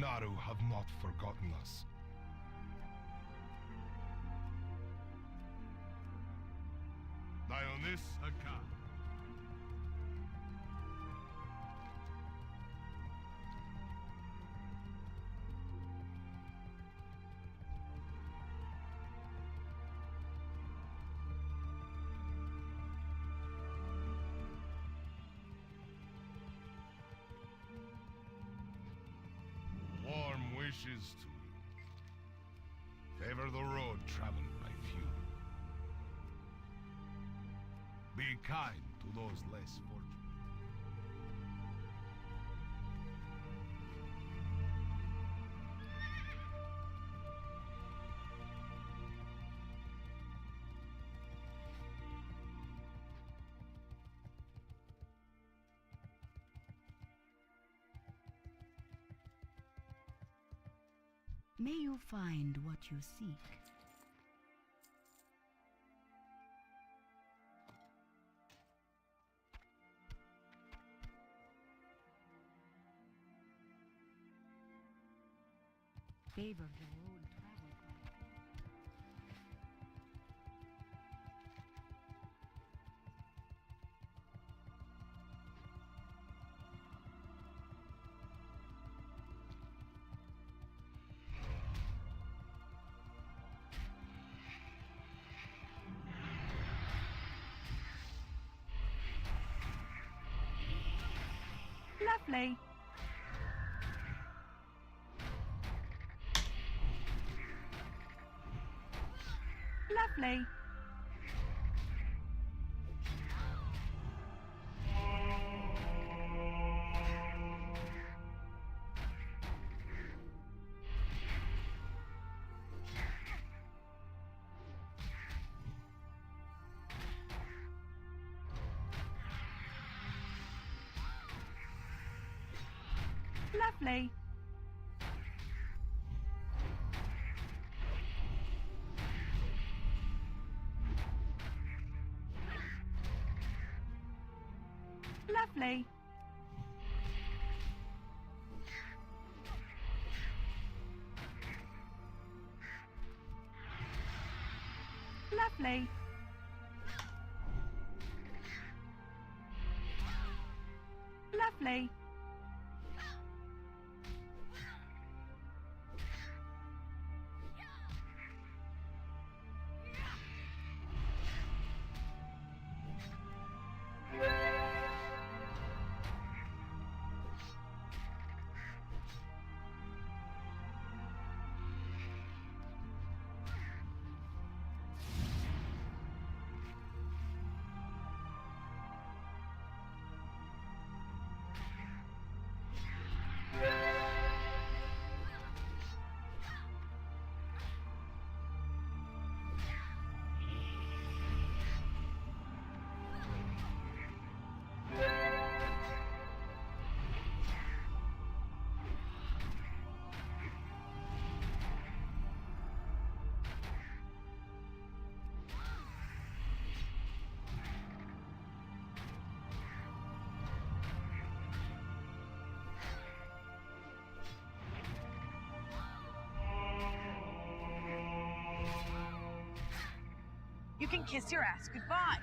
Naru have not forgotten us. Dionis Akar. Warm wishes to you. Favor the road traveled by few. Be kind to those less fortunate. May you find what you seek. Favor the road traveled by. Lovely. Lovely. Lovely. Lovely. Lovely. Lovely. You can kiss your ass goodbye.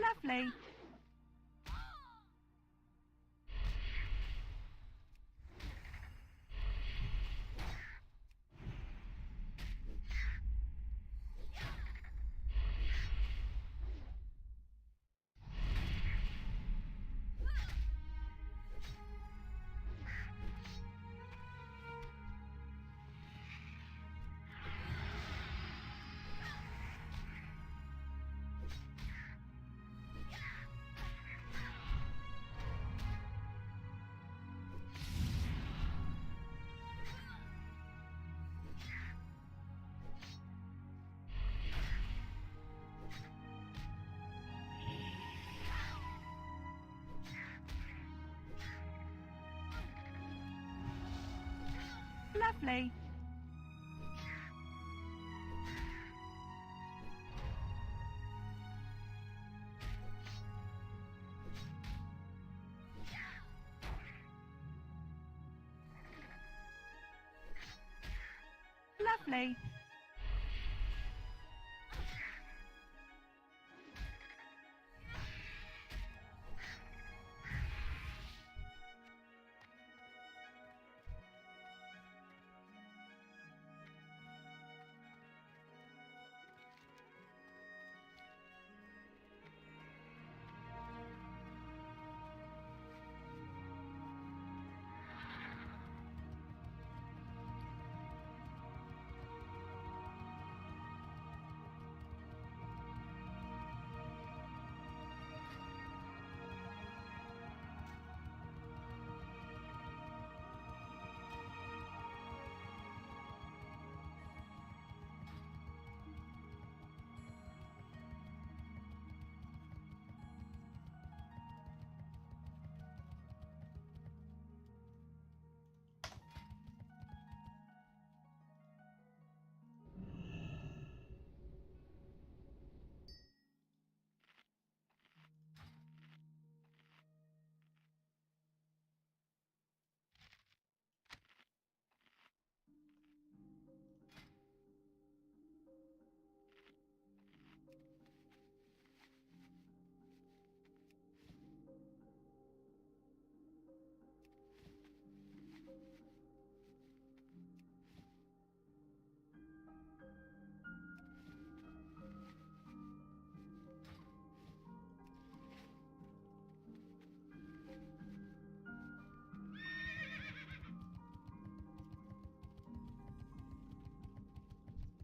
Lovely. Lovely. Lovely.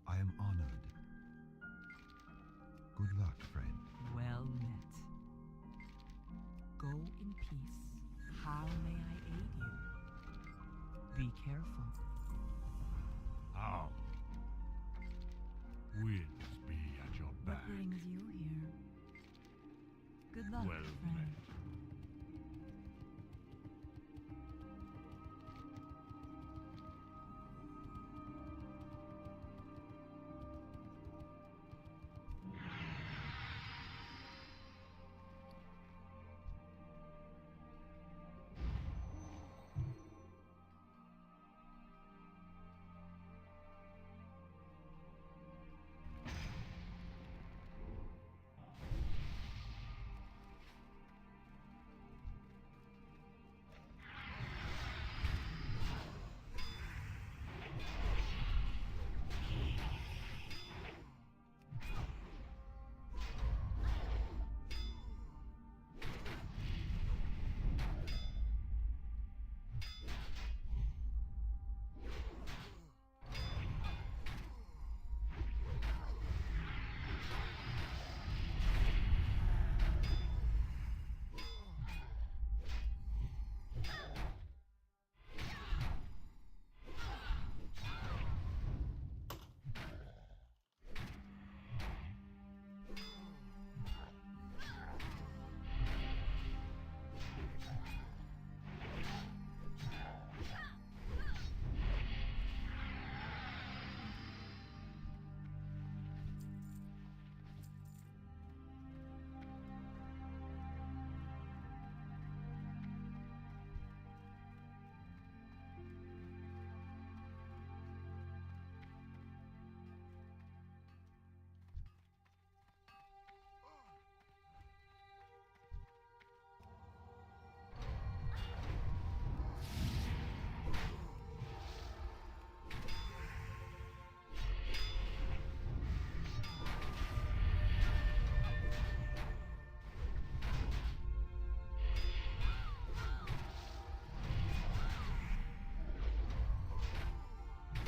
I am honored. Good luck, friend. Well met. Go in peace. How may I aid you? Be careful. How? Winds be at your What back. brings you here? Good luck, Well friend. met.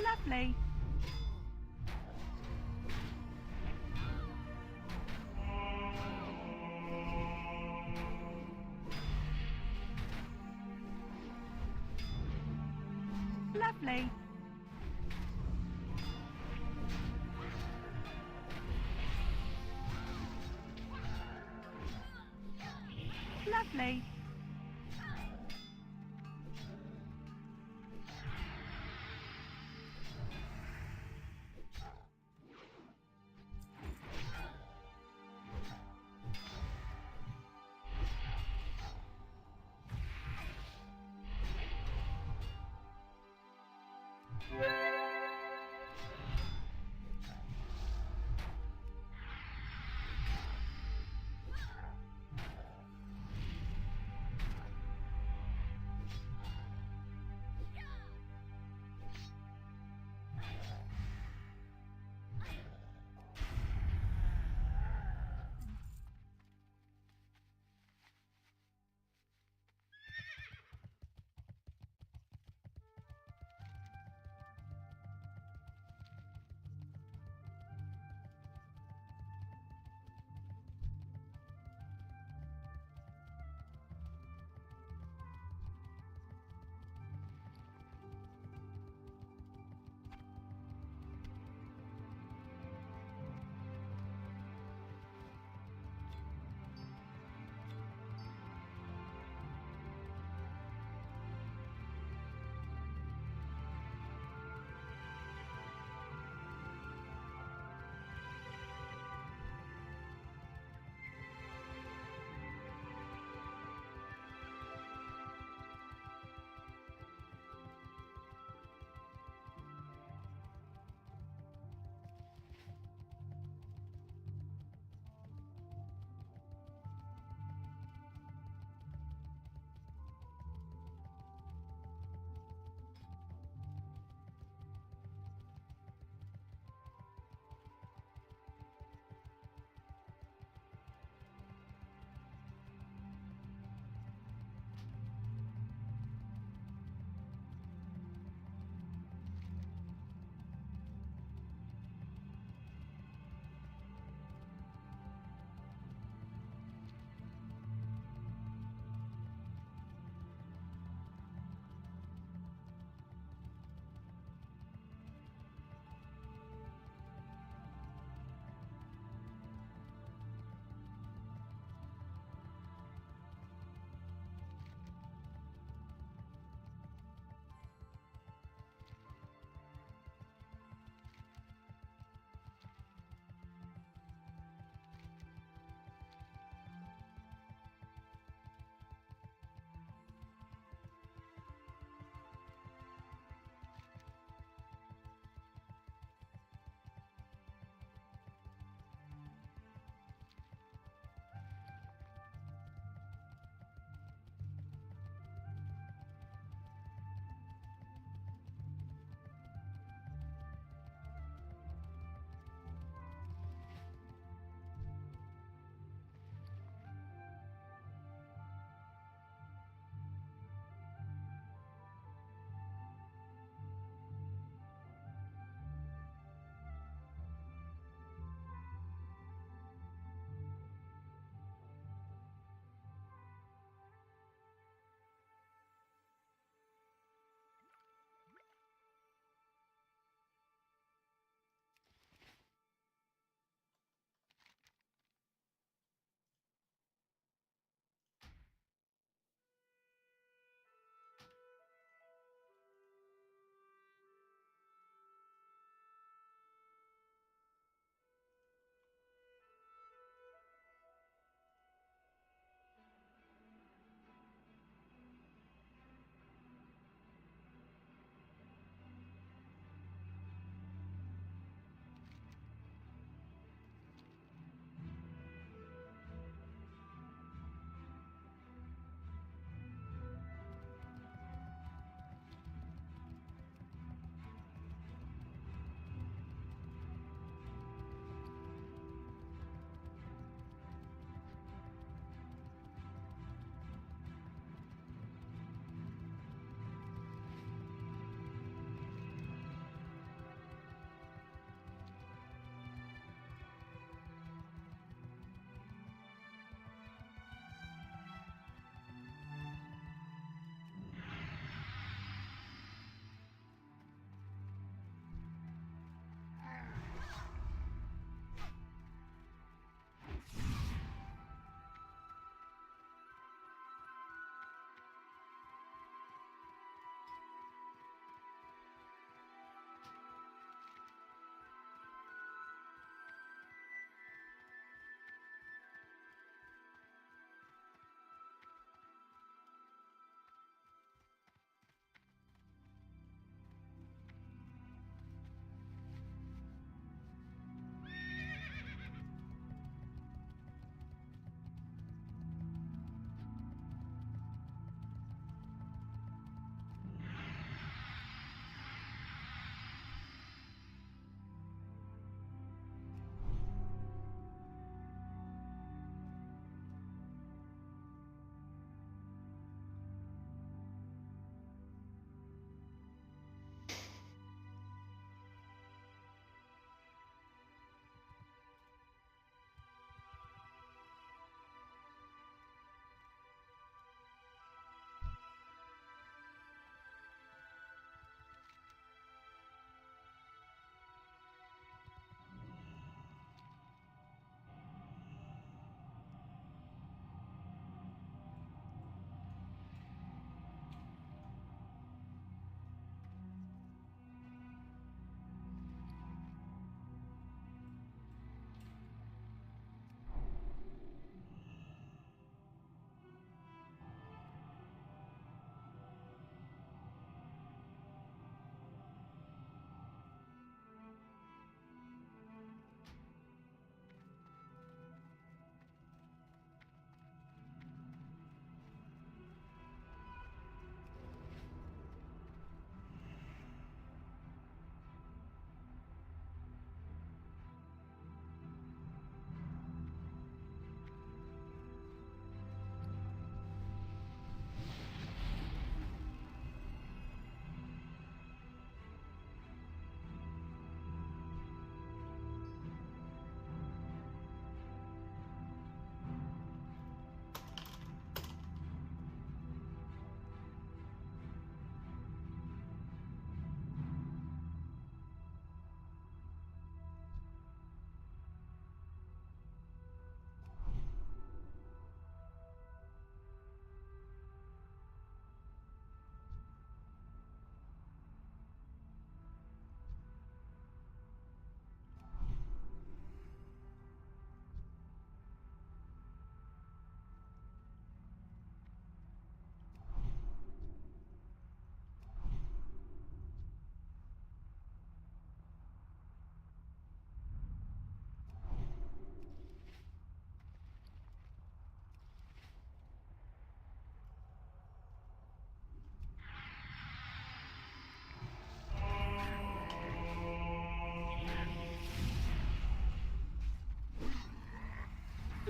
Lovely. Lovely. Lovely.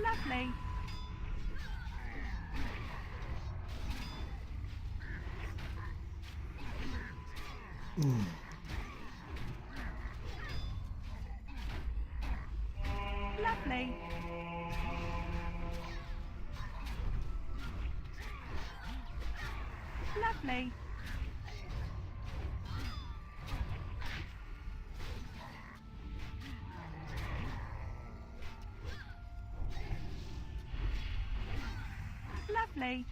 Lovely. Lovely. Lovely. Lovely.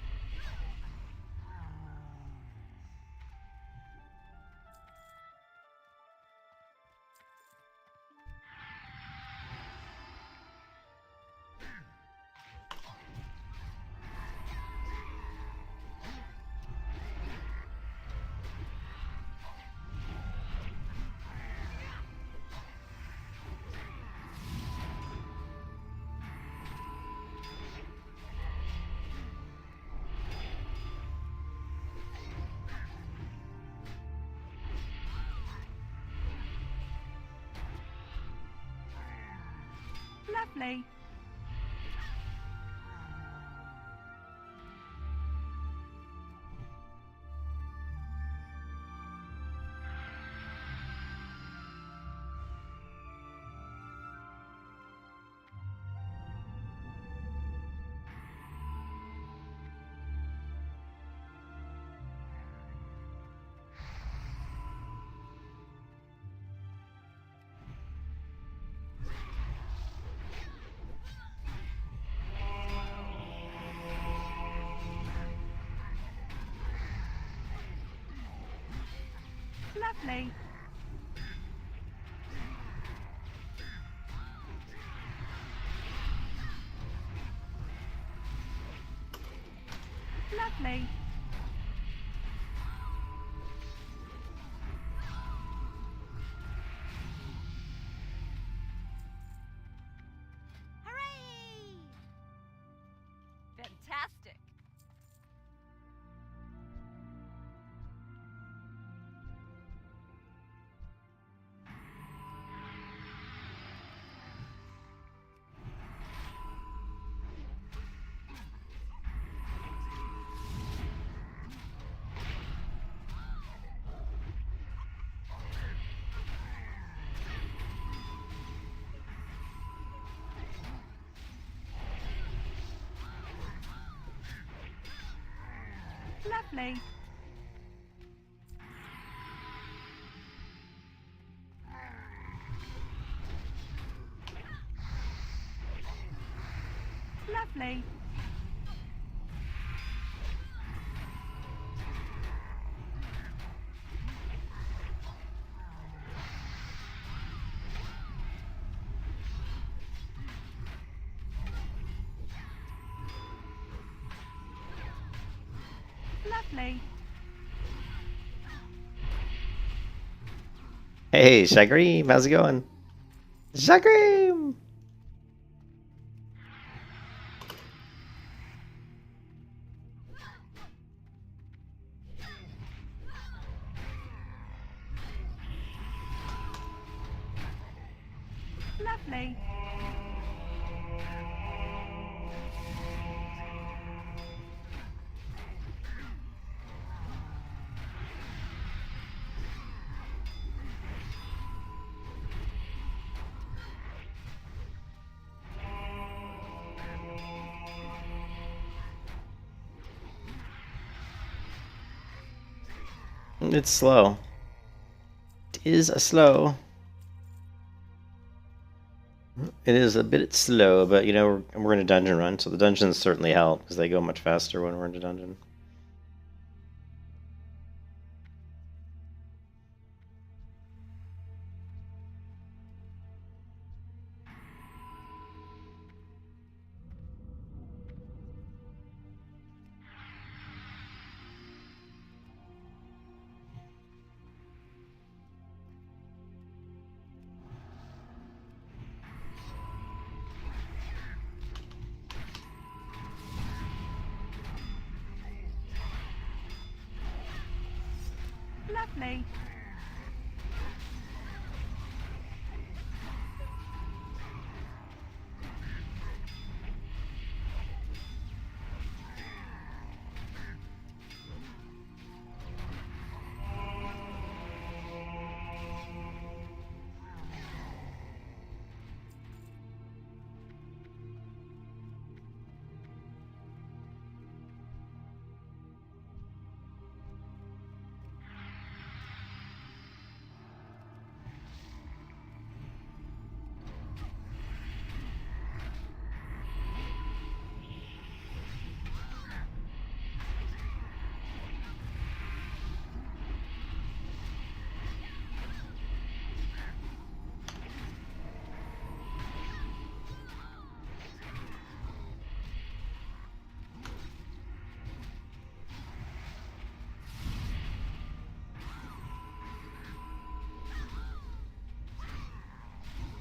Lovely. Lovely. Lovely. Hooray! Fantastic. Lovely. Lovely. Lovely. Hey, Shagreem, how's it going? Shagreem! Lovely. It's slow. It is a slow. It is a bit slow, but you know, we're in a dungeon run, so the dungeons certainly help because they go much faster when we're in a dungeon. Lovely.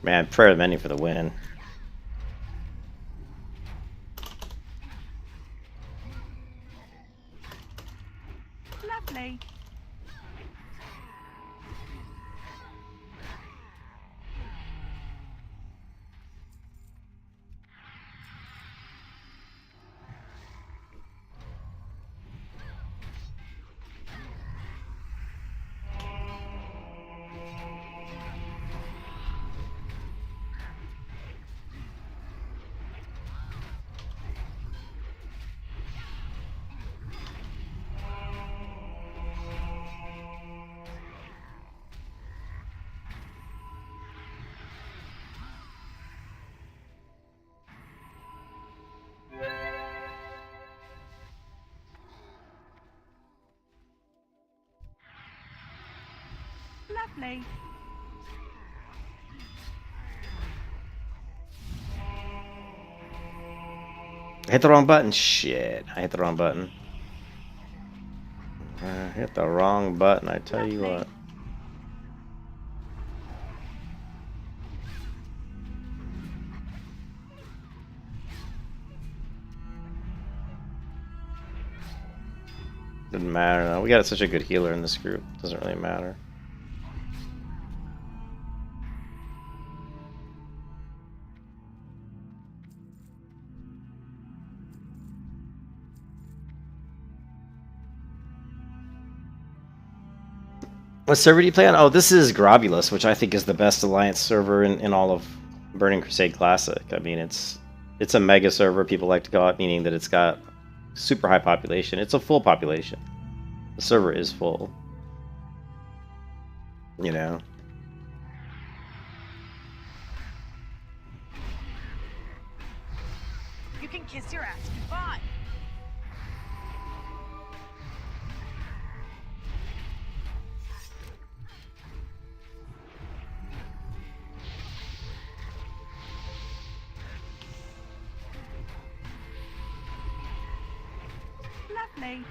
Man, prayer of many for the win. Lovely. Lovely. I hit the wrong button. Shit, I hit the wrong button. I hit the wrong button, I tell you what. Didn't matter. No. We got such a good healer in this group. Doesn't really matter. What server do you play on? Oh, this is Grovulus, which I think is the best Alliance server in all of Burning Crusade Classic. I mean, it's a mega server. People like to call it, meaning that it's got super high population. It's a full population. The server is full. You know. You can kiss your ass goodbye. Lovely.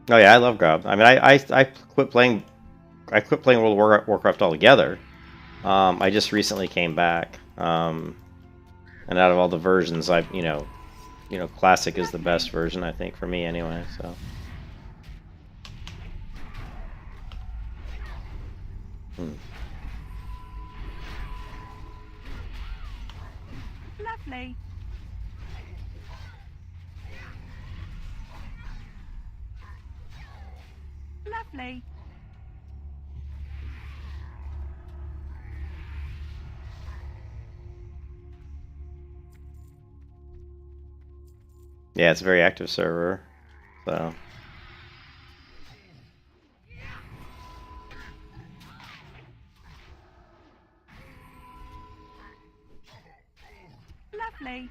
Oh yeah, I love Grub. I mean, I quit playing. I quit playing World of Warcraft altogether. I just recently came back. And out of all the versions, you know, Classic is the best version, I think, for me anyway. So. Lovely. Lovely. Yeah, it's a very active server. So. Lovely.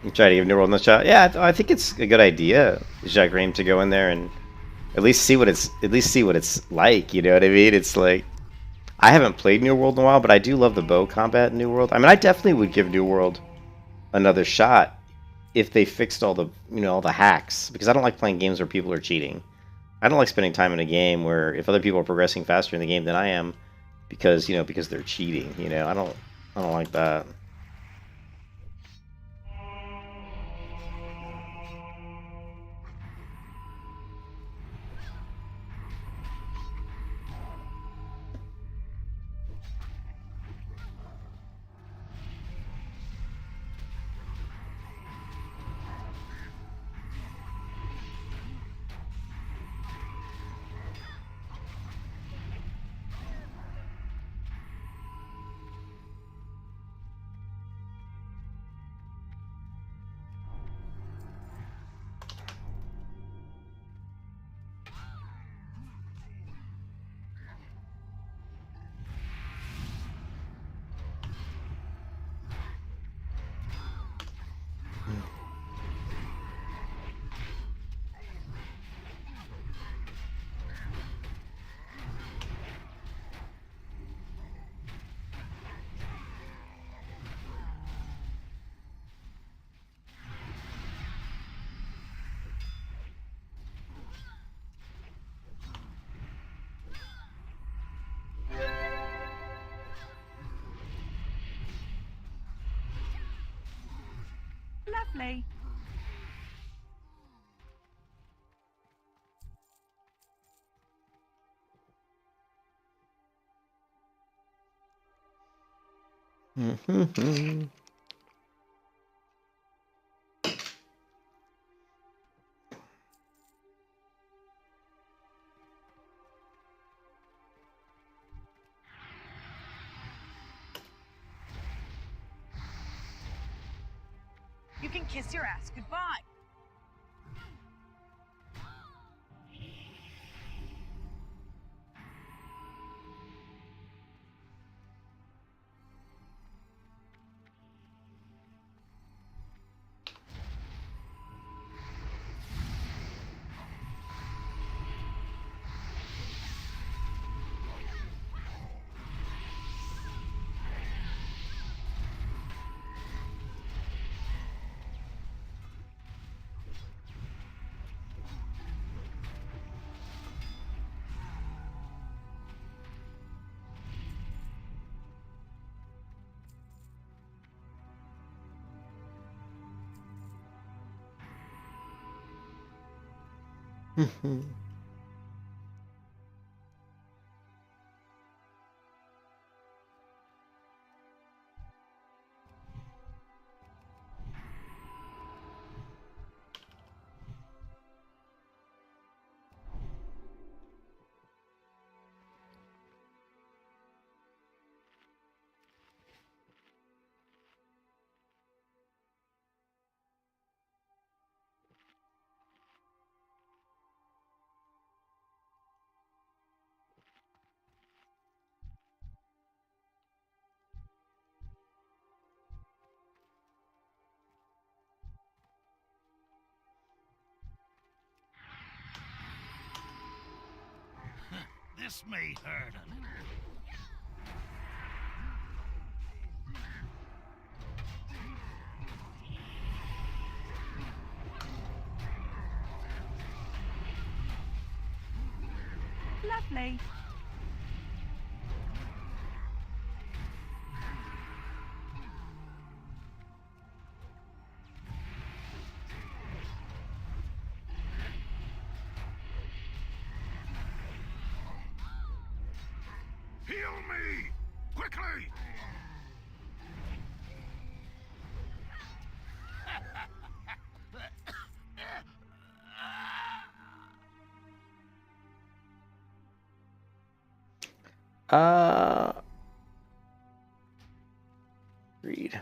You try to give New World no shot. Yeah, I think it's a good idea, Jacques Ream, to go in there and At least see what it's like, you know what I mean? It's like I haven't played New World in a while, but I do love the bow combat in New World. I mean, I definitely would give New World another shot if they fixed all the, all the hacks, because I don't like playing games where people are cheating. I don't like spending time in a game where if other people are progressing faster in the game than I am because they're cheating, I don't like that. Lovely. You can kiss your ass goodbye. This may hurt a little. Lovely. Heal me! Quickly! Read.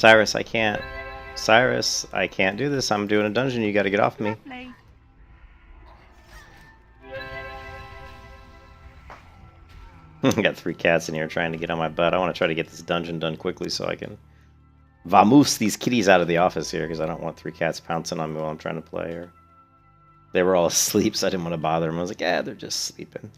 Cyrus, I can't. Cyrus, I can't do this. I'm doing a dungeon. You gotta get off me. Lovely. I got 3 cats in here trying to get on my butt. I want to try to get this dungeon done quickly so I can vamoose these kitties out of the office here because I don't want 3 cats pouncing on me while I'm trying to play. Or they were all asleep, so I didn't want to bother them. I was like, yeah, they're just sleeping.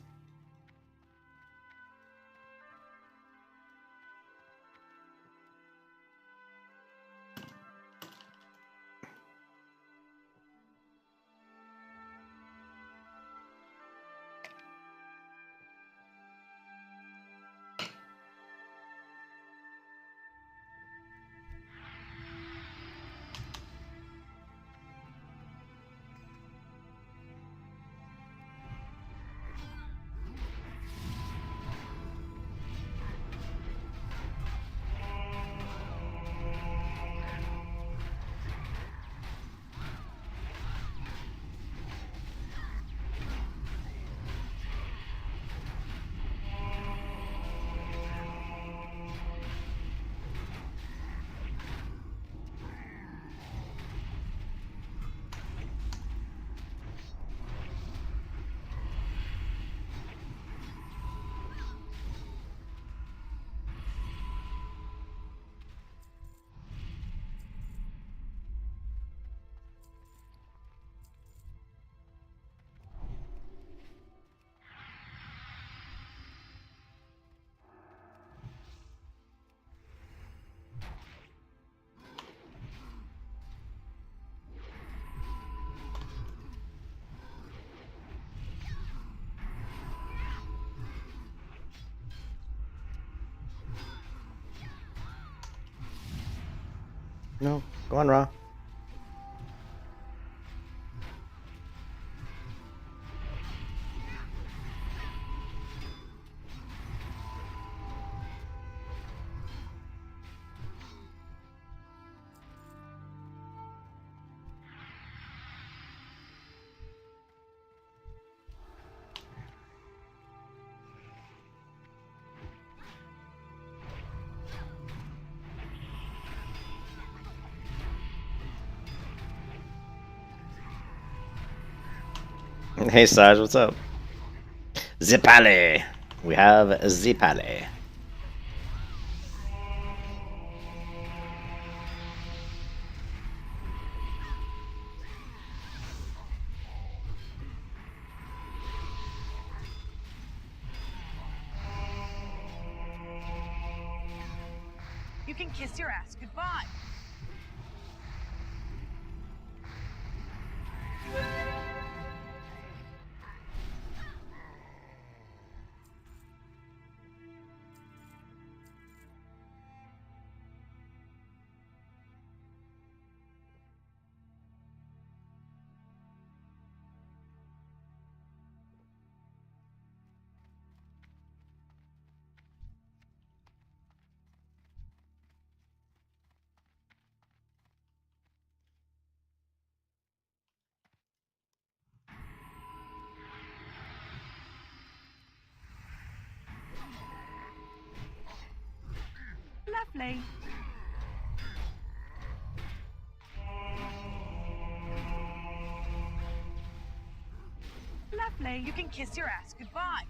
No, go on, Ra. Hey Saj, what's up? Zipali! We have Zipali. You can kiss your ass goodbye. Lovely. Lovely. You can kiss your ass goodbye.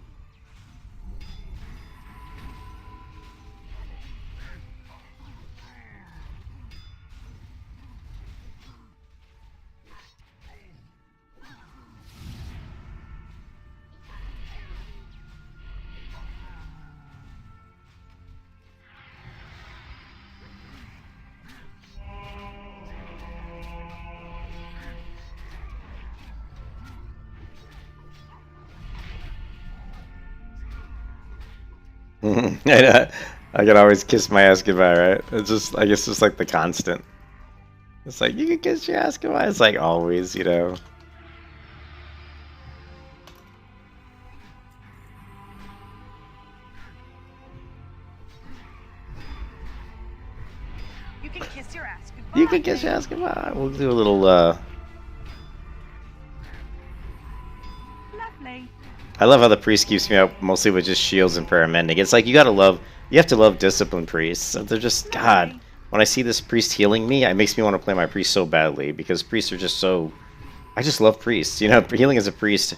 I can always kiss my ass goodbye, right? It's just, I guess, it's like the constant. It's like, you can kiss your ass goodbye. It's like always, you know. You can kiss your ass goodbye. You can kiss your ass goodbye. We'll do a little, Lovely. I love how the priest keeps me up mostly with just shields and prayer mending. It's like, you have to love disciplined priests. They're just, God, when I see this priest healing me, it makes me want to play my priest so badly because priests are just so. I just love priests. You know, healing as a priest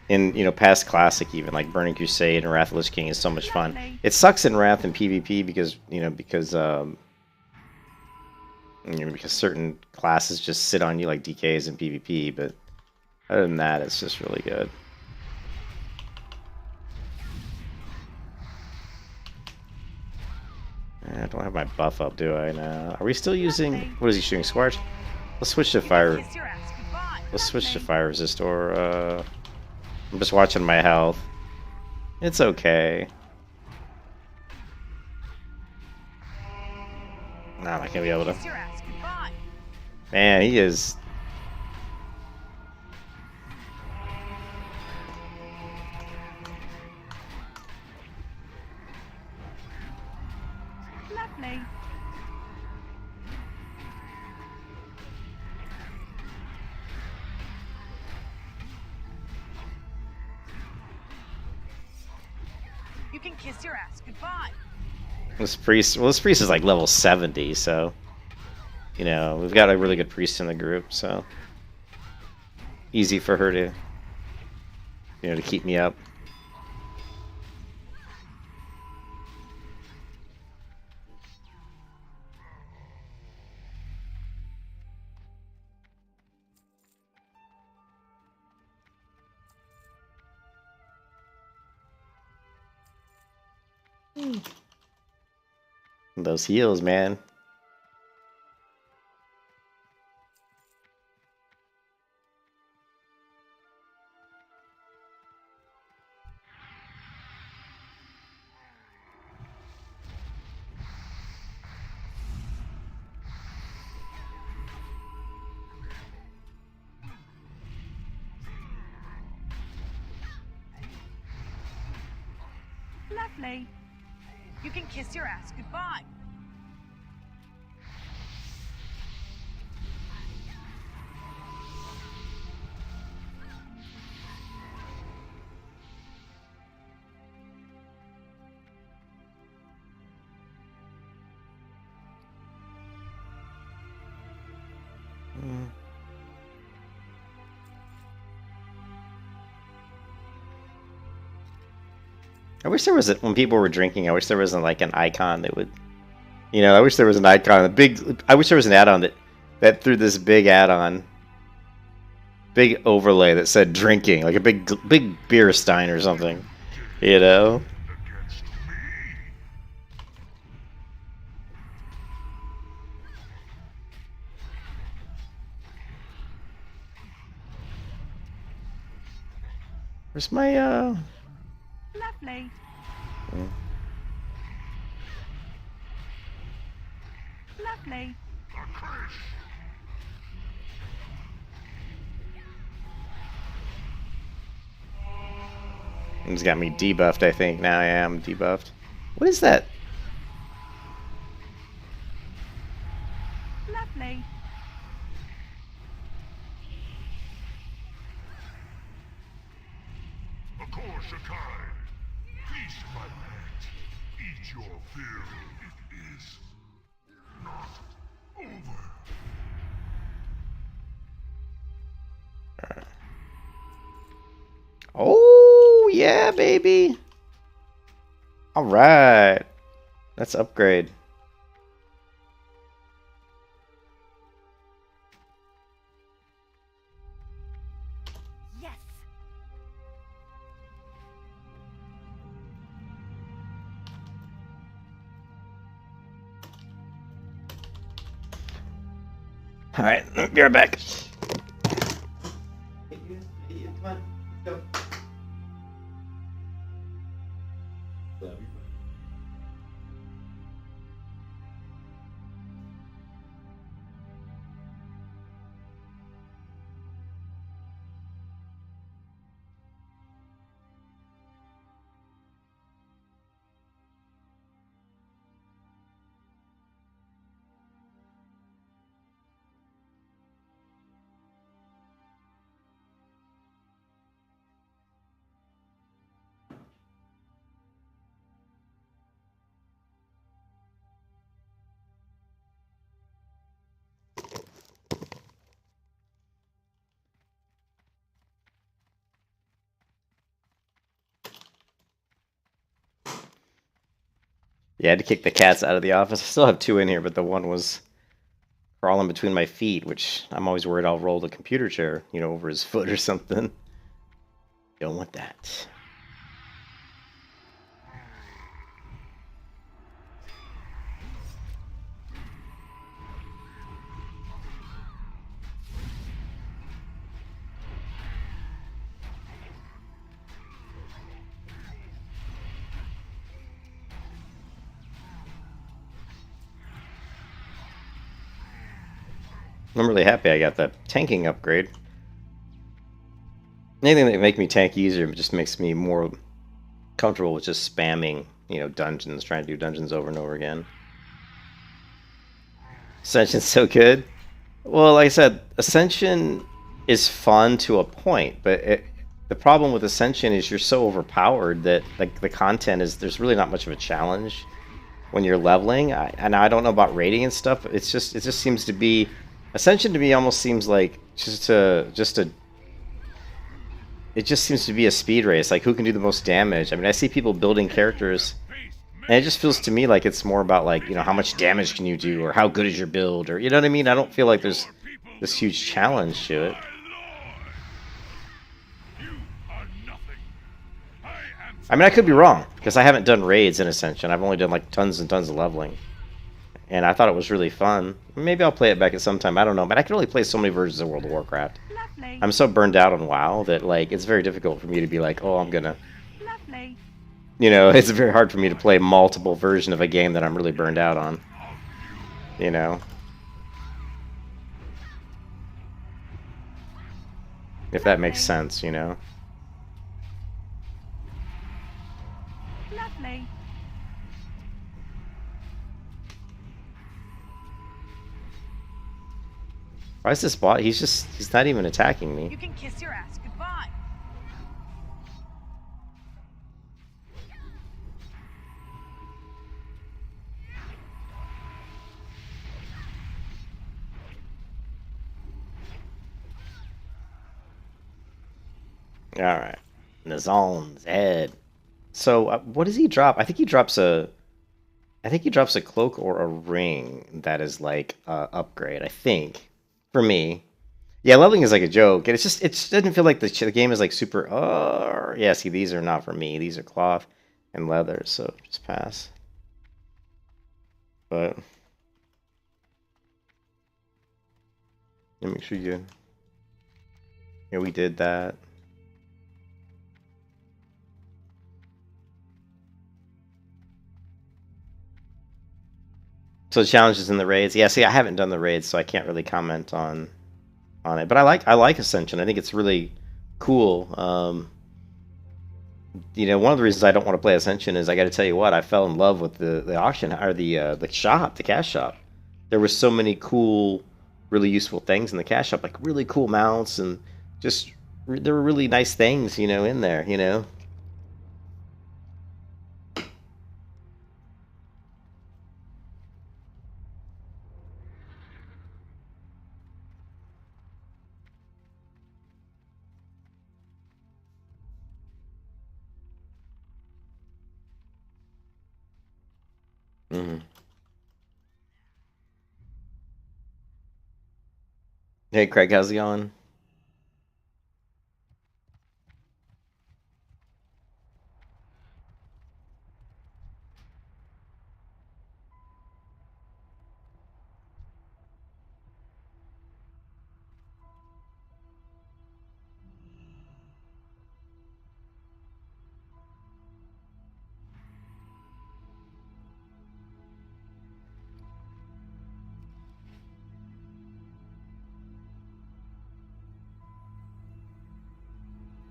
in past classic even like Burning Crusade and Wrath of the Lich King is so much fun. It sucks in Wrath and PvP because because certain classes just sit on you like DKs in PvP, but other than that, it's just really good. I don't have my buff up, do I? Now, are we still using? What is he shooting? Squarch? Let's switch to fire. Kiss your ass goodbye. Let's switch to fire resist, or I'm just watching my health. It's okay. Nah, I'm not gonna be able to. Kiss your ass goodbye. Man, he is. Lovely. You can kiss your ass goodbye. This priest is like level 70, so we've got a really good priest in the group, so easy for her to to keep me up. Those heals, man. Lovely. You can kiss your ass goodbye. I wish there was when people were drinking. I wish there wasn't like an icon that would, I wish there was an icon, a big. I wish there was an add-on that threw this big add-on, big overlay that said drinking, like a big beer stein or something, you know. Where's my Lovely. Lovely. He's got me debuffed, I think. Now I am debuffed. What is that? Lovely. Of course, a kind. Feast, my pet. Eat your fill. It is not over. Oh, yeah, baby. All right. Let's upgrade. Yes. All right, be right back. Come on, go. Yeah, I had to kick the cats out of the office. I still have 2 in here, but the one was crawling between my feet, which I'm always worried I'll roll the computer chair, over his foot or something. Don't want that. I'm really happy I got that tanking upgrade. Anything that make me tank easier just makes me more comfortable with just spamming, dungeons, trying to do dungeons over and over again. Ascension's so good. Well, like I said, Ascension is fun to a point, but the problem with Ascension is you're so overpowered that like the content there's really not much of a challenge when you're leveling. And I don't know about rating and stuff. But it just seems to be Ascension to me almost seems like it just seems to be a speed race, like who can do the most damage. I mean, I see people building characters, and it just feels to me like it's more about like, how much damage can you do, or how good is your build, or you know what I mean? I don't feel like there's this huge challenge to it. I mean, I could be wrong, because I haven't done raids in Ascension. I've only done like tons and tons of leveling. And I thought it was really fun. Maybe I'll play it back at some time, I don't know. But I can only play so many versions of World of Warcraft. Lovely. I'm so burned out on WoW that like it's very difficult for me to be like, oh, I'm gonna... Lovely. It's very hard for me to play multiple versions of a game that I'm really burned out on. If that makes sense, Lovely. Why is this bot? He's not even attacking me. You can kiss your ass goodbye. Alright. Nazon's head. So, what does he drop? I think he drops a cloak or a ring that is like upgrade, I think. For me. Yeah, leveling is like a joke. And it doesn't feel like the game is like super yeah, see, these are not for me. These are cloth and leather, so just pass. But make sure you... Yeah, we did that. So challenges in the raids. Yeah, see, I haven't done the raids, so I can't really comment on it. But I like Ascension. I think it's really cool. One of the reasons I don't want to play Ascension is I got to tell you what, I fell in love with the auction or the shop, the cash shop. There were so many cool, really useful things in the cash shop, like really cool mounts and just there were really nice things, in there, Hey, Craig, how's it going?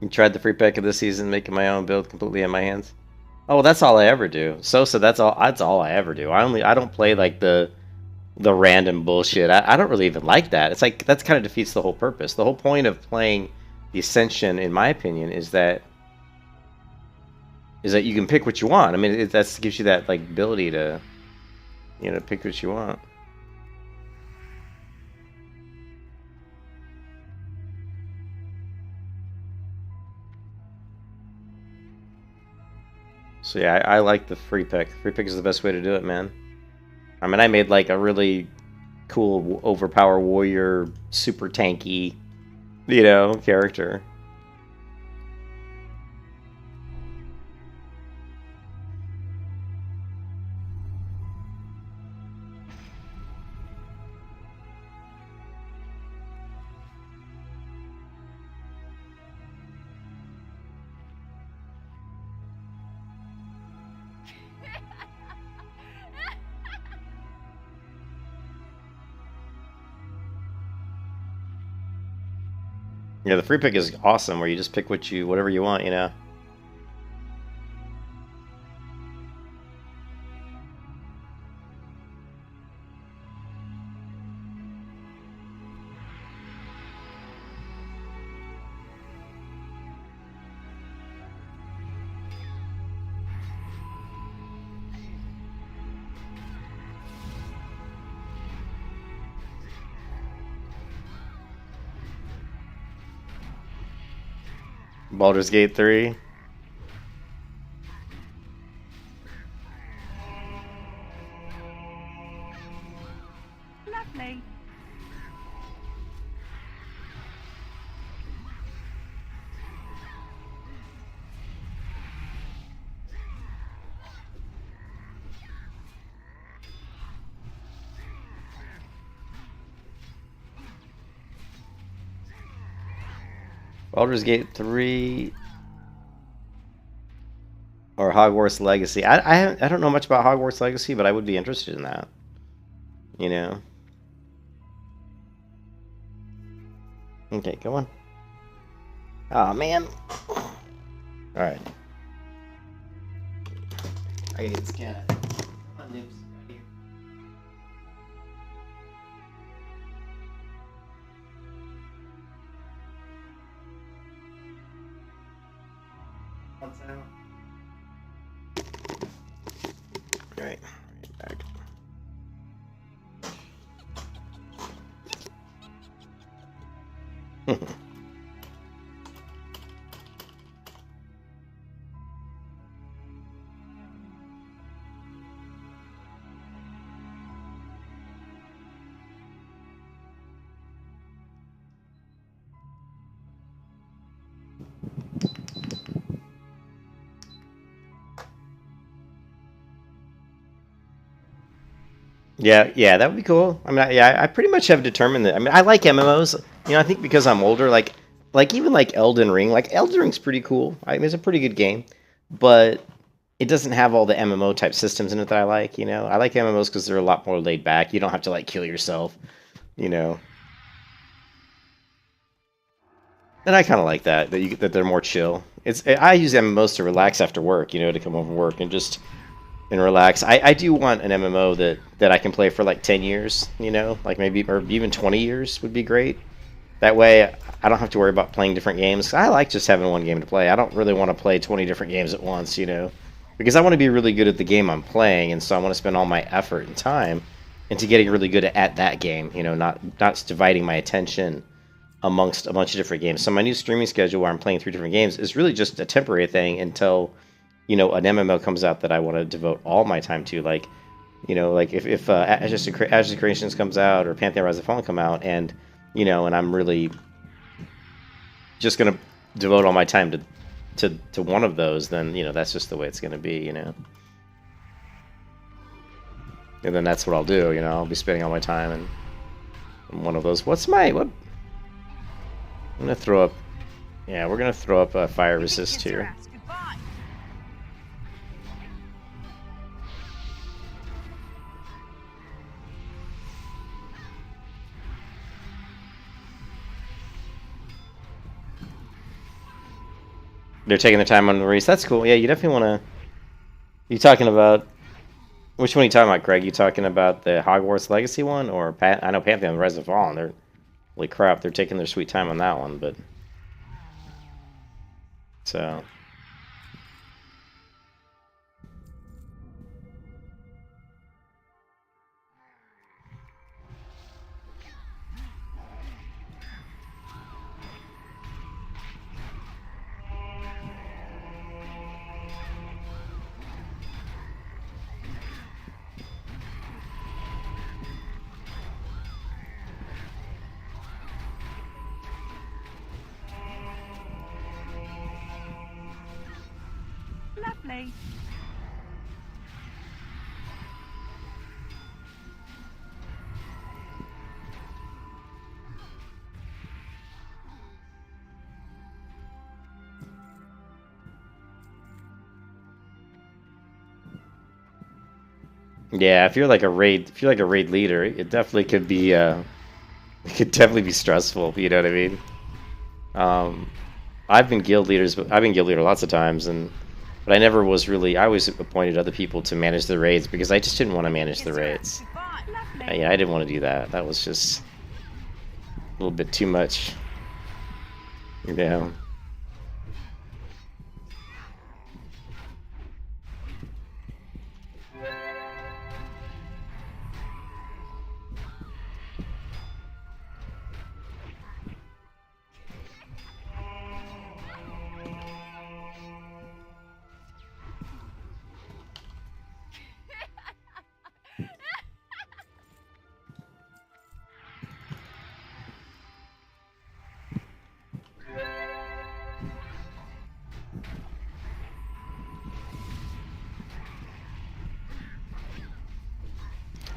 You tried the free pack of this season, making my own build completely in my hands. Oh, that's all I ever do. Sosa, that's all I ever do. I don't play like the random bullshit. I don't really even like that. It's like that kind of defeats the whole purpose. The whole point of playing the Ascension, in my opinion, is that you can pick what you want. I mean, that gives you that like ability to, pick what you want. So yeah, I like the free pick. Free pick is the best way to do it, man. I mean, I made like a really cool overpower warrior, super tanky, character. Yeah, the free pick is awesome, where you just pick whatever you want, Baldur's Gate 3. Lovely. Baldur's Gate 3 or Hogwarts Legacy. I don't know much about Hogwarts Legacy, but I would be interested in that. Okay, go on. Oh man. Alright. I gotta get this cat. Come on, Nibs. Right here. What's out? Alright, back. Yeah, that would be cool. I mean, I pretty much have determined that. I mean, I like MMOs. I think because I'm older, like even like Elden Ring. Like Elden Ring's pretty cool. I mean, it's a pretty good game, but it doesn't have all the MMO type systems in it that I like. I like MMOs because they're a lot more laid back. You don't have to like kill yourself. And I kind of like that that they're more chill. I use MMOs to relax after work. To come home from work and just. And relax. I do want an MMO that I can play for like 10 years, like maybe, or even 20 years would be great. That way I don't have to worry about playing different games. I like just having one game to play. I don't really want to play 20 different games at once, because I want to be really good at the game I'm playing, and so I want to spend all my effort and time into getting really good at that game, not dividing my attention amongst a bunch of different games. So my new streaming schedule where I'm playing 3 different games is really just a temporary thing until an MMO comes out that I want to devote all my time to, like if Ashes Creations comes out or Pantheon Rise of the Fallen come out, and and I'm really just gonna devote all my time to one of those, then that's just the way it's gonna be, and then that's what I'll do. I'll be spending all my time in one of those. I'm gonna throw up. Yeah, we're gonna throw up a fire resist here. They're taking their time on the race. That's cool. Yeah, you definitely want to... You talking about... Which one are you talking about, Craig? You talking about the Hogwarts Legacy one? Or I know Pantheon Rise of the Fallen. They're... Holy crap, they're taking their sweet time on that one, but... So... Lovely. Yeah, if you're like a raid leader, it definitely could be it could definitely be stressful. You know what I mean? I've been guild leaders, but I've been guild leader lots of times, but I never was really. I always appointed other people to manage the raids because I just didn't want to manage the raids. Lovely. Yeah, I didn't want to do that. That was just a little bit too much. Yeah.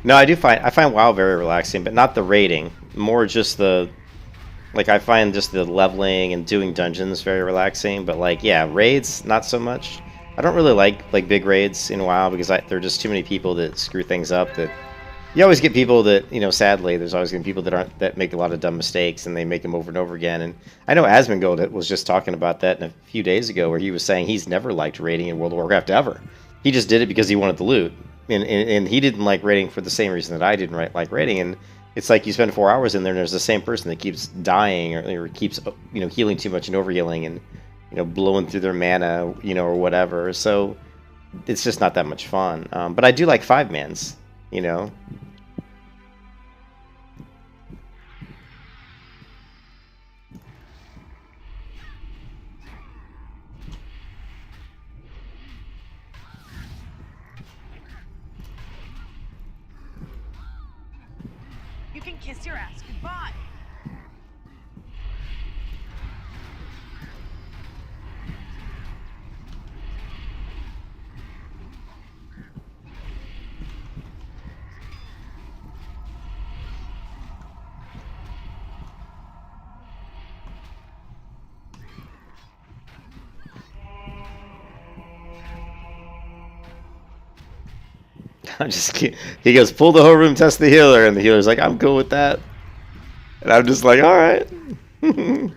No, I find WoW very relaxing, but not the raiding. More just the like I find just the leveling and doing dungeons very relaxing. But like yeah, raids not so much. I don't really like big raids in WoW because there are just too many people that screw things up. That you always get people that sadly there's always going to be people that make a lot of dumb mistakes and they make them over and over again. And I know Asmongold was just talking about that a few days ago where he was saying he's never liked raiding in World of Warcraft ever. He just did it because he wanted the loot. And he didn't like raiding for the same reason that I didn't like raiding. And it's like you spend 4 hours in there and there's the same person that keeps dying or keeps healing too much and overhealing and blowing through their mana or whatever. So it's just not that much fun. But I do like 5-mans. You can kiss your ass goodbye. I'm just kidding. He goes, pull the whole room, test the healer, and the healer's like, I'm cool with that. And I'm just like, all right. You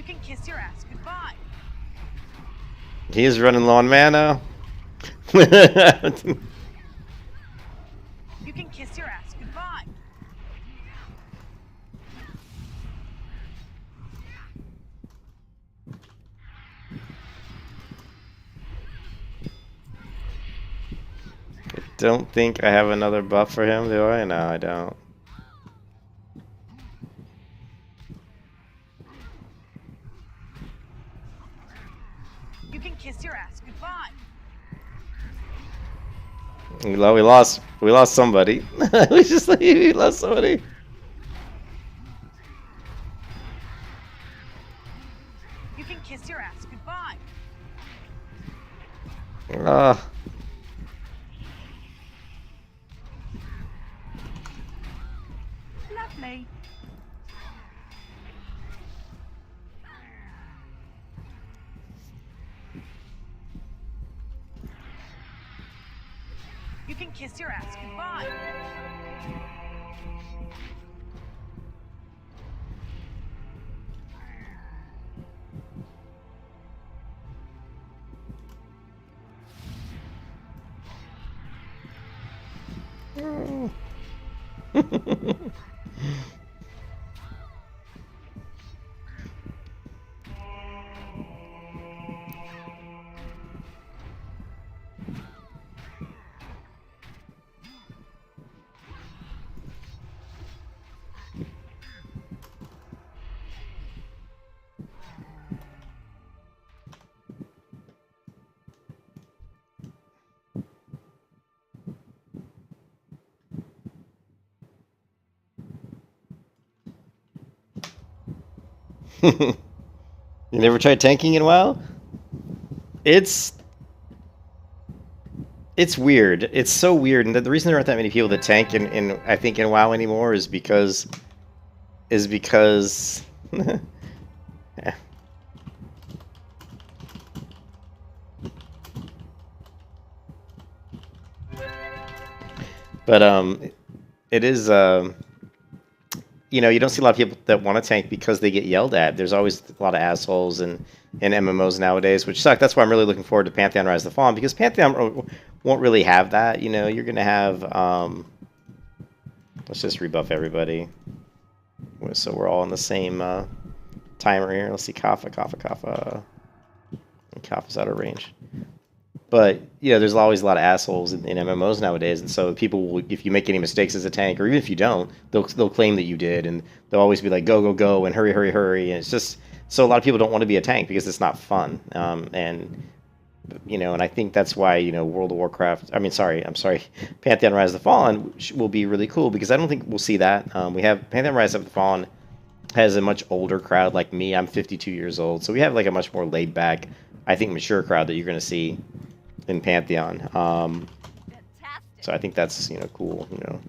can kiss your ass goodbye. He is running low on mana. You can kiss your ass goodbye. Don't think I have another buff for him, do I? No, I don't. You can kiss your ass goodbye. We lost somebody. We lost somebody. You can kiss your ass goodbye. Lovely. You can kiss your ass goodbye. You never tried tanking in WoW? It's weird. It's so weird, and the reason there aren't that many people that tank in I think in WoW anymore is because Yeah. But it is you know, you don't see a lot of people that want to tank because they get yelled at. There's always a lot of assholes in MMOs nowadays, which suck. That's why I'm really looking forward to Pantheon Rise of the Fallen, because Pantheon won't really have that. You know, you're gonna have let's just rebuff everybody, so we're all on the same timer here. Let's see, Kappa's out of range. But yeah, there's always a lot of assholes in MMOs nowadays, and so people will, if you make any mistakes as a tank, or even if you don't, they'll claim that you did, and they'll always be like, go go go, and hurry hurry hurry, and it's just so a lot of people don't want to be a tank because it's not fun, and you know, and I think that's why, you know, World of Warcraft, I'm sorry, Pantheon Rise of the Fallen will be really cool, because I don't think we'll see that. We have Pantheon Rise of the Fallen has a much older crowd like me. I'm 52 years old, so we have like a much more laid back, I think, mature crowd that you're going to see in Pantheon. So I think that's, you know, cool, you know.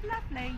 Lovely.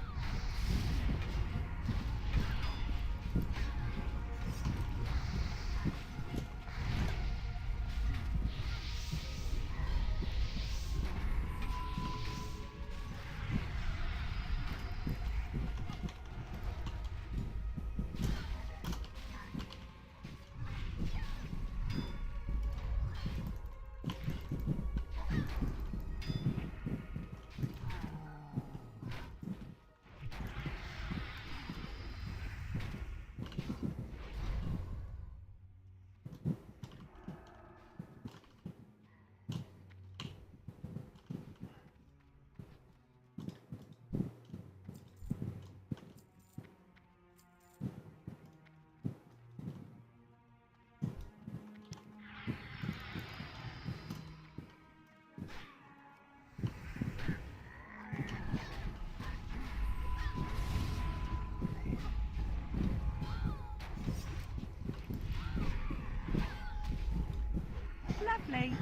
Lovely.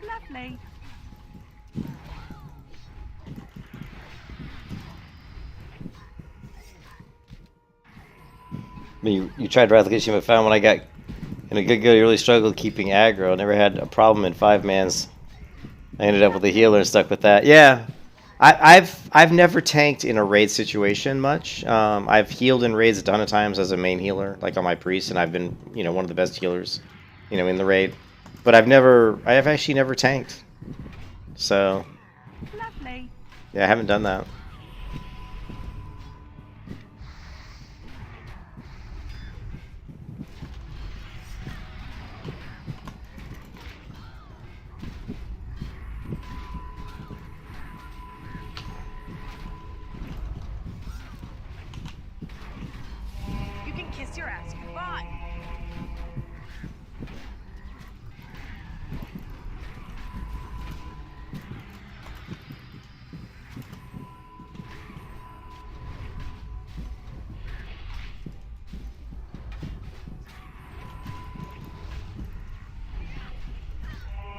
Lovely. I mean, you tried replication, but found when I got in a good really struggled keeping aggro. Never had a problem in 5-mans. I ended up with a healer and stuck with that. Yeah, I've never tanked in a raid situation much. I've healed in raids a ton of times as a main healer, like on my priest, and I've been, you know, one of the best healers, you know, in the raid. But I've actually never tanked. So Lovely. yeah, I haven't done that. You can kiss your ass goodbye.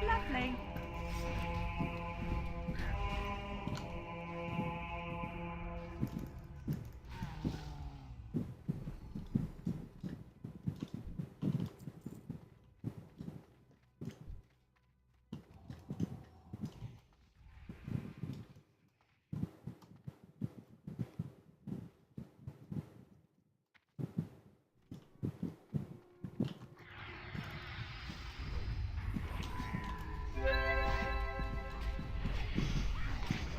Lovely.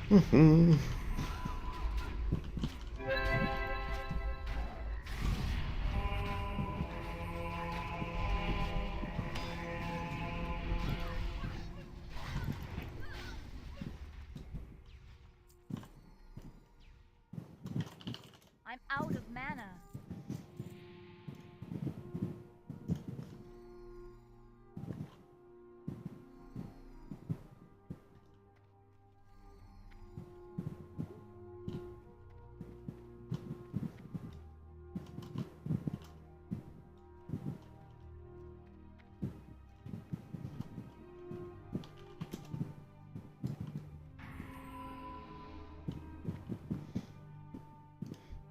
Mhm. I'm out of mana.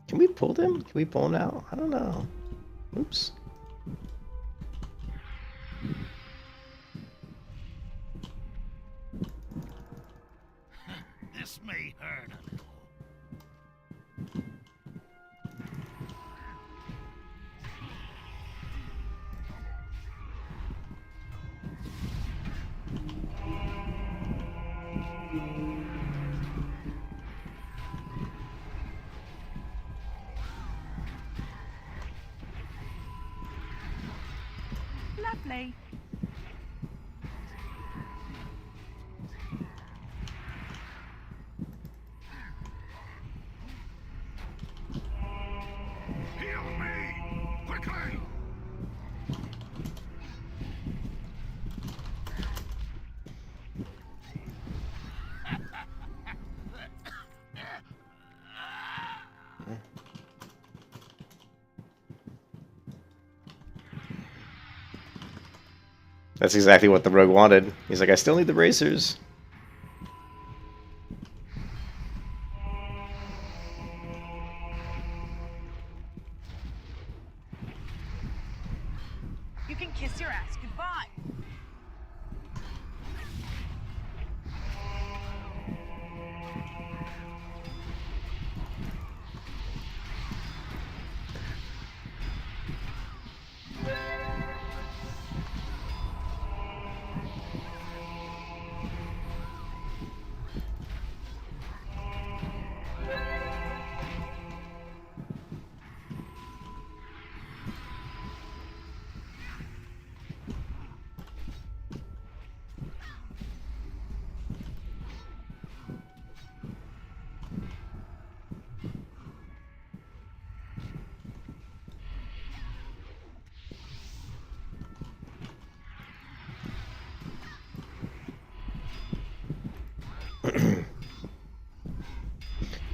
Can we pull them? Can we pull them out? I don't know. Oops. This may hurt a little. Lovely. Heal me! Quickly! That's exactly what the rogue wanted. He's like, I still need the bracers. You can kiss your ass goodbye.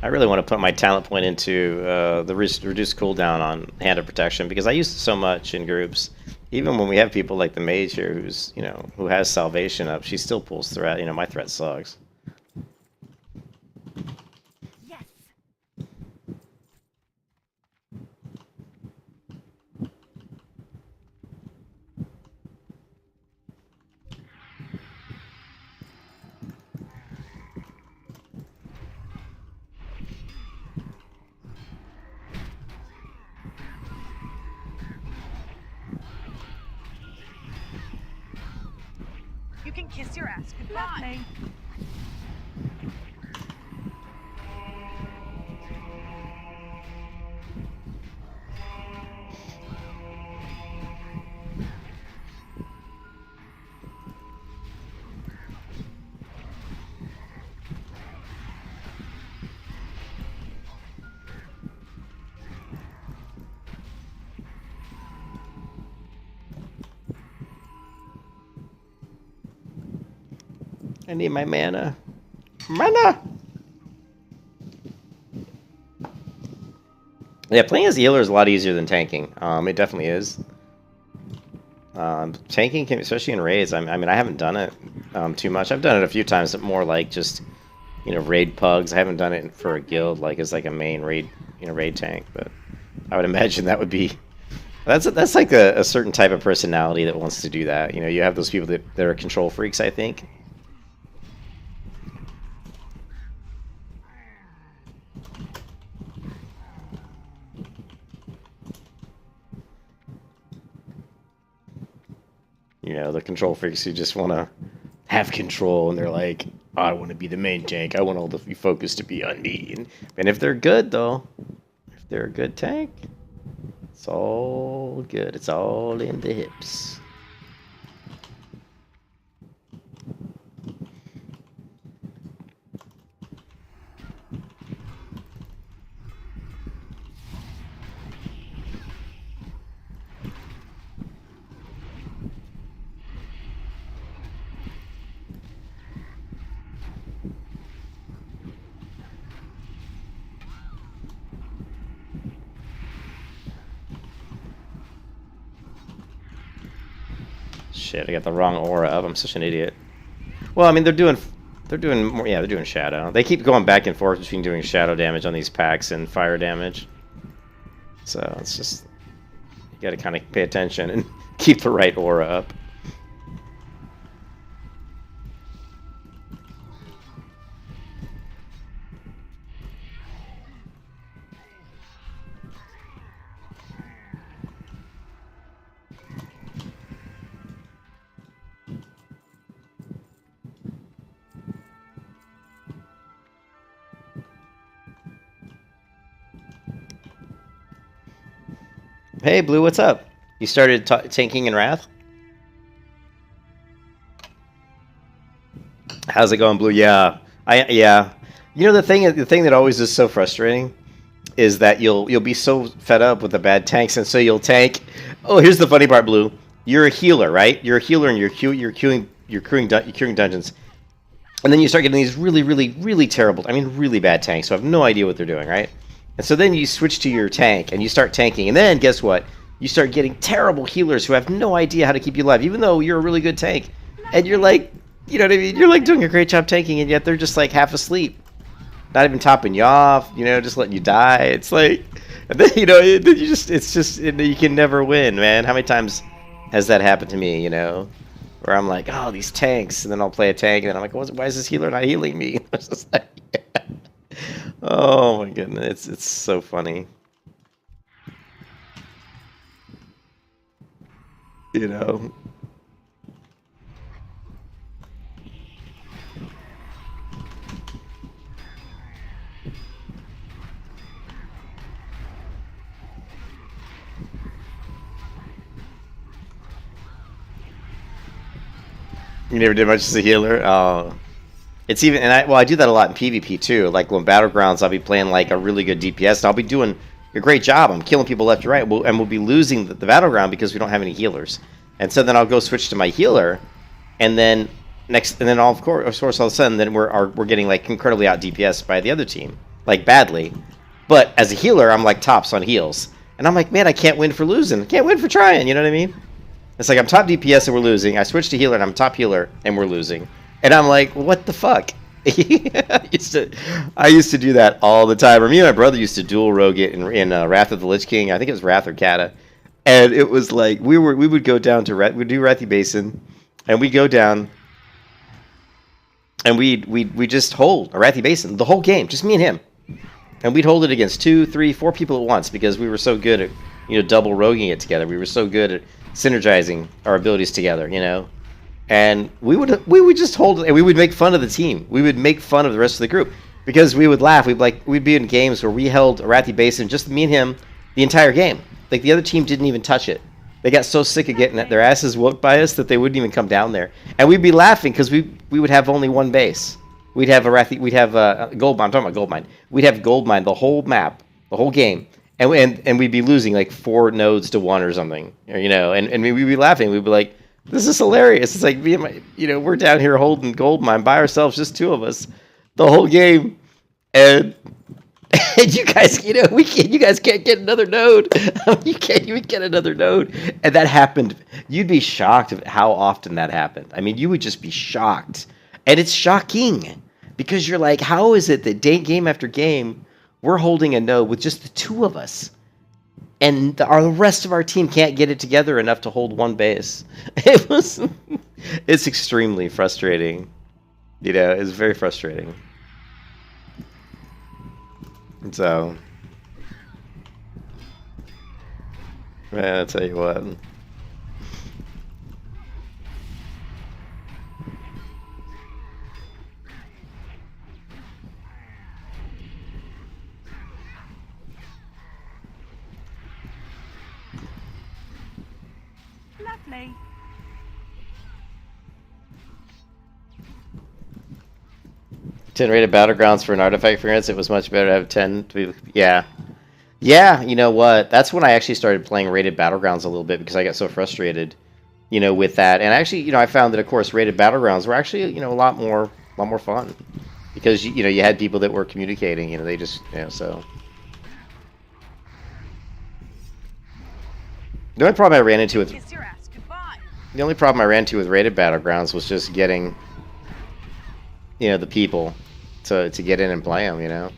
I really want to put my talent point into the reduced cooldown on Hand of Protection because I use it so much in groups. Even when we have people like the mage here, who's who has salvation up, she still pulls threat. My threat sucks. Yes. You can kiss your ass goodbye. Lovely. I need my mana. Mana! Yeah, playing as a healer is a lot easier than tanking. It definitely is. Tanking, especially in raids, I mean, I haven't done it too much. I've done it a few times, but more like just, raid pugs. I haven't done it for a guild, like as like a main raid, raid tank. But I would imagine that would be... That's like a certain type of personality that wants to do that. You have those people that are control freaks, I think. The control freaks who just want to have control, and they're like, I want to be the main tank. I want all the focus to be on me. And if they're good, though, if they're a good tank, it's all good. It's all in the hips. Shit, I got the wrong aura up. I'm such an idiot. Well, I mean, they're doing more. Yeah, they're doing shadow. They keep going back and forth between doing shadow damage on these packs and fire damage. So it's just you got to kind of pay attention and keep the right aura up. Hey, Blue, what's up? You started tanking in Wrath? How's it going, Blue? Yeah, yeah. You know the thing that always is so frustrating is that you'll be so fed up with the bad tanks, and so you'll tank. Oh, here's the funny part, Blue. You're a healer, right? You're a healer, and you're queuing dungeons, and then you start getting these really, really, really terrible, I mean, really bad tanks. So I have no idea what they're doing, right? And so then you switch to your tank, and you start tanking, and then guess what? You start getting terrible healers who have no idea how to keep you alive, even though you're a really good tank. And you're like, you know what I mean? You're like doing a great job tanking, and yet they're just like half asleep, not even topping you off, you know, just letting you die. It's like, and then, you know, you can never win, man. How many times has that happened to me? You know, where I'm like, oh, these tanks, and then I'll play a tank, and then I'm like, why is this healer not healing me? It's just like, yeah. Oh my goodness, it's so funny. You know. You never did much as a healer? Oh. It's even, and I do that a lot in PvP too. Like when Battlegrounds, I'll be playing like a really good DPS, and I'll be doing a great job. I'm killing people left and right, and we'll be losing the Battleground because we don't have any healers. And so then I'll go switch to my healer, and then of course, all of a sudden, then we're getting like incredibly out DPS by the other team, like badly. But as a healer, I'm like tops on heals, and I'm like, man, I can't win for losing. I can't win for trying. You know what I mean? It's like I'm top DPS and we're losing. I switch to healer and I'm top healer and we're losing. And I'm like, what the fuck? I used to do that all the time. Or me and my brother used to dual rogue it in Wrath of the Lich King. I think it was Wrath or Kata. And it was like we would go down to we'd do Wrathy Basin, and we'd go down, and we just hold a Wrathy Basin the whole game, just me and him, and we'd hold it against 2, 3, 4 people at once because we were so good at double roguing it together. We were so good at synergizing our abilities together, And we would just hold it, and we would make fun of the team. We would make fun of the rest of the group because we would laugh. We'd be in games where we held a Wrathy Basin, just me and him, the entire game. Like the other team didn't even touch it. They got so sick of getting their asses whooped by us that they wouldn't even come down there. And we'd be laughing because we would have only one base. We'd have a gold mine. I'm talking about gold mine. We'd have gold mine the whole map, the whole game, and we'd be losing like 4 nodes to 1 or something, and we'd be laughing. We'd be like, this is hilarious. It's like me and my, we're down here holding gold mine by ourselves, just 2 of us, the whole game, and you guys, you guys can't get another node. You can't even get another node, and that happened. You'd be shocked at how often that happened. I mean, you would just be shocked, and it's shocking because you're like, how is it that game after game we're holding a node with just the 2 of us? And the rest of our team can't get it together enough to hold one base. It's extremely frustrating. It's very frustrating. And so, man, I'll tell you what. Lovely. 10 rated battlegrounds for an artifact experience. It was much better to have 10 to be, yeah. Yeah, you know what? That's when I actually started playing rated battlegrounds a little bit because I got so frustrated, with that. And actually, I found that of course rated battlegrounds were actually, a lot more fun because you had people that were communicating, they just, so. The only problem I ran into with Kiss your ass goodbye. the only problem I ran into with rated battlegrounds was just getting, the people to get in and play them,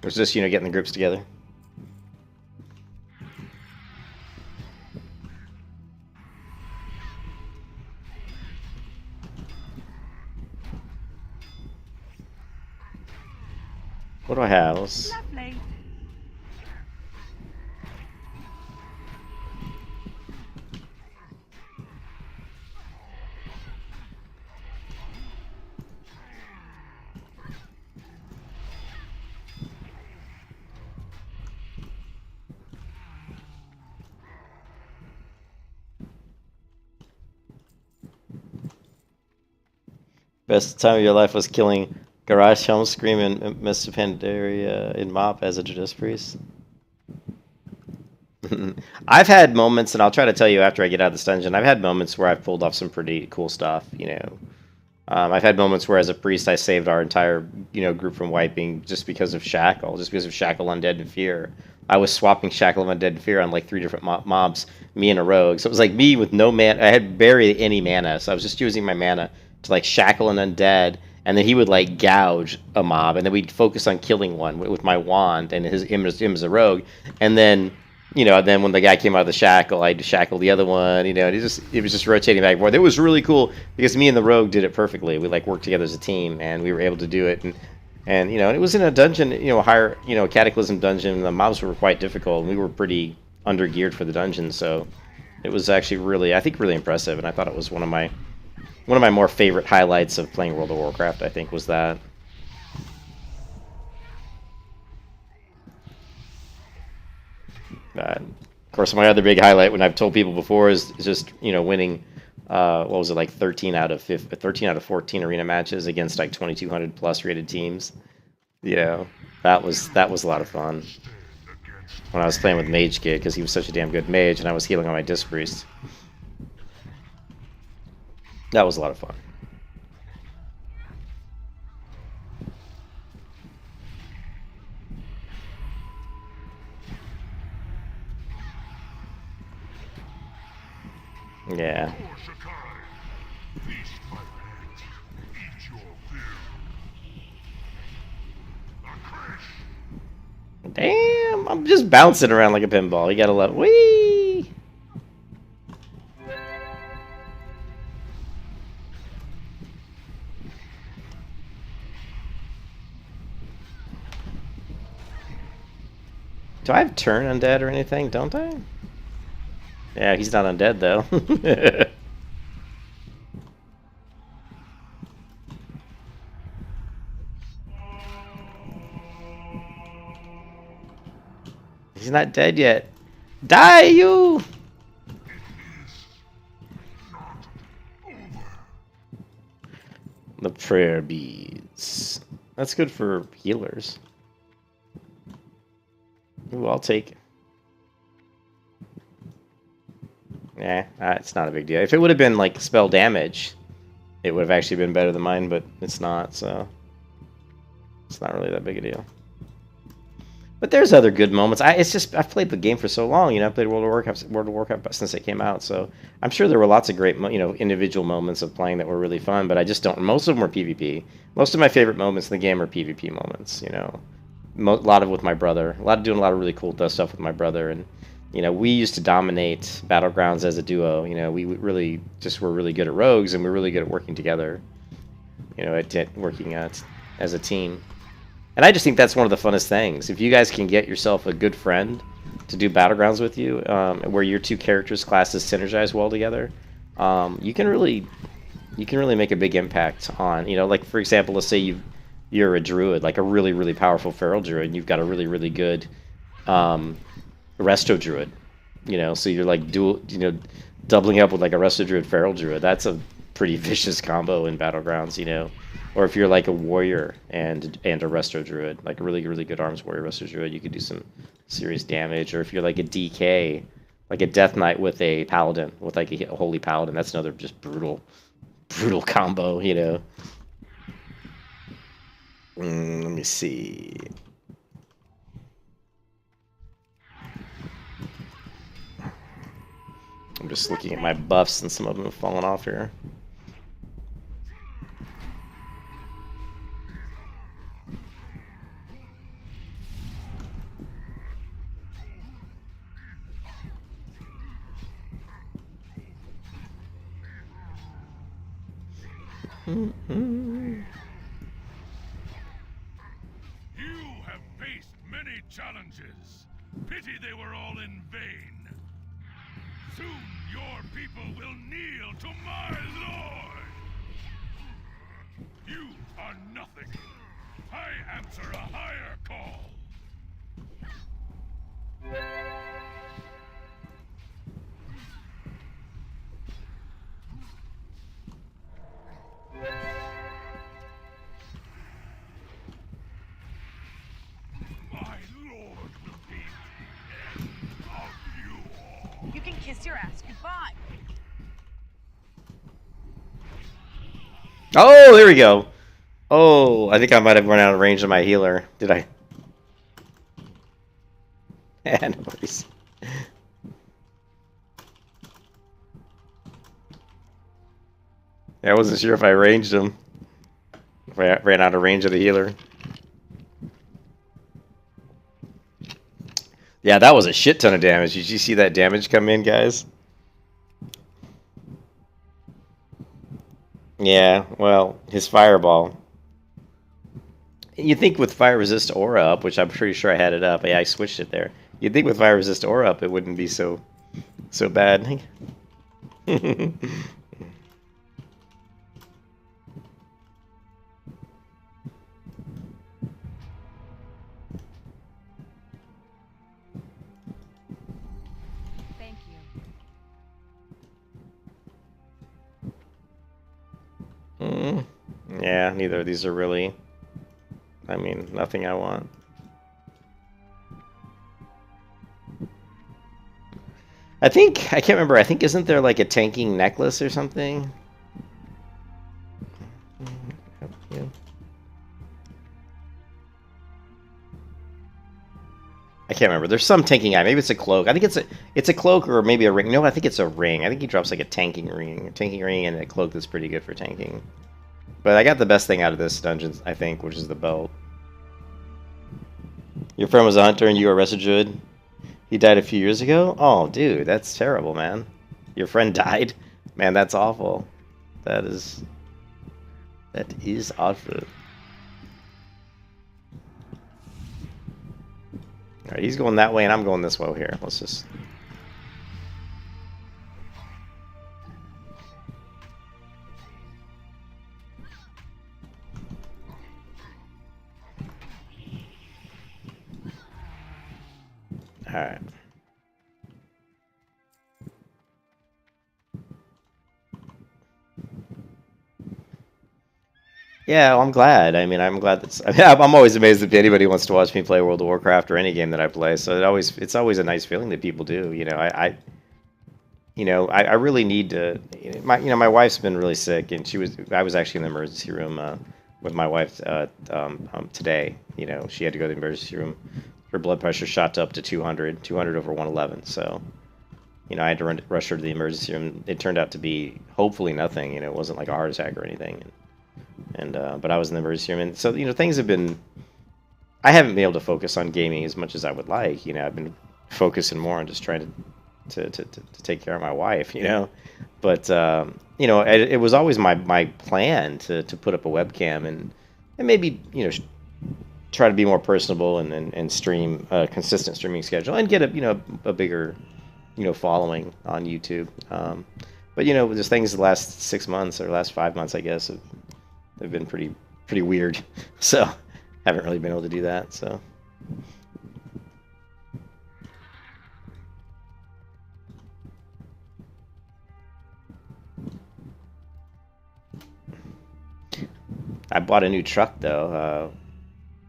It was just, getting the groups together. What do I have? Lovely. Best time of your life was killing Garage Home Scream and Mr. Pandaria in Mop as a Judas Priest. I've had moments, and I'll try to tell you after I get out of this dungeon, I've had moments where I've pulled off some pretty cool stuff, I've had moments where as a priest I saved our entire, group from wiping just because of Shackle, Undead, and Fear. I was swapping Shackle, Undead, and Fear on like 3 different mobs, me and a rogue. So it was like me with no mana. I had barely any mana, so I was just using my mana to like Shackle and Undead, and then he would like gouge a mob, and then we'd focus on killing one with my wand and him as a rogue, and then then when the guy came out of the shackle, I'd shackle the other one, and it was just rotating back and forth. It was really cool because me and the rogue did it perfectly. We like worked together as a team, and we were able to do it, and it was in a dungeon, higher, Cataclysm dungeon. The mobs were quite difficult, and we were pretty under geared for the dungeon, so it was actually really, I think, really impressive, and I thought it was one of my more favorite highlights of playing World of Warcraft, I think, was that. Of course, my other big highlight, when I've told people before, is just, winning, what was it, like 13 out of 14 arena matches against like 2,200 plus rated teams. That was a lot of fun. When I was playing with Mage Kid, because he was such a damn good mage, and I was healing on my Disc Priest. That was a lot of fun. Yeah. Damn, I'm just bouncing around like a pinball. You gotta love. Whee! Do I have turn undead or anything? Don't I? Yeah, he's not undead though. He's not dead yet. Die, you! The prayer beads. That's good for healers. Ooh, I'll take. Yeah, it's not a big deal. If it would have been like spell damage, it would have actually been better than mine, but it's not, so it's not really that big a deal. But there's other good moments. I've played the game for so long, I've played World of Warcraft since it came out, so I'm sure there were lots of great, individual moments of playing that were really fun, but I just don't. Most of them were PvP. Most of my favorite moments in the game are PvP moments, A lot of with my brother. Doing a lot of really cool stuff with my brother, and we used to dominate Battlegrounds as a duo. We really just were really good at rogues, and we're really good at working together. you know, at working as a team. And I just think that's one of the funnest things. If you guys can get yourself a good friend to do Battlegrounds with you, where your two characters' classes synergize well together, you can really make a big impact on, you know, like for example, let's say you're a druid, like a really, really powerful feral druid, and you've got a really, really good resto druid, you know, so you're like doubling up with like a resto druid feral druid. That's a pretty vicious combo in Battlegrounds, you know. Or if you're like a warrior and a resto druid, like a really, really good arms warrior resto druid, you could do some serious damage. Or if you're like a DK, like a death knight with a paladin, with like a holy paladin, that's another just brutal combo, you know. Let me see. I'm just looking at my buffs, and some of them have fallen off here. You have faced many challenges. Pity they were all in vain. Soon your people will kneel to my lord. You are nothing. I answer a higher call. My lord will be the end of you all. You can kiss your ass goodbye. Oh, there we go. Oh, I think I might have run out of range of my healer. Did I? Yeah, no worries. Yeah, I wasn't sure if I ranged him. If I ran out of range of the healer. Yeah, that was a shit ton of damage. Did you see that damage come in, guys? Yeah, well, his fireball. You'd think with fire resist aura up, which I'm pretty sure I had it up. Yeah, I switched it there. You'd think with fire resist aura up, it wouldn't be so bad. Thank you. Yeah, neither of these are really... I mean, nothing I want. I can't remember, I think isn't there like a tanking necklace or something? Yeah. I can't remember. There's some tanking item. Maybe it's a cloak. I think it's a cloak or maybe a ring. No, I think it's a ring. I think he drops like a tanking ring and a cloak that's pretty good for tanking. But I got the best thing out of this dungeon, I think, which is the belt. Your friend was a hunter and you arrested Druid. He died a few years ago? Oh, dude, that's terrible, man. Your friend died? Man, that's awful. That is awful. Alright, he's going that way and I'm going this way here. Let's just... Alright. Yeah, well, I'm glad. I mean, I'm glad that's... I mean, I'm always amazed if anybody wants to watch me play World of Warcraft or any game that I play. So it's always a nice feeling that people do. You know, I really need to... My wife's been really sick, and I was actually in the emergency room with my wife today. You know, she had to go to the emergency room. Her blood pressure shot up to 200 over 111. So, you know, I had to rush her to the emergency room. It turned out to be hopefully nothing. You know, it wasn't like a heart attack or anything. But I was in the emergency room, and so, you know, things have been... I haven't been able to focus on gaming as much as I would like. You know, I've been focusing more on just trying to to take care of my wife, you know. But you know, it was always my plan to put up a webcam and maybe, you know, try to be more personable and stream a consistent streaming schedule and get a bigger, you know, following on YouTube. But you know, just things the last 6 months or last 5 months, I guess, have been pretty weird. So haven't really been able to do that. So. I bought a new truck though.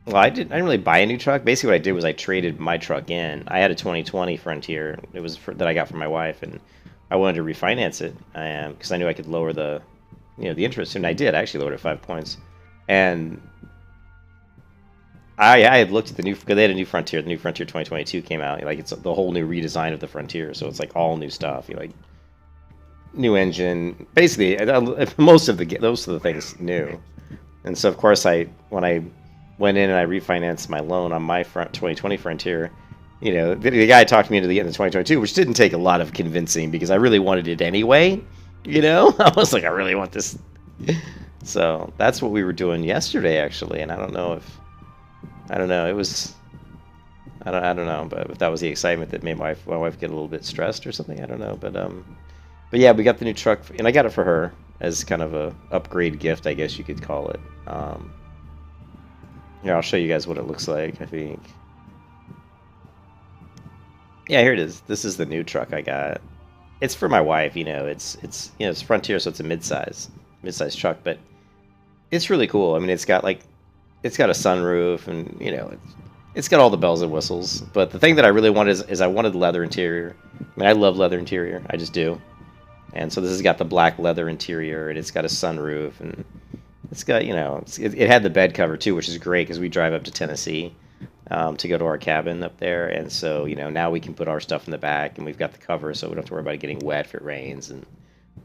Well, I didn't really buy a new truck. Basically, what I did was I traded my truck in. I had a 2020 Frontier. It was that I got from my wife, and I wanted to refinance it because I knew I could lower the, you know, the interest, and I did. I actually lowered it 5 points, and I had looked at the new because they had a new Frontier. The new Frontier 2022 came out. Like it's the whole new redesign of the Frontier, so it's like all new stuff. You know, like new engine, basically most of the things new. And so of course when I went in and I refinanced my loan on my 2020 Frontier, you know, the guy talked me into the 2022, which didn't take a lot of convincing because I really wanted it anyway. You know, I was like, I really want this. So that's what we were doing yesterday, actually. And I don't know. It was, I don't know, but if that was the excitement that made my wife get a little bit stressed or something, I don't know. But yeah, we got the new truck, and I got it for her as kind of a upgrade gift, I guess you could call it. Here, I'll show you guys what it looks like, I think. Yeah, here it is. This is the new truck I got. It's for my wife, you know. It's you know, it's Frontier, so it's a mid-size truck, but it's really cool. I mean, it's got a sunroof, and you know, it's got all the bells and whistles. But the thing that I really wanted is I wanted leather interior. I mean, I love leather interior. I just do. And so this has got the black leather interior, and it's got a sunroof, and it's got, you know, it had the bed cover too, which is great because we drive up to Tennessee to go to our cabin up there, and so, you know, now we can put our stuff in the back, and we've got the cover, so we don't have to worry about it getting wet if it rains. And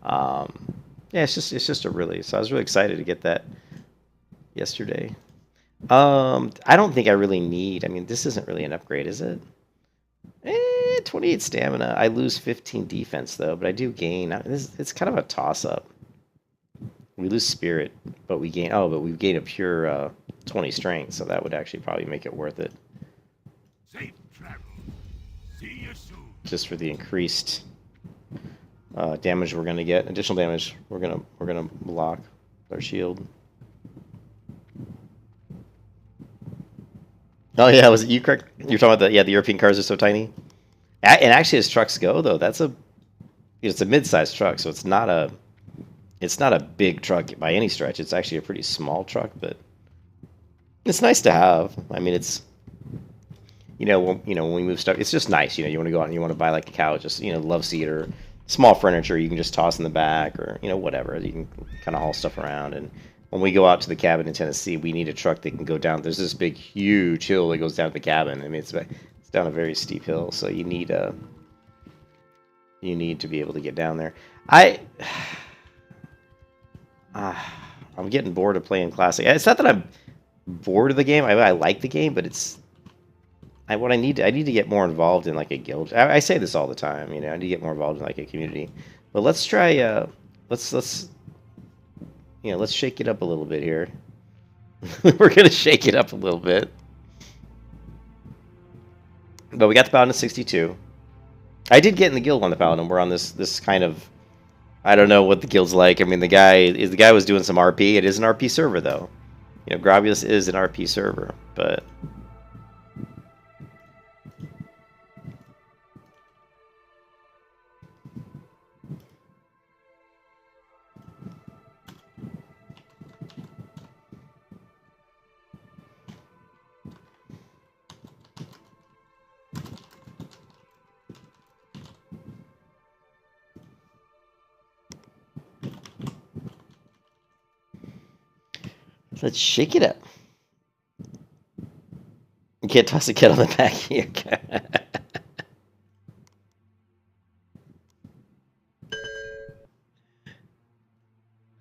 yeah, it's just a really, so I was really excited to get that yesterday. I don't think I really need. I mean, this isn't really an upgrade, is it? 28 stamina. I lose 15 defense though, but I do gain. It's kind of a toss-up. We lose spirit, but we gain. Oh, but we gain a pure 20 strength, so that would actually probably make it worth it. Safe travel. See you soon. Just for the increased damage we're gonna get, additional damage we're gonna block with our shield. Oh yeah, was it you, correct? You're talking about the European cars are so tiny. And actually, as trucks go, though, it's a mid-sized truck, so it's not a big truck by any stretch. It's actually a pretty small truck, but it's nice to have. I mean, it's, you know, when we move stuff, it's just nice. You know, you want to go out and you want to buy like a couch, just, you know, love seat or small furniture you can just toss in the back, or, you know, whatever. You can kind of haul stuff around. And when we go out to the cabin in Tennessee, we need a truck that can go down. There's this big, huge hill that goes down to the cabin. I mean, it's down a very steep hill, so you need to be able to get down there. I'm getting bored of playing classic. It's not that I'm bored of the game. I like the game, but I need to get more involved in like a guild. I say this all the time, you know. I need to get more involved in like a community. But let's try. Let's shake it up a little bit here. We're gonna shake it up a little bit. But we got the Paladin at 62. I did get in the guild on the Paladin. We're on this kind of, I don't know what the guild's like. I mean, the guy was doing some RP. It is an RP server though. You know, Gravius is an RP server, but let's shake it up. You can't toss a kid on the back here.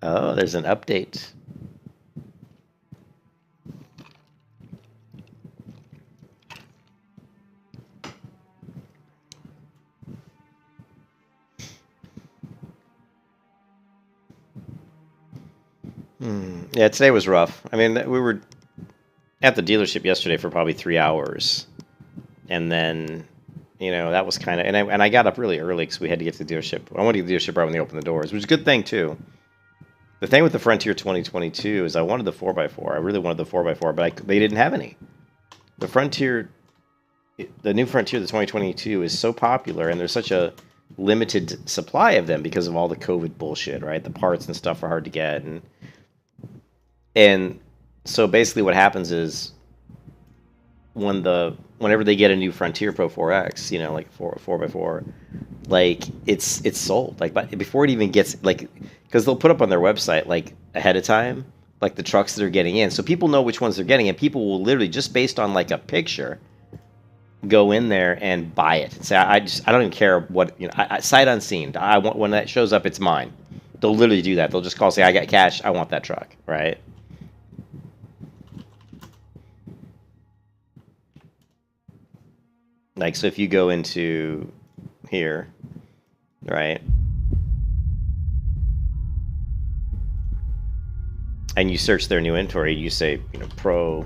Oh, there's an update. Yeah, today was rough. I mean, we were at the dealership yesterday for probably 3 hours, and then, you know, that was kind of, and I got up really early because we had to get to the dealership. I wanted to get to the dealership right when they opened the doors, which is a good thing too. The thing with the Frontier 2022 is I wanted the 4x4. I really wanted the 4x4, but they didn't have any. The Frontier, the new Frontier, the 2022, is so popular, and there's such a limited supply of them because of all the COVID bullshit, right? The parts and stuff are hard to get, and so basically what happens is whenever they get a new Frontier Pro 4X, you know, like 4x4, like it's sold, like, but before it even gets, like, because they'll put up on their website like ahead of time, like the trucks that are getting in, so people know which ones they're getting, and people will literally just based on like a picture go in there and buy it. Say, I don't even care what, you know, sight unseen. I want, when that shows up, it's mine. They'll literally do that. They'll just call, say, I got cash. I want that truck, right? Like, so if you go into here, right, and you search their new inventory, you say, you know, Pro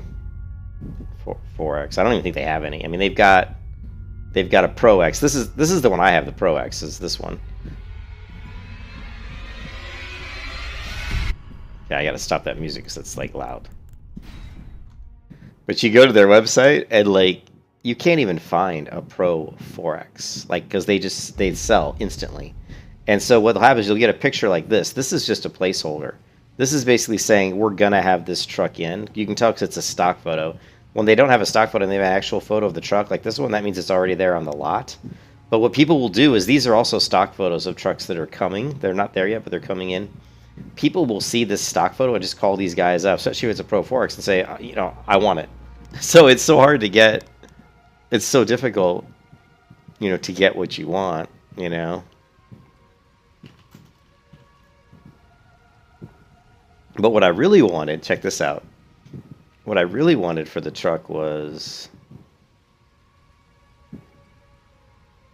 4X. I don't even think they have any. I mean, they've got a Pro X. This is the one I have. The Pro X is this one. Yeah, I gotta stop that music because it's like loud. But you go to their website and like you can't even find a Pro 4X, like, because they sell instantly. And so what will happen is you'll get a picture like this. This is just a placeholder. This is basically saying we're gonna have this truck in. You can tell because it's a stock photo. When they don't have a stock photo and they have an actual photo of the truck, like this one, that means it's already there on the lot. But what people will do is these are also stock photos of trucks that are coming. They're not there yet, but they're coming in. People will see this stock photo and just call these guys up, especially if it's a Pro 4X, and say, you know, I want it. So it's so hard to get. It's so difficult, you know, to get what you want, you know. But what I really wanted, check this out. What I really wanted for the truck was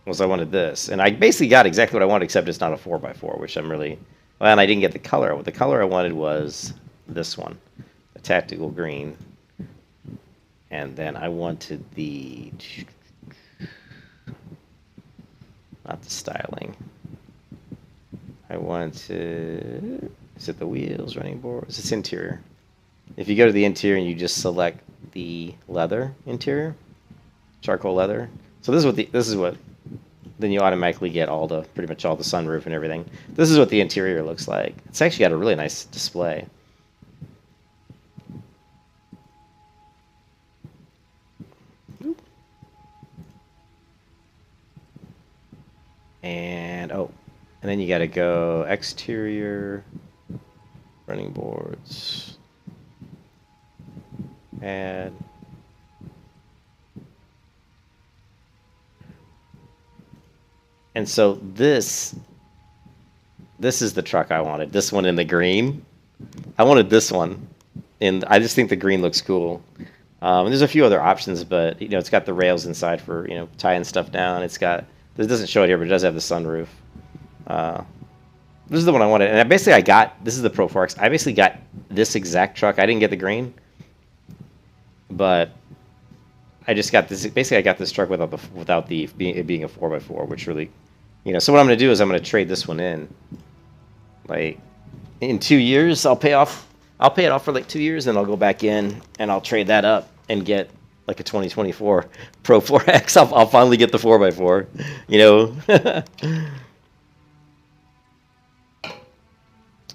I wanted this. And I basically got exactly what I wanted, except it's not a 4x4, which I'm really... Well, and I didn't get the color. The color I wanted was this one, a tactical green. And then I wanted the... Not the styling. I wanted... Is it the wheels, running boards? It's interior. If you go to the interior and you just select the leather interior, charcoal leather. So this is what then you automatically get all the pretty much all the sunroof and everything. This is what the interior looks like. It's actually got a really nice display. And oh, and then you got to go exterior, running boards, add. And so this is the truck I wanted. This one in the green. I wanted this one, and I just think the green looks cool. And there's a few other options, but you know, it's got the rails inside for, you know, tying stuff down. It's got, this doesn't show it here, but it does have the sunroof. This is the one I wanted, and this is the Pro 4X. I basically got this exact truck. I didn't get the green, but I just got this. Basically, I got this truck without it being a 4x4, which really, you know. So what I'm going to do is I'm going to trade this one in. Like in 2 years, I'll pay it off for like 2 years, and I'll go back in and I'll trade that up and get like a 2024 Pro 4X. I'll finally get the 4x4, you know.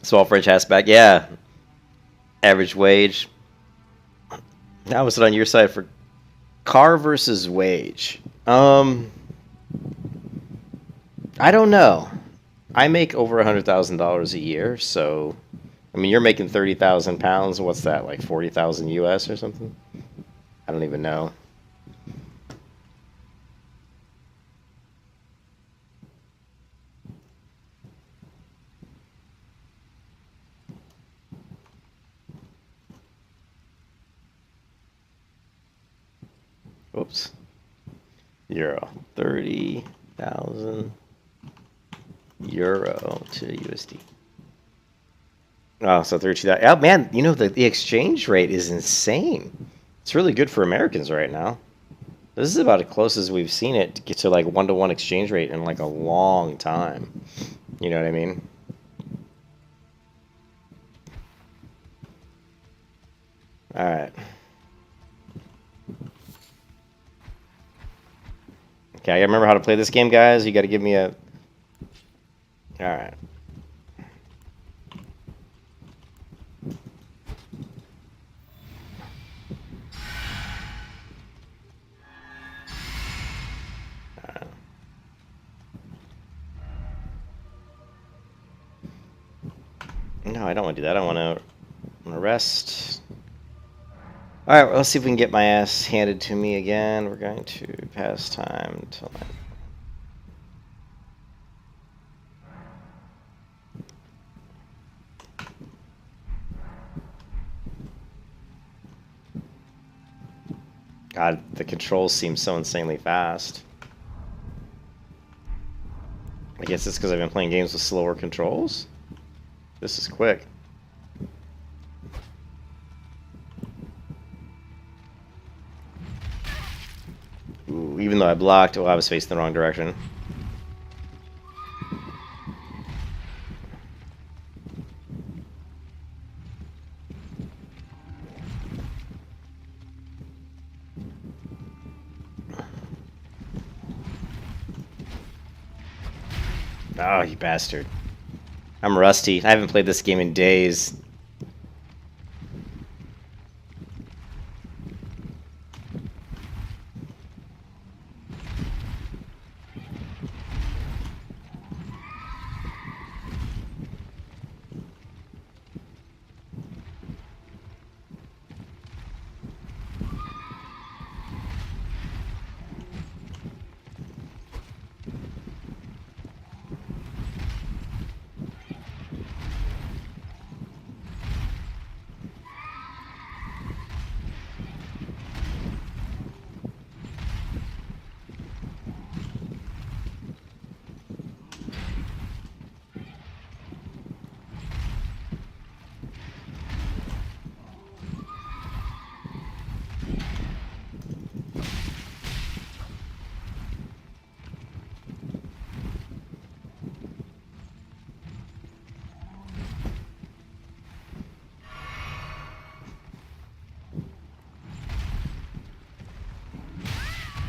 Small French hatchback, yeah. Average wage. How was it on your side for car versus wage? I don't know. I make over $100,000 a year, so I mean, you're making 30,000 pounds. What's that, like 40,000 US or something? I don't even know. Whoops. Euro. 30,000 euro to USD. Oh, so 32,000. Oh, man, you know, the exchange rate is insane. It's really good for Americans right now. This is about as close as we've seen it to get to like 1-to-1 exchange rate in like a long time. You know what I mean? All right. Okay, I remember how to play this game, guys. You got to give me a... All right. No, I don't want to do that. I want to rest. All right, well, let's see if we can get my ass handed to me again. We're going to pass time until... God, the controls seem so insanely fast. I guess it's because I've been playing games with slower controls. This is quick. Ooh, even though I blocked, well, I was facing the wrong direction. Oh, you bastard. I'm rusty. I haven't played this game in days.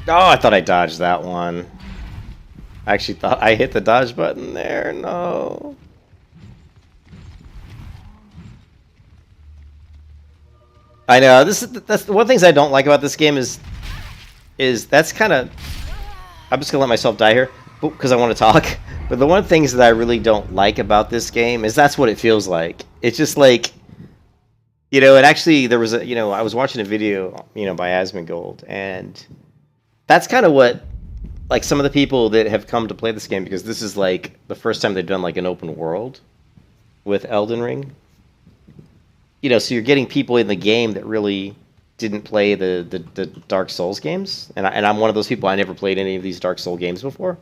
Oh, I thought I dodged that one. I actually thought I hit the dodge button there. No. I know that's one of the things I don't like about this game is that's kind of... I'm just gonna let myself die here because I want to talk. But the one of the things that I really don't like about this game is that's what it feels like. It's just like, you know, and actually there was a, you know, I was watching a video, you know, by Asmongold, and that's kind of what, like, some of the people that have come to play this game, because this is like the first time they've done like an open world with Elden Ring. You know, so you're getting people in the game that really didn't play the Dark Souls games, and I'm one of those people. I never played any of these Dark Souls games before,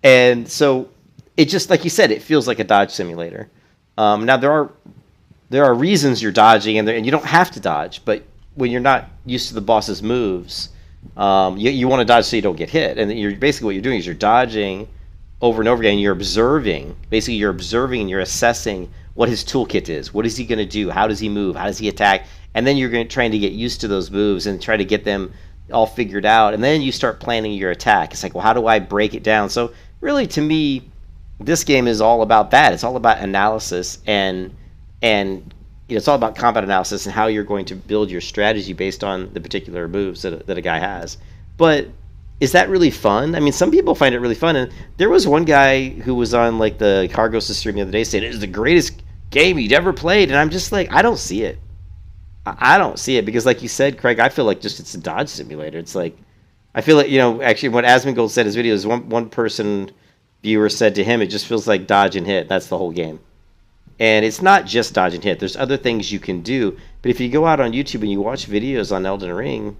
and so it just, like you said, it feels like a dodge simulator. Now there are reasons you're dodging, and you don't have to dodge, but when you're not used to the boss's moves, you want to dodge so you don't get hit, and you're basically what you're doing is you're dodging over and over again. You're observing, basically you're observing and you're assessing what his toolkit is. What is he going to do? How does he move? How does he attack? And then you're trying to get used to those moves and try to get them all figured out. And then you start planning your attack. It's like, well, how do I break it down? So really, to me, this game is all about that. It's all about analysis and you know, it's all about combat analysis and how you're going to build your strategy based on the particular moves that a guy has. But is that really fun? I mean, some people find it really fun. And there was one guy who was on like the Cargos stream the other day saying it is the greatest game he'd ever played. And I'm just like, I don't see it. I don't see it because, like you said, Craig, I feel like just it's a dodge simulator. It's like, I feel like, you know, actually what Asmongold said in his video is one person viewer said to him, it just feels like dodge and hit. That's the whole game. And it's not just dodge and hit. There's other things you can do. But if you go out on YouTube and you watch videos on Elden Ring,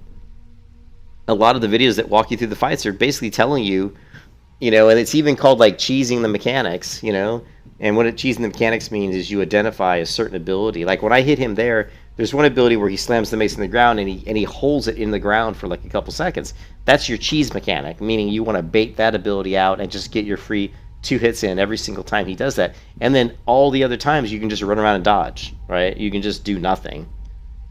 a lot of the videos that walk you through the fights are basically telling you You know, and it's even called like cheesing the mechanics, you know. And what cheesing the mechanics means is you identify a certain ability. Like when I hit him there, there's one ability where he slams the mace in the ground and he holds it in the ground for like a couple seconds. That's your cheese mechanic, meaning you want to bait that ability out and just get your free 2 hits in every single time he does that. And then all the other times you can just run around and dodge, right? You can just do nothing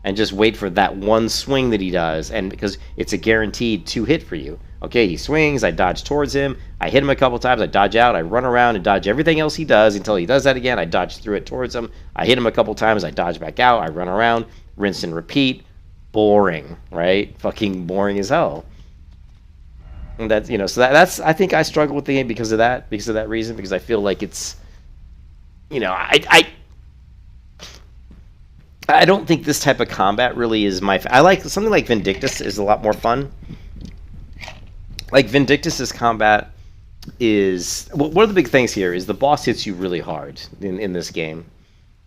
and just wait for that one swing that he does, and because it's a guaranteed 2 hit for you. Okay, he swings, I dodge towards him, I hit him a couple times, I dodge out, I run around and dodge everything else he does until he does that again, I dodge through it towards him, I hit him a couple times, I dodge back out, I run around, rinse and repeat. Boring, right? Fucking boring as hell. And that's, you know, so that's, I think I struggle with the game because of that reason, because I feel like it's, you know, I don't think this type of combat really is my... I like something like Vindictus is a lot more fun. Like Vindictus's combat is... Well, one of the big things here is the boss hits you really hard in this game.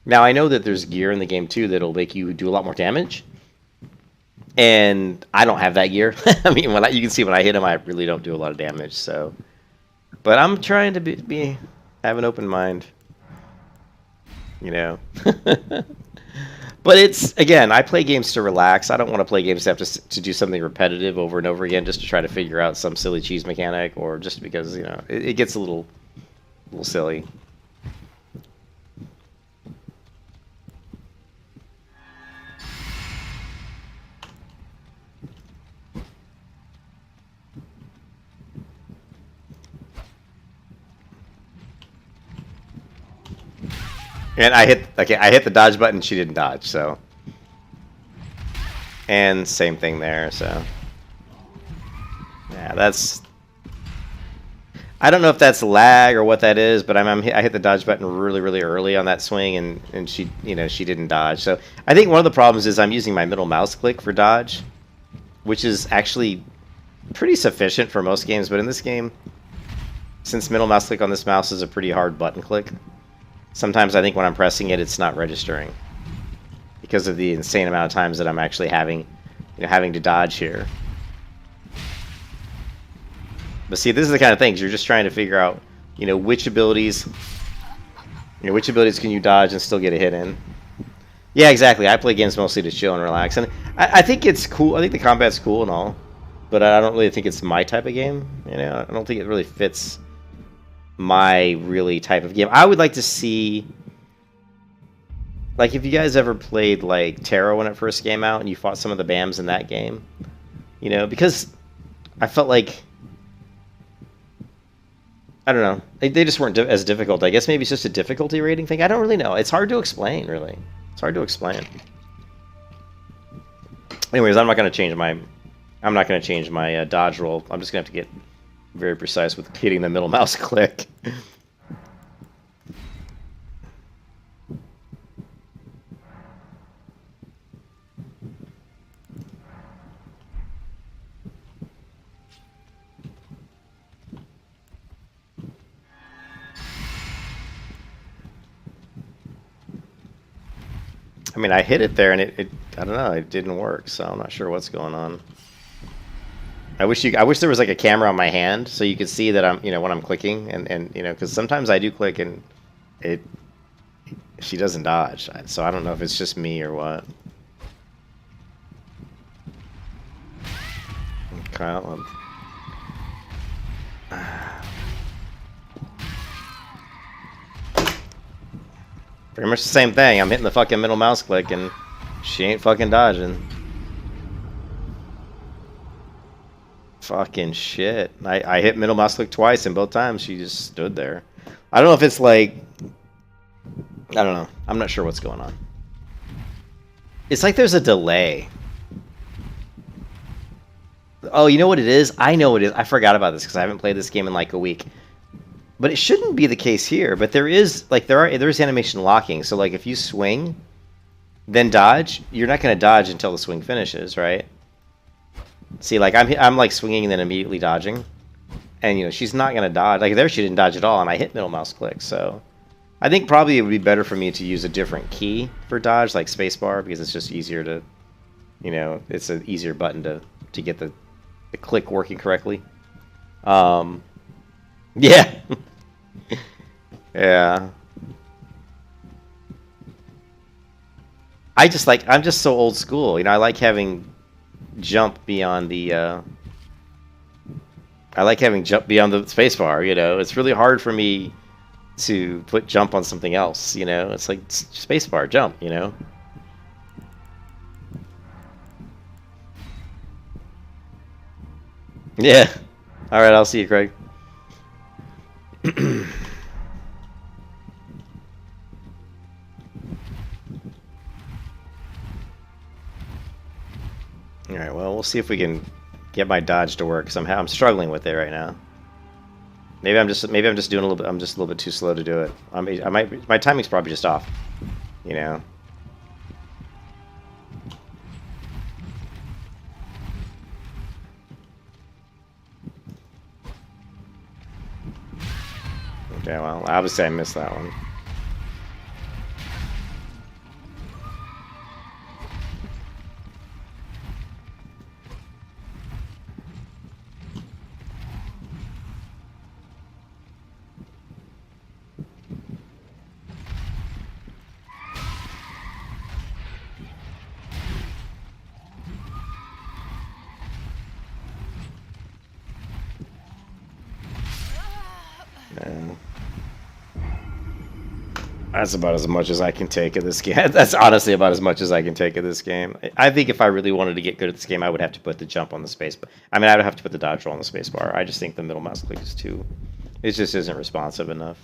Now, I know that there's gear in the game, too, that'll make you do a lot more damage. And I don't have that gear. I mean, you can see when I hit him, I really don't do a lot of damage, so... But I'm trying to have an open mind. You know? But it's, again, I play games to relax. I don't want to play games to have to do something repetitive over and over again just to try to figure out some silly cheese mechanic, or just because, you know, it gets a little silly. And I hit the dodge button, she didn't dodge, so. And same thing there, so. Yeah, that's... I don't know if that's lag or what that is, but I hit the dodge button really, really early on that swing, and she, you know, she didn't dodge. So I think one of the problems is I'm using my middle mouse click for dodge, which is actually pretty sufficient for most games, but in this game, since middle mouse click on this mouse is a pretty hard button click, sometimes I think when I'm pressing it, it's not registering because of the insane amount of times that I'm actually having to dodge here. But see, this is the kind of things you're just trying to figure out, you know, which abilities can you dodge and still get a hit in. Yeah, exactly. I play games mostly to chill and relax, and I think it's cool. I think the combat's cool and all, but I don't really think it's my type of game. You know, I don't think it really fits my really type of game. I would like to see, like, if you guys ever played like Terra when it first came out and you fought some of the BAMs in that game, you know, because I felt like, I don't know, they just weren't as difficult. I guess maybe it's just a difficulty rating thing. I don't really know. It's hard to explain, really. It's hard to explain. Anyways, I'm not going to change my dodge roll. I'm just going to have to get very precise with hitting the middle mouse click. I mean, I hit it there, and it I don't know, it didn't work, so I'm not sure what's going on. I wish there was like a camera on my hand so you could see that I'm, you know, when I'm clicking, and you know, because sometimes I do click and she doesn't dodge, so I don't know if it's just me or what. Okay, pretty much the same thing. I'm hitting the fucking middle mouse click and she ain't fucking dodging. Fucking shit. I hit middle mouse click twice and both times she just stood there. I don't know if it's like... I don't know. I'm not sure what's going on. It's like there's a delay. Oh, you know what it is? I know what it is. I forgot about this because I haven't played this game in like a week. But it shouldn't be the case here. But there is, like, there's animation locking. So, like, if you swing, then dodge, you're not going to dodge until the swing finishes, right? See, like, I'm like swinging and then immediately dodging, and you know she's not going to dodge. Like there, she didn't dodge at all, and I hit middle mouse click. So, I think probably it would be better for me to use a different key for dodge, like spacebar, because it's just easier to, you know, it's an easier button to get the click working correctly. Yeah. Yeah. I'm just so old school. You know, I like having jump beyond the I like having jump beyond the spacebar, you know. It's really hard for me to put jump on something else, you know. It's like spacebar, jump, you know. Yeah. All right, I'll see you, Craig. All right, well, we'll see if we can get my dodge to work, because I'm struggling with it right now. Maybe I'm just doing a little bit. I'm just a little bit too slow to do it. My timing's probably just off, you know. Okay, well, obviously I missed that one. And that's about as much as I can take of this game. That's honestly about as much as I can take of this game. I think if I really wanted to get good at this game, I would have to put the jump on the space. I mean, I would have to put the dodge roll on the space bar. I just think the middle mouse click is too... It just isn't responsive enough.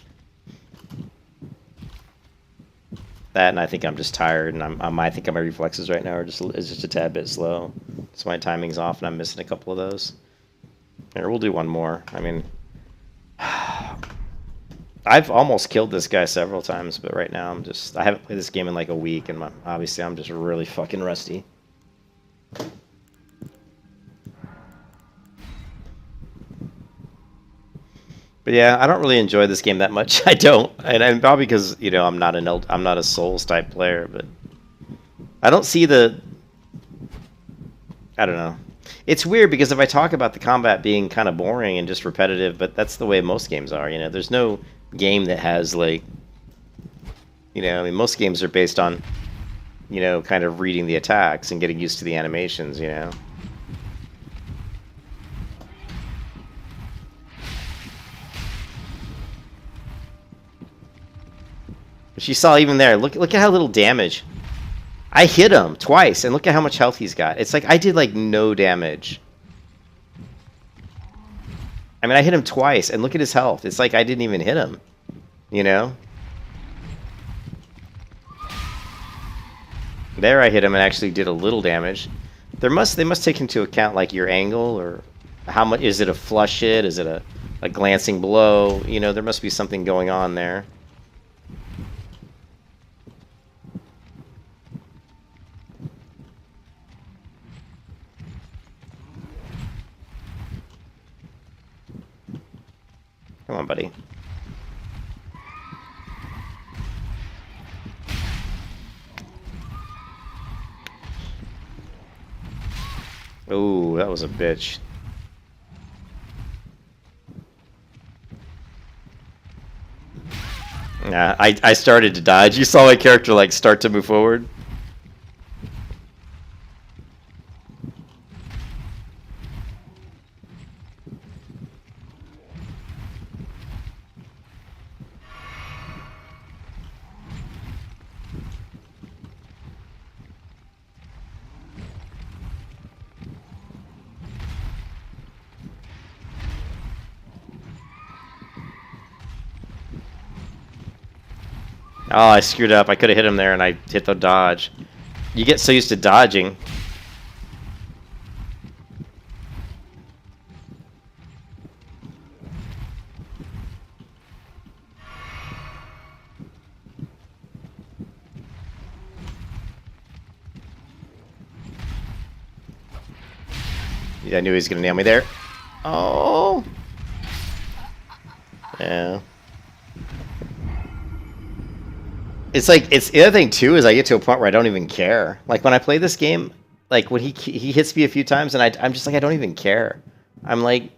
That, and I think I'm just tired, and I think my reflexes right now is just a tad bit slow. So my timing's off, and I'm missing a couple of those. Here, we'll do one more. I mean... I've almost killed this guy several times, but right now I haven't played this game in like a week, and obviously I'm just really fucking rusty. But yeah, I don't really enjoy this game that much. I don't, and probably because, you know, I'm not a Souls type player, but I don't see the... I don't know. It's weird because if I talk about the combat being kind of boring and just repetitive, but that's the way most games are, you know. There's no game that has, like, you know, I mean, most games are based on, you know, kind of reading the attacks and getting used to the animations, you know. But you saw even there, look at how little damage. I hit him twice, and look at how much health he's got. It's like I did, like, no damage. I mean, I hit him twice, and look at his health. It's like I didn't even hit him, you know? There I hit him and actually did a little damage. They must take into account, like, your angle, or how much... Is it a flush hit? Is it a glancing blow? You know, there must be something going on there. Come on, buddy. Ooh, that was a bitch. Yeah, I started to dodge. You saw my character, like, start to move forward. Oh, I screwed up. I could have hit him there, and I hit the dodge. You get so used to dodging. Yeah, I knew he was going to nail me there. Oh. Yeah. It's like, it's the other thing too is I get to a point where I don't even care. Like when I play this game, like when he hits me a few times and I'm just like, I don't even care. I'm like,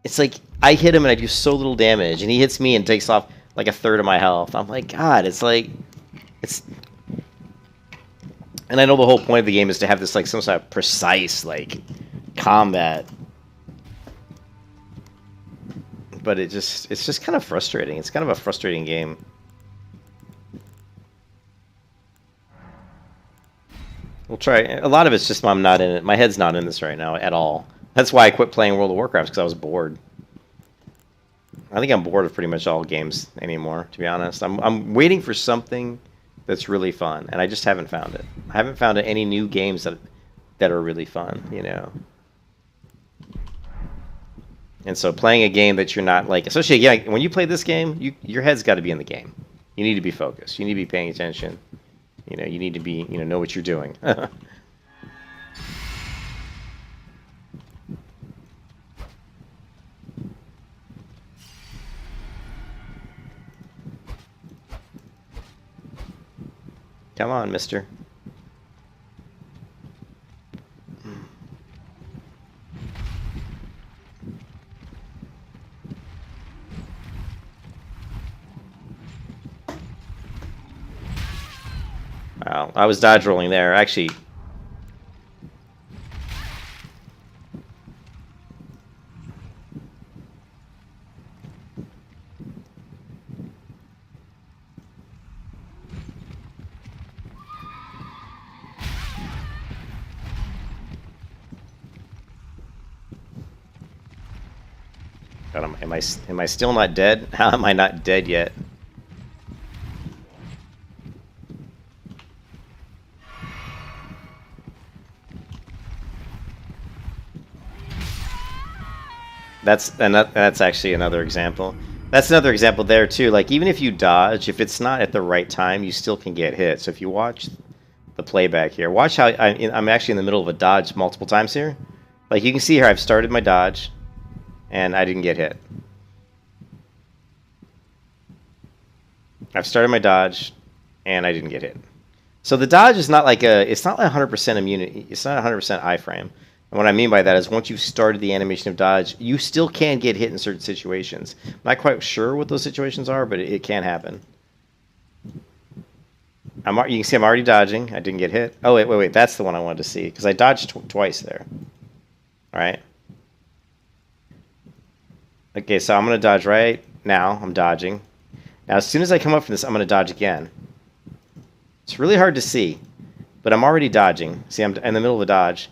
it's like I hit him and I do so little damage, and he hits me and takes off like a third of my health. I'm like, God, it's like, it's. And I know the whole point of the game is to have this like some sort of precise like combat, but it's just kind of frustrating. It's kind of a frustrating game. We'll try. A lot of it's just I'm not in it. My head's not in this right now at all. That's why I quit playing World of Warcraft, because I was bored. I think I'm bored of pretty much all games anymore, to be honest. I'm waiting for something that's really fun, and I just haven't found it. I haven't found any new games that are really fun, you know. And so playing a game that you're not like, especially again, when you play this game, your head's got to be in the game. You need to be focused. You need to be paying attention. You know, you need to be, know what you're doing. Come on, mister. Wow, I was dodge rolling there. Actually, God, am I still not dead? How am I not dead yet? That's actually another example. That's another example there too. Like even if you dodge, if it's not at the right time, you still can get hit. So if you watch the playback here, watch how I'm actually in the middle of a dodge multiple times here. Like you can see here, I've started my dodge, and I didn't get hit. I've started my dodge, and I didn't get hit. So the dodge is not like it's not like 100% immunity. It's not 100% iframe. And what I mean by that is once you've started the animation of dodge, you still can get hit in certain situations. I'm not quite sure what those situations are, but it can happen. You can see I'm already dodging. I didn't get hit. Oh, wait. That's the one I wanted to see, because I dodged twice there. All right. Okay, so I'm going to dodge right now. I'm dodging. Now, as soon as I come up from this, I'm going to dodge again. It's really hard to see, but I'm already dodging. See, I'm in the middle of a dodge,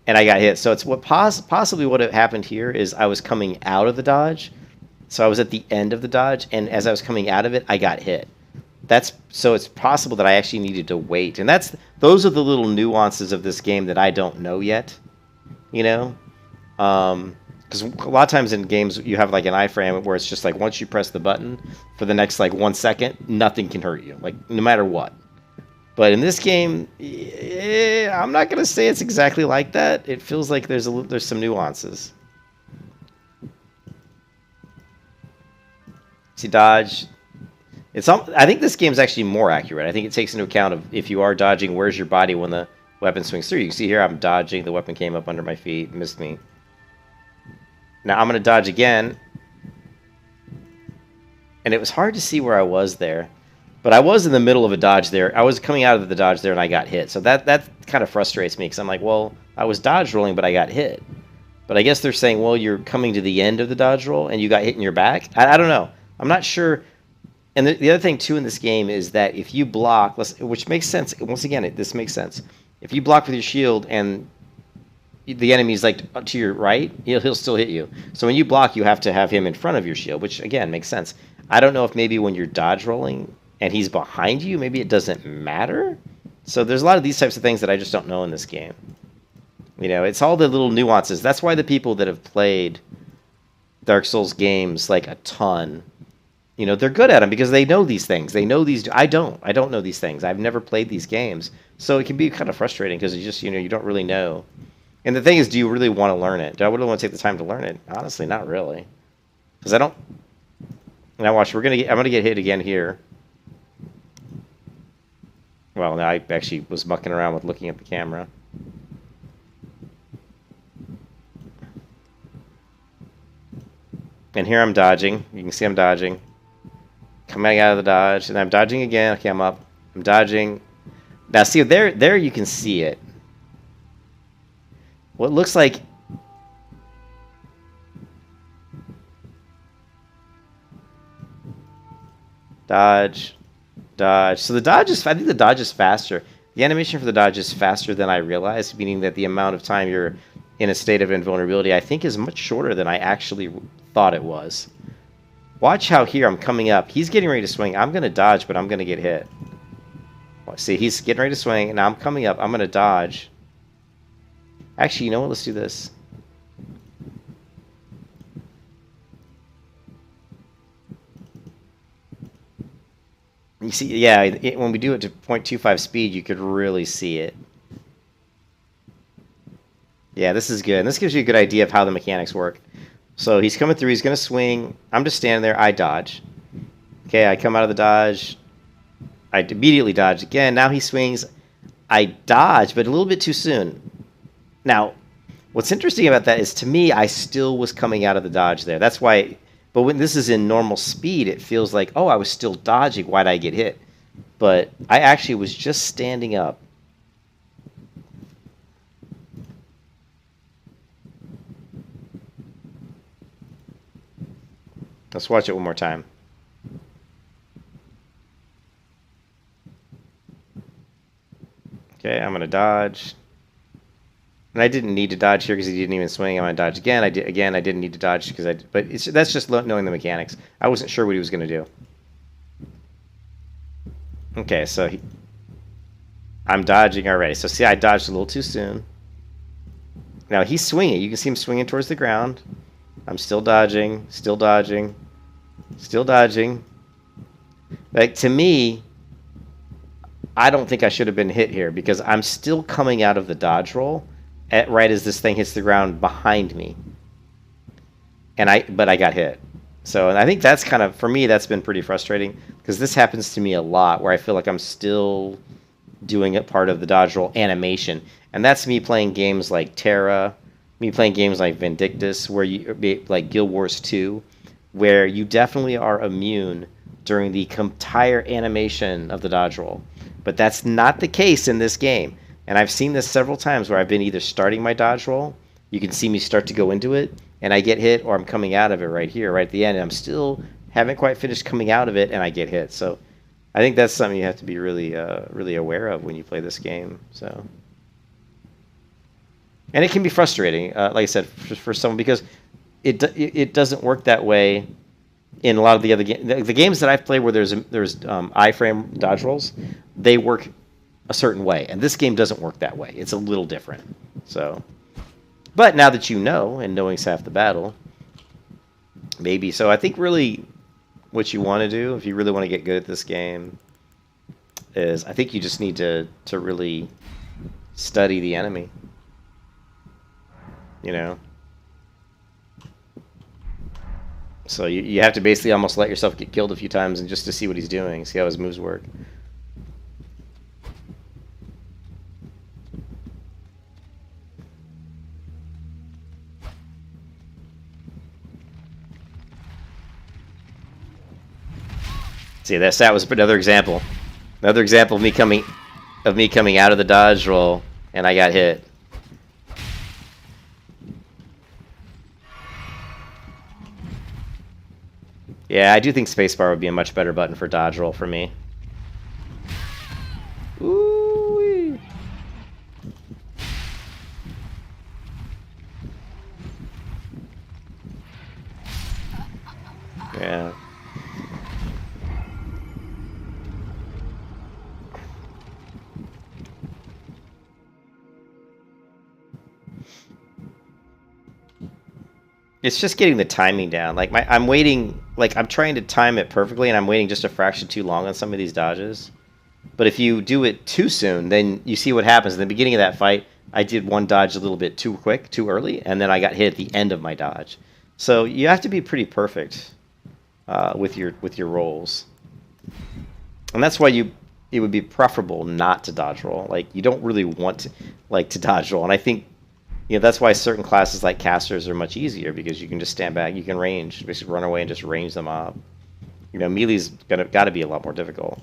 and I got hit. So it's possibly what happened here is I was coming out of the dodge. So I was at the end of the dodge, and as I was coming out of it, I got hit. So it's possible that I actually needed to wait. And those are the little nuances of this game that I don't know yet, you know? Because a lot of times in games, you have like an iframe where it's just like once you press the button for the next like 1 second, nothing can hurt you, like no matter what. But in this game, I'm not gonna say it's exactly like that. It feels like there's some nuances. See, dodge. I think this game's actually more accurate. I think it takes into account of if you are dodging, where's your body when the weapon swings through. You can see here I'm dodging. The weapon came up under my feet, missed me. Now I'm going to dodge again. And it was hard to see where I was there. But I was in the middle of a dodge there. I was coming out of the dodge there and I got hit. So that kind of frustrates me because I'm like, well, I was dodge rolling, but I got hit. But I guess they're saying, well, you're coming to the end of the dodge roll and you got hit in your back. I don't know. I'm not sure. And the other thing, too, in this game is that if you block, which makes sense. Once again, this makes sense. If you block with your shield and the enemy's like to your right, he'll still hit you. So when you block, you have to have him in front of your shield, which, again, makes sense. I don't know if maybe when you're dodge rolling and he's behind you, maybe it doesn't matter. So there's a lot of these types of things that I just don't know in this game. You know, it's all the little nuances. That's why the people that have played Dark Souls games like a ton, you know, they're good at them because they know these things. They know these. I don't know these things. I've never played these games. So it can be kind of frustrating because you just, you don't really know. And the thing is, do you really want to learn it? Do I really want to take the time to learn it? Honestly, not really. Because I don't. Now watch, I'm gonna get hit again here. Well, no, I actually was mucking around with looking at the camera. And here I'm dodging. You can see I'm dodging. Coming out of the dodge, and I'm dodging again. Okay, I'm up. I'm dodging. Now, see, there you can see it. What looks like... Dodge. Dodge. So the dodge is... I think the dodge is faster. The animation for the dodge is faster than I realized, meaning that the amount of time you're in a state of invulnerability, I think, is much shorter than I actually thought it was. Watch how here I'm coming up. He's getting ready to swing. I'm going to dodge, but I'm going to get hit. See, he's getting ready to swing, and now I'm coming up. I'm going to dodge. Actually, you know what? Let's do this. You see, yeah, when we do it to 0.25 speed, you could really see it. Yeah, this is good. And this gives you a good idea of how the mechanics work. So he's coming through. He's going to swing. I'm just standing there. I dodge. Okay, I come out of the dodge. I immediately dodge again. Now he swings. I dodge, but a little bit too soon. Now, what's interesting about that is, to me, I still was coming out of the dodge there. That's why... But when this is in normal speed, it feels like, oh, I was still dodging. Why'd I get hit? But I actually was just standing up. Let's watch it one more time. Okay, I'm going to dodge. And I didn't need to dodge here because he didn't even swing. I'm going to dodge again. I didn't need to dodge because but that's just knowing the mechanics. I wasn't sure what he was going to do. Okay, so I'm dodging already. So see, I dodged a little too soon. Now he's swinging. You can see him swinging towards the ground. I'm still dodging, still dodging, still dodging. Like, to me, I don't think I should have been hit here because I'm still coming out of the dodge roll right as this thing hits the ground behind me. But I got hit. So, and I think that's kind of, for me, that's been pretty frustrating because this happens to me a lot where I feel like I'm still doing a part of the dodge roll animation. And that's me playing games like Terra, me playing games like Vindictus, where like Guild Wars 2, where you definitely are immune during the entire animation of the dodge roll. But that's not the case in this game. And I've seen this several times where I've been either starting my dodge roll, you can see me start to go into it, and I get hit, or I'm coming out of it right here, right at the end, and I'm still haven't quite finished coming out of it, and I get hit. So I think that's something you have to be really, really aware of when you play this game. So, and it can be frustrating, like I said, for someone, because it doesn't work that way in a lot of the other games. The games that I've played where there's iframe dodge rolls, they work a certain way, and this game doesn't work that way. It's a little different. So, but now that you know, and knowing's half the battle, maybe. So I think really what you want to do, if you really want to get good at this game, is I think you just need to really study the enemy. You know? So you have to basically almost let yourself get killed a few times and just to see what he's doing, see how his moves work. See, that was another example. Another example of me coming out of the dodge roll, and I got hit. Yeah, I do think spacebar would be a much better button for dodge roll for me. Ooh. Yeah. It's just getting the timing down. Like I'm waiting, like I'm trying to time it perfectly, and I'm waiting just a fraction too long on some of these dodges. But if you do it too soon, then you see what happens. In the beginning of that fight, I did one dodge a little bit too quick, too early, and then I got hit at the end of my dodge. So you have to be pretty perfect with your rolls, and that's why it would be preferable not to dodge roll. Like you don't really want to dodge roll, and I think You know, that's why certain classes like casters are much easier, because you can just stand back, you can range, basically run away and just range them up. You know, melee's got to be a lot more difficult.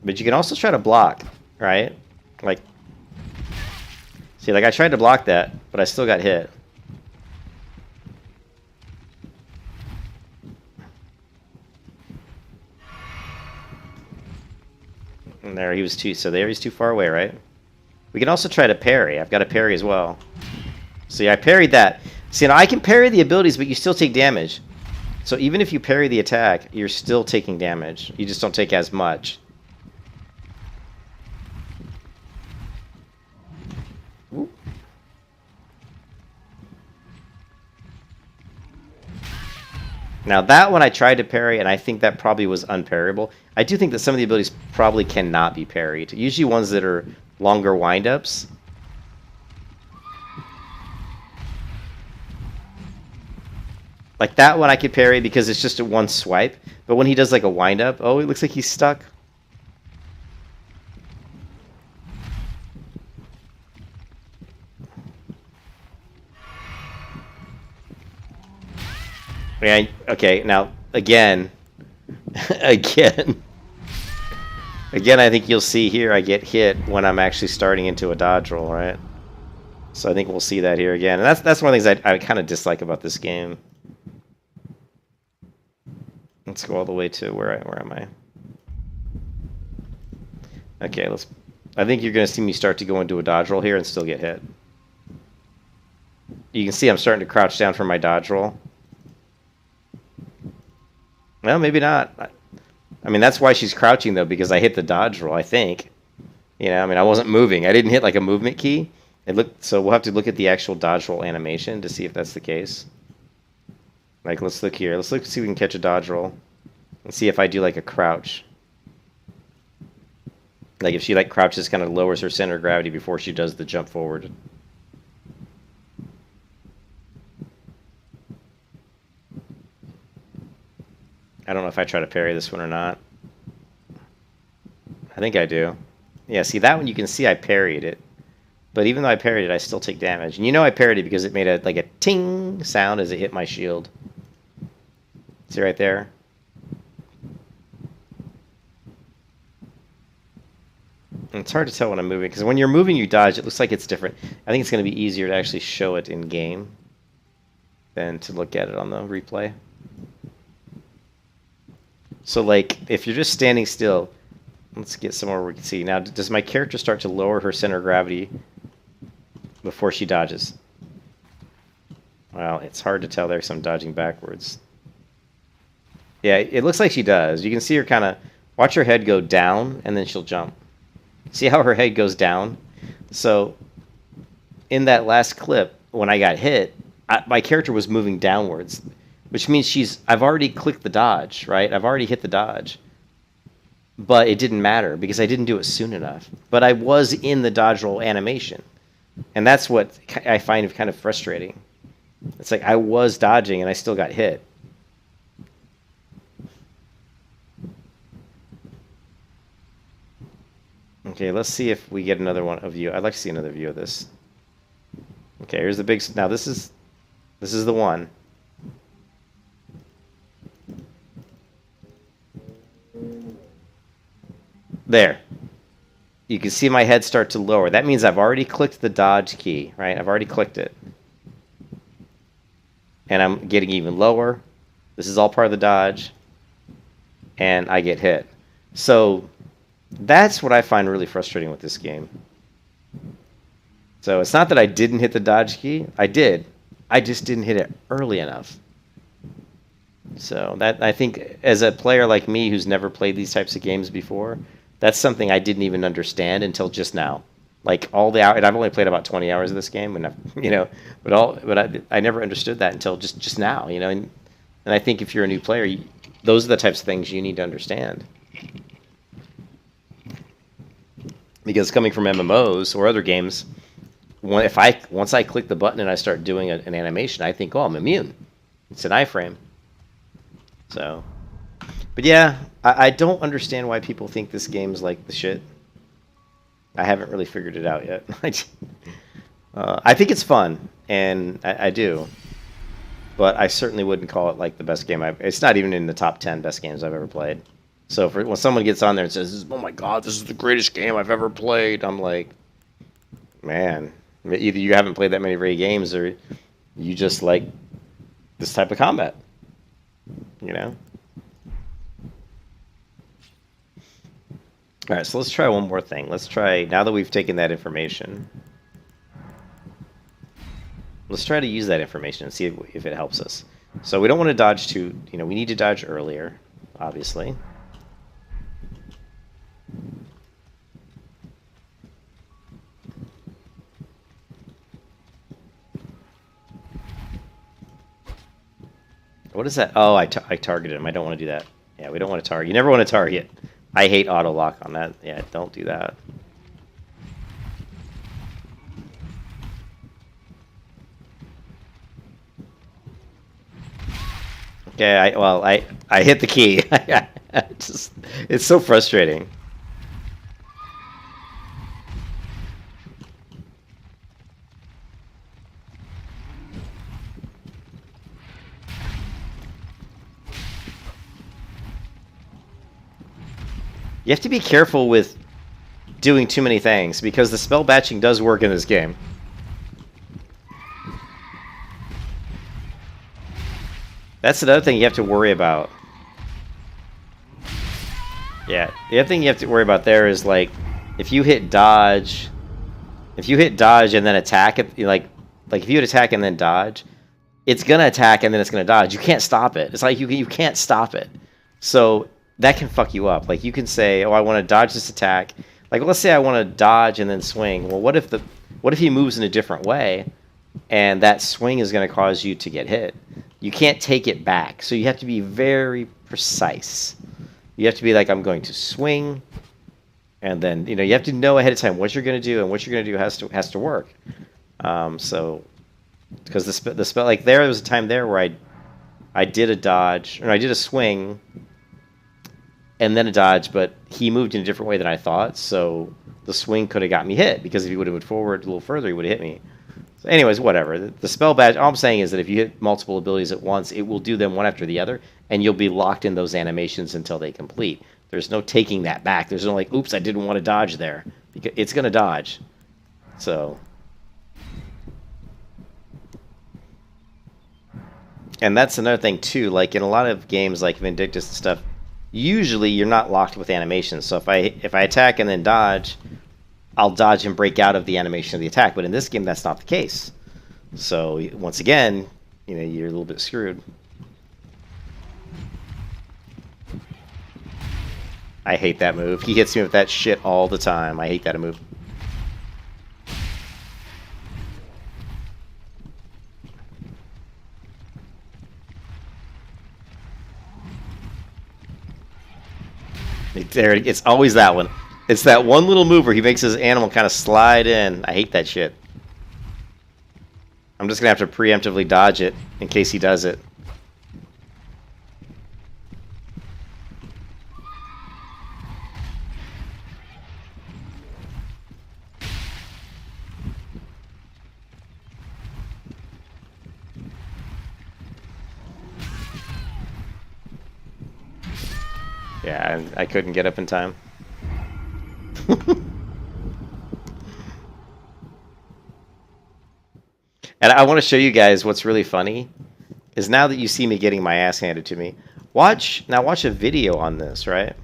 But you can also try to block, right? Like, see, like I tried to block that, but I still got hit. And there, he was too, so there he's too far away, right? We can also try to parry. I've got a parry as well. See, I parried that. See, now I can parry the abilities, but you still take damage. So even if you parry the attack, you're still taking damage. You just don't take as much. Ooh. Now that one I tried to parry, and I think that probably was unparryable. I do think that some of the abilities probably cannot be parried. Usually ones that are longer windups. Like that one I could parry because it's just a one swipe. But when he does like a windup, oh, it looks like he's stuck. Yeah, okay, now, again, again, I think you'll see here I get hit when I'm actually starting into a dodge roll, right? So I think we'll see that here again. And that's one of the things I kind of dislike about this game. Let's go all the way to where am I? Okay, I think you're going to see me start to go into a dodge roll here and still get hit. You can see I'm starting to crouch down for my dodge roll. Well, maybe not. I mean, that's why she's crouching, though, because I hit the dodge roll, I think. You know, I mean, I wasn't moving. I didn't hit, like, a movement key. So we'll have to look at the actual dodge roll animation to see if that's the case. Like, let's look here. Let's look, see if we can catch a dodge roll. And see if I do, like, a crouch. Like, if she, like, crouches, kind of lowers her center of gravity before she does the jump forward. I don't know if I try to parry this one or not. I think I do. Yeah, see, that one you can see I parried it. But even though I parried it, I still take damage. And you know I parried it because it made like a ting sound as it hit my shield. See right there? And it's hard to tell when I'm moving, because when you're moving you dodge, it looks like it's different. I think it's going to be easier to actually show it in game than to look at it on the replay. So, like, if you're just standing still, let's get somewhere where we can see. Now, does my character start to lower her center of gravity before she dodges? Well, it's hard to tell there because I'm dodging backwards. Yeah, it looks like she does. You can see her kind of, watch her head go down, and then she'll jump. See how her head goes down? So, in that last clip, when I got hit, my character was moving downwards. Which means I've already clicked the dodge, right? I've already hit the dodge. But it didn't matter because I didn't do it soon enough. But I was in the dodge roll animation. And that's what I find kind of frustrating. It's like I was dodging and I still got hit. Okay, let's see if we get another one of you. I'd like to see another view of this. Okay, here's the big... Now this is the one. There. You can see my head start to lower. That means I've already clicked the dodge key, right? I've already clicked it. And I'm getting even lower. This is all part of the dodge. And I get hit. So that's what I find really frustrating with this game. So it's not that I didn't hit the dodge key. I did. I just didn't hit it early enough. So that, I think, as a player like me who's never played these types of games before, that's something I didn't even understand until just now. Like all the hours, and I've only played about 20 hours of this game, and I never understood that until just now, you know. And I think if you're a new player, those are the types of things you need to understand. Because coming from MMOs or other games, once I click the button and I start doing an animation, I think, oh, I'm immune. It's an iframe. So, but yeah, I don't understand why people think this game's like the shit. I haven't really figured it out yet. I think it's fun, and I do. But I certainly wouldn't call it like the best game I've... It's not even in the top 10 best games I've ever played. So when someone gets on there and says, "Oh my god, this is the greatest game I've ever played," I'm like, man, either you haven't played that many raid games or you just like this type of combat, you know? All right, so let's try one more thing. Let's try, now that we've taken that information, let's try to use that information and see if it helps us. So we don't want to dodge too, you know, we need to dodge earlier, obviously. What is that? Oh, I targeted him. I don't want to do that. Yeah, we don't want to target. You never want to target. I hate auto lock on that. Yeah, don't do that. Okay, I hit the key. It's so frustrating. You have to be careful with doing too many things, because the spell batching does work in this game. That's another thing you have to worry about. Yeah, the other thing you have to worry about there is, like, if you hit dodge and then attack, like if you hit attack and then dodge, it's gonna attack and then it's gonna dodge. You can't stop it. It's like you can't stop it. So that can fuck you up. Like, you can say, "Oh, I want to dodge this attack." Like, let's say I want to dodge and then swing. Well, what if he moves in a different way, and that swing is going to cause you to get hit? You can't take it back. So you have to be very precise. You have to be like, I'm going to swing, and then, you know, you have to know ahead of time what you're going to do, and what you're going to do has to work. So, because the spell, like, there was a time there where I did a dodge, or I did a swing, and then a dodge, but he moved in a different way than I thought, so the swing could have got me hit, because if he would have moved forward a little further, he would have hit me. So anyways, whatever. The spell badge, all I'm saying is that if you hit multiple abilities at once, it will do them one after the other, and you'll be locked in those animations until they complete. There's no taking that back. There's no like, oops, I didn't want to dodge there. Because it's going to dodge. So... And that's another thing, too. Like, in a lot of games like Vindictus and stuff, usually you're not locked with animations. So if I attack and then dodge, I'll dodge and break out of the animation of the attack. But in this game, that's not the case. So once again, you know, you're a little bit screwed. I hate that move. He hits me with that shit all the time. I hate that move. There, it's always that one. It's that one little move where he makes his animal kind of slide in. I hate that shit. I'm just gonna have to preemptively dodge it in case he does it. Yeah, I couldn't get up in time. And I want to show you guys what's really funny is now that you see me getting my ass handed to me, watch a video on this, right?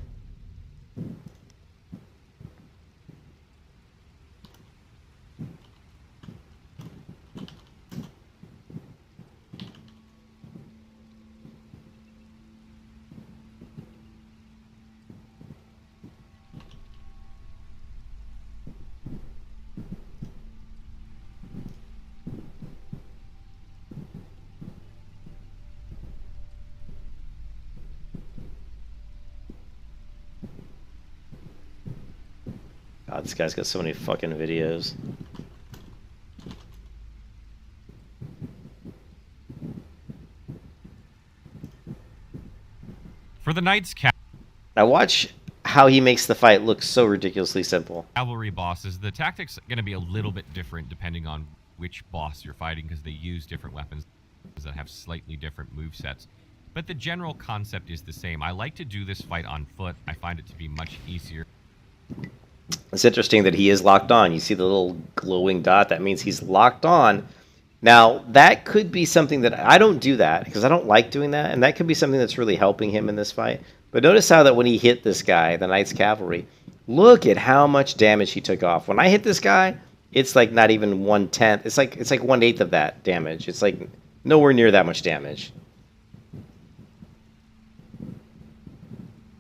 God, this guy's got so many fucking videos. For the Knight's Cap. Now watch how he makes the fight look so ridiculously simple. Cavalry bosses, the tactics going to be a little bit different depending on which boss you're fighting because they use different weapons that have slightly different movesets. But the general concept is the same. I like to do this fight on foot. I find it to be much easier. It's interesting that he is locked on. You see the little glowing dot? That means he's locked on. Now, that could be something that... I don't do that because I don't like doing that. And that could be something that's really helping him in this fight. But notice how that when he hit this guy, the Knight's Cavalry, look at how much damage he took off. When I hit this guy, it's like not even 1/10. It's like 1/8 of that damage. It's like nowhere near that much damage.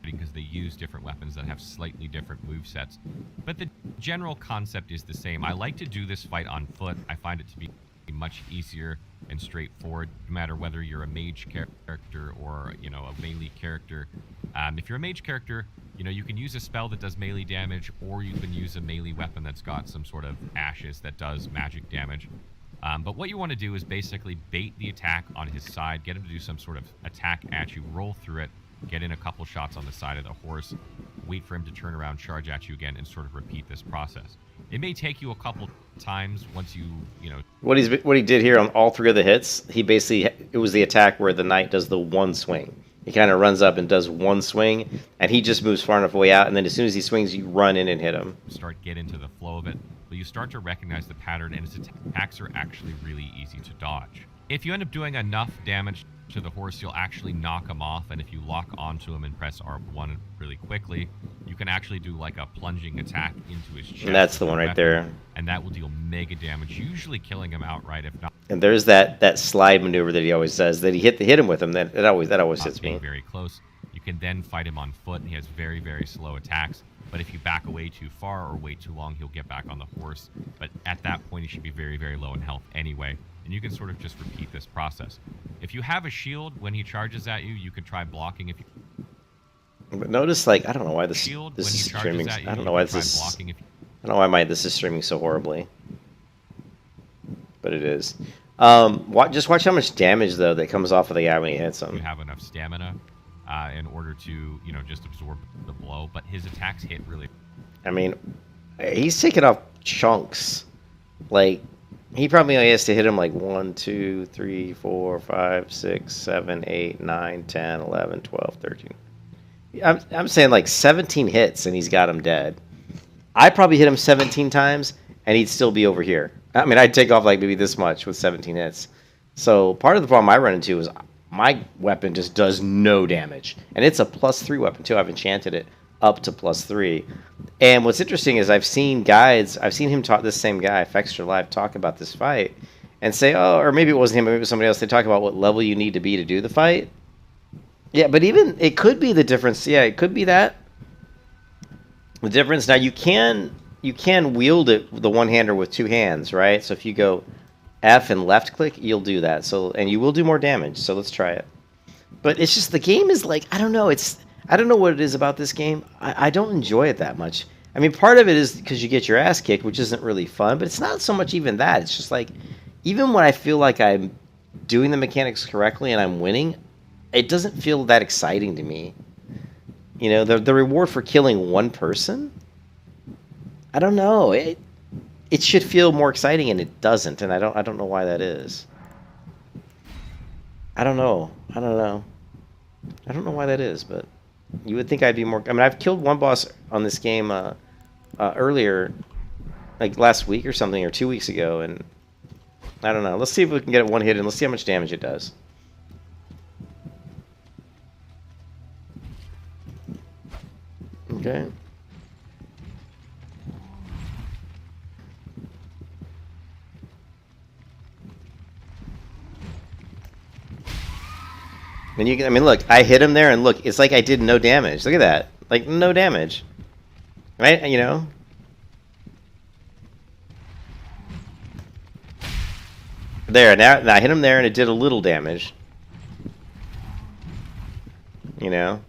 Because they use different weapons that have slightly different movesets. But the general concept is the same. I like to do this fight on foot. I find it to be much easier and straightforward, no matter whether you're a mage character or, you know, a melee character. If you're a mage character, you know, you can use a spell that does melee damage, or you can use a melee weapon that's got some sort of ashes that does magic damage. But what you want to do is basically bait the attack on his side, get him to do some sort of attack at you, roll through it, get in a couple shots on the side of the horse, wait for him to turn around, charge at you again, and sort of repeat this process. It may take you a couple times once you know... What he did here on all three of the hits, he basically... It was the attack where the knight does the one swing. He kind of runs up and does one swing, and he just moves far enough away out, and then as soon as he swings, you run in and hit him. Get into the flow of it, but you start to recognize the pattern, and his attacks are actually really easy to dodge. If you end up doing enough damage to the horse, you'll actually knock him off, and if you lock onto him and press R1 really quickly, you can actually do like a plunging attack into his chest. And that's the one right there. And that will deal mega damage, usually killing him outright, if not. And there's that slide maneuver that he always does, that he hit him with him. That always hits me. Very close. You can then fight him on foot, and he has very, very slow attacks. But if you back away too far or wait too long, he'll get back on the horse. But at that point, he should be very, very low in health anyway. And you can sort of just repeat this process. If you have a shield when he charges at you, you can try blocking. If you... But notice, like, I don't know why this is streaming. I don't know why this is. I don't know why this is streaming so horribly. But it is. Just watch how much damage though that comes off of the guy when he hits him. You have enough stamina in order to, you know, just absorb the blow. But his attacks hit really. I mean, he's taking off chunks. Like, he probably only has to hit him like 1, 2, 3, 4, 5, 6, 7, 8, 9, 10, 11, 12, 13. I'm saying like 17 hits and he's got him dead. I probably hit him 17 times and he'd still be over here. I mean, I'd take off like maybe this much with 17 hits. So part of the problem I run into is my weapon just does no damage. And it's a +3 weapon too. I've enchanted it up to +3. And what's interesting is I've seen him talk, this same guy, Fextra Live, talk about this fight and say, oh, or maybe it wasn't him, maybe it was somebody else. They talk about what level you need to be to do the fight. Yeah, but even, it could be the difference. Yeah, it could be that. The difference, now you can wield it, the one-hander, with two hands, right? So if you go F and left click, you'll do that. So, and you will do more damage, so let's try it. But it's just, the game is like, I don't know, I don't know what it is about this game. I don't enjoy it that much. I mean, part of it is because you get your ass kicked, which isn't really fun, but it's not so much even that. It's just like, even when I feel like I'm doing the mechanics correctly and I'm winning, it doesn't feel that exciting to me. You know, the reward for killing one person? I don't know. It should feel more exciting, and it doesn't, and I don't know why that is. I don't know. I don't know why that is, but you would think I'd be more... I mean, I've killed one boss on this game earlier, like last week or something, or 2 weeks ago, and I don't know. Let's see if we can get it one hit, and let's see how much damage it does. Okay. And you can, I mean, look, I hit him there, and look, it's like I did no damage. Look at that. Like, no damage. Right? You know? There, now I hit him there, and it did a little damage. You know?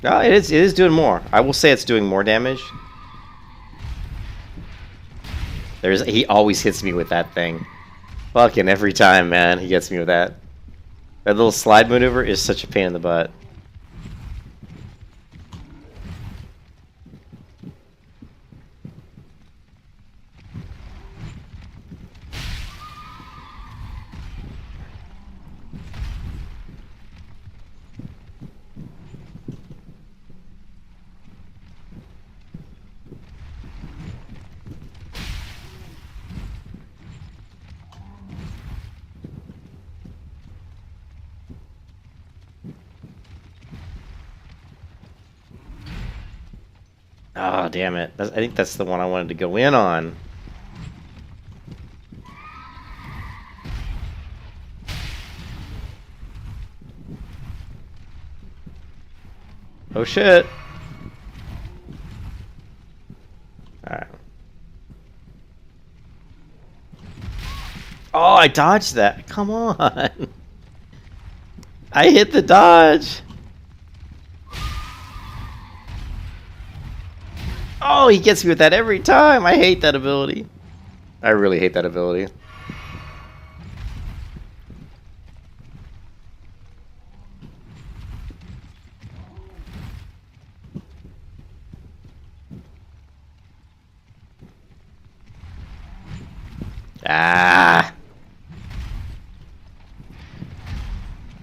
No, it is doing more. I will say it's doing more damage. He always hits me with that thing. Fucking every time, man, he gets me with that. That little slide maneuver is such a pain in the butt. Oh, damn it. I think that's the one I wanted to go in on. Oh, shit. Alright. Oh, I dodged that. Come on. I hit the dodge. Oh, he gets me with that every time. I hate that ability. I really hate that ability. Ah.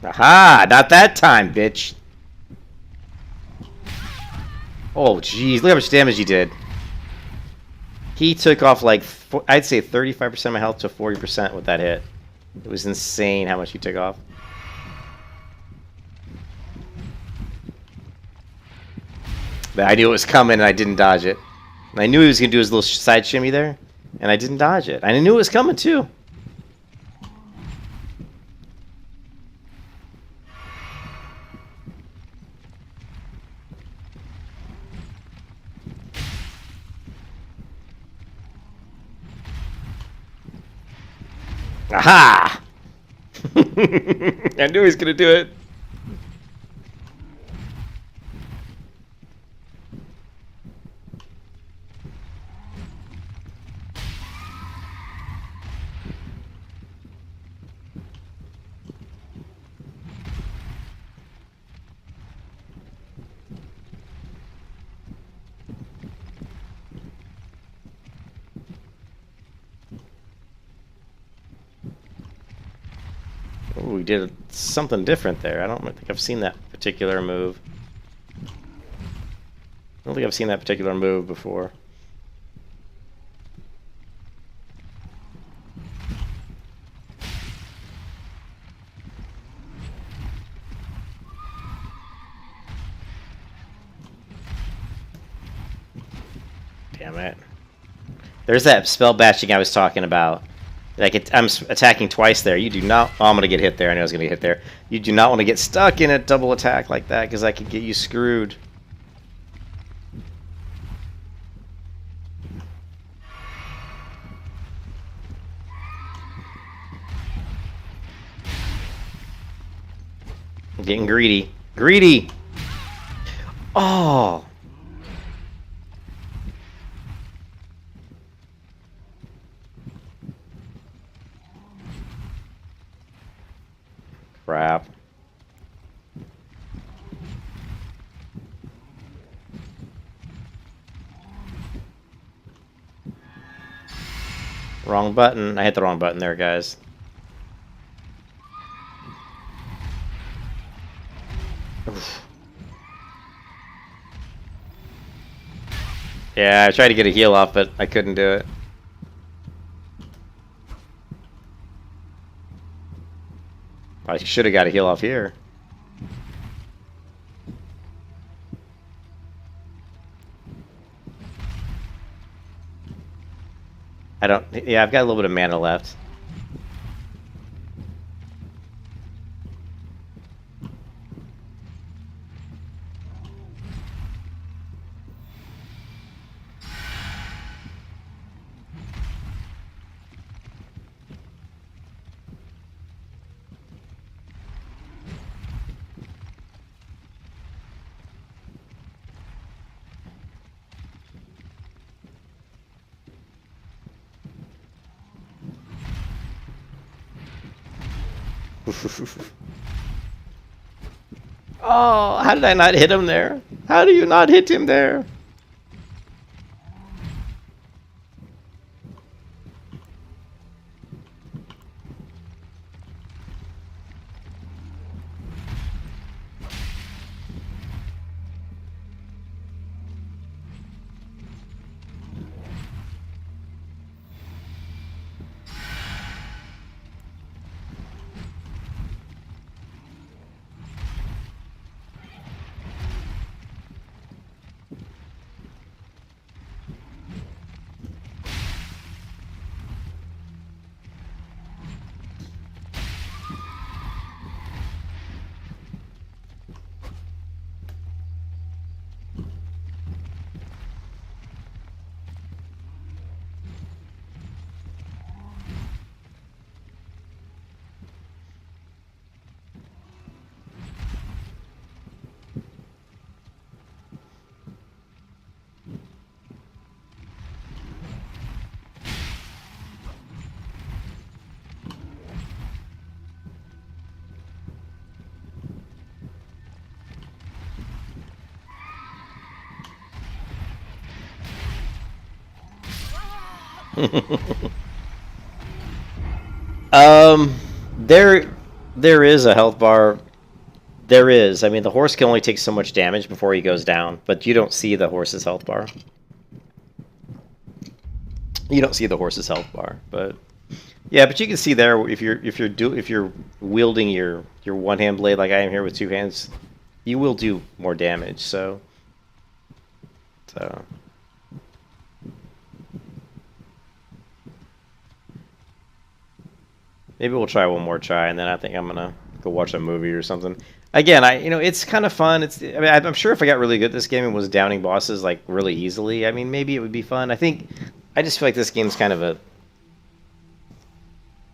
Aha, not that time, bitch. Oh, jeez. Look how much damage he did. He took off like, I'd say 35% of my health to 40% with that hit. It was insane how much he took off. But I knew it was coming and I didn't dodge it. And I knew he was going to do his little side shimmy there. And I didn't dodge it. I knew it was coming too. Aha! I knew he was going to do it. Ooh, we did something different there. I don't think I've seen that particular move. I don't think I've seen that particular move before. Damn it. There's that spell batching I was talking about. Like, I'm attacking twice there. You do not... Oh, I'm going to get hit there. I know I was going to get hit there. You do not want to get stuck in a double attack like that, because I could get you screwed. I'm getting greedy. Greedy! Oh! Crap. Wrong button. I hit the wrong button there, guys. Oof. Yeah, I tried to get a heal off, but I couldn't do it. I should have got a heal off here. I don't... Yeah, I've got a little bit of mana left. Oh, how did I not hit him there? How do you not hit him there? um, there is a health bar. There is. I mean, the horse can only take so much damage before he goes down, but you don't see the horse's health bar. You don't see the horse's health bar, but yeah, but you can see there if you're wielding your one-hand blade like I am here with two hands, you will do more damage. So maybe we'll try one more try, and then I think I'm gonna go watch a movie or something. Again, it's kind of fun. I mean, I'm sure if I got really good at this game and was downing bosses like really easily, I mean, maybe it would be fun. I just feel like this game's kind of a.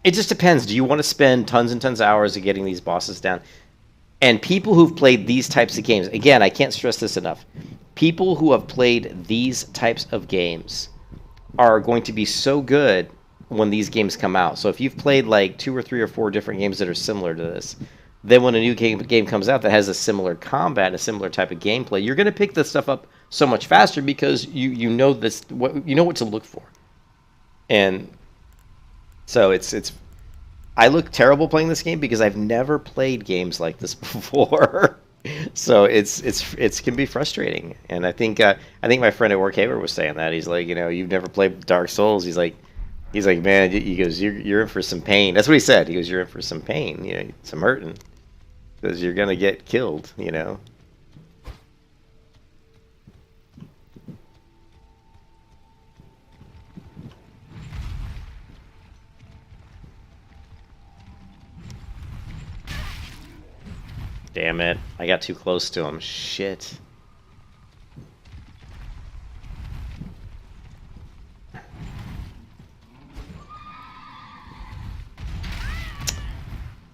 It just depends. Do you want to spend tons and tons of hours of getting these bosses down? And people who've played these types of games, again, I can't stress this enough. People who have played these types of games are going to be so good when these games come out. So if you've played like 2 or 3 or 4 different games that are similar to this, then when a new game comes out that has a similar combat and a similar type of gameplay, you're going to pick this stuff up so much faster because you know what to look for. And so it's I look terrible playing this game because I've never played games like this before. So it can be frustrating. And I think my friend at work, Haver, was saying that. He's like, you've never played Dark Souls. He's like, man, he goes, you're in for some pain. That's what he said. He goes, you're in for some pain, some hurting, because you're gonna get killed, Damn it! I got too close to him. Shit.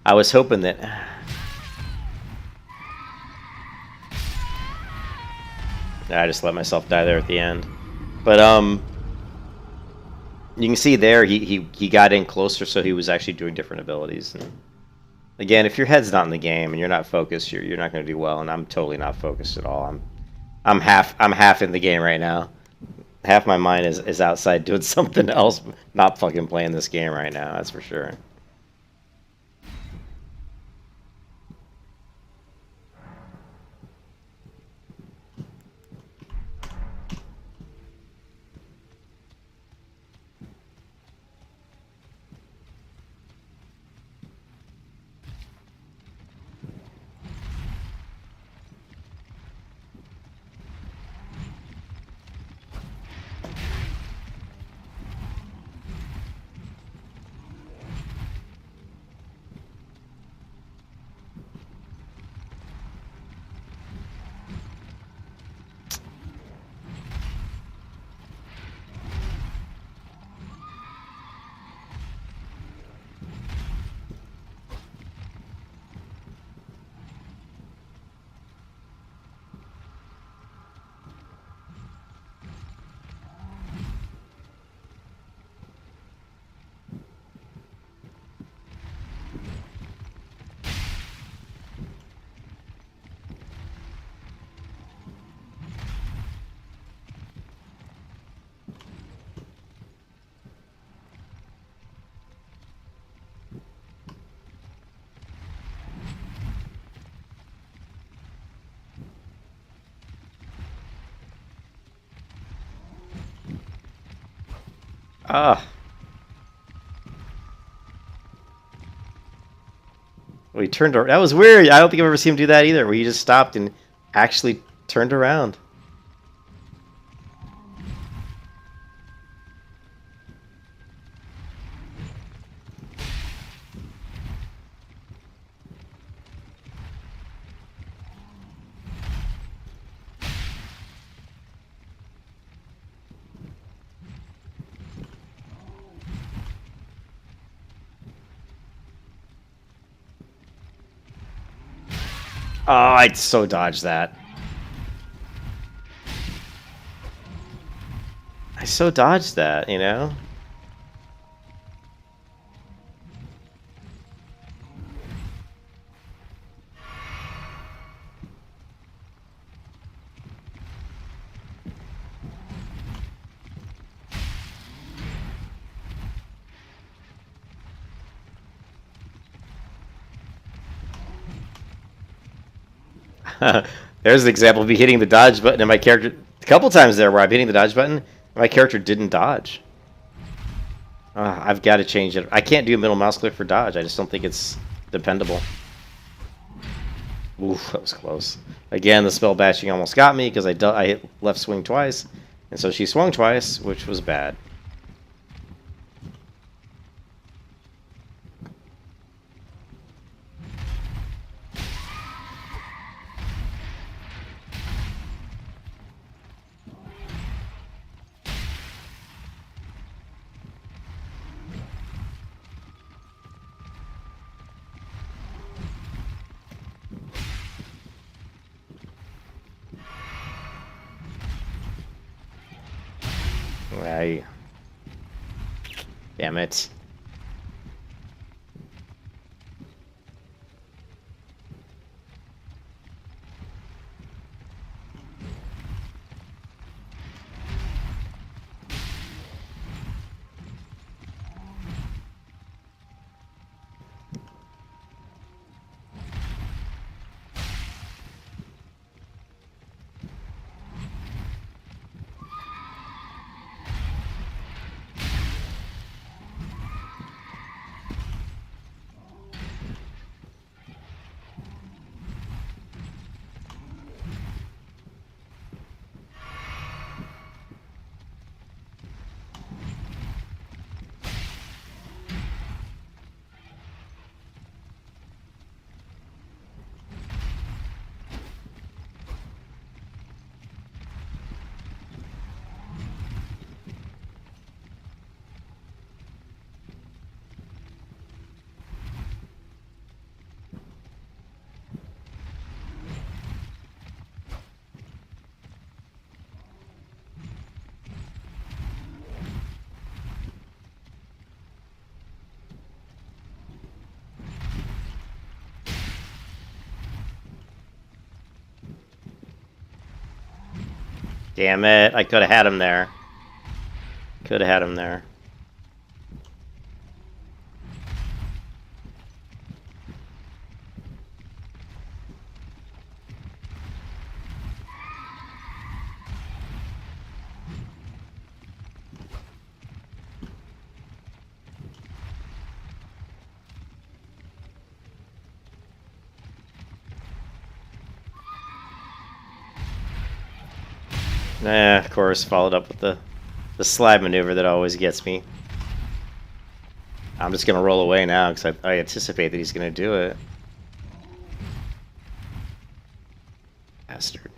I was hoping that. I just let myself die there at the end, but you can see there he got in closer, so he was actually doing different abilities. And again, if your head's not in the game and you're not focused, you're not going to do well. And I'm totally not focused at all. I'm half in the game right now. Half my mind is outside doing something else, not fucking playing this game right now. That's for sure. Ah. Well, he turned around. That was weird. I don't think I've ever seen him do that either, where he just stopped and actually turned around. Oh, I so dodged that. I so dodged that, you know? There's an example of me hitting the dodge button and my character... A couple times there where I'm hitting the dodge button and my character didn't dodge. I've got to change it. I can't do a middle mouse click for dodge. I just don't think it's dependable. Oof, that was close. Again, the spell bashing almost got me because I hit left swing twice. And so she swung twice, which was bad. Damn it. Damn it. I could have had him there. Could have had him there. Of course, followed up with the slide maneuver that always gets me. I'm just going to roll away now because I anticipate that he's going to do it. Bastard.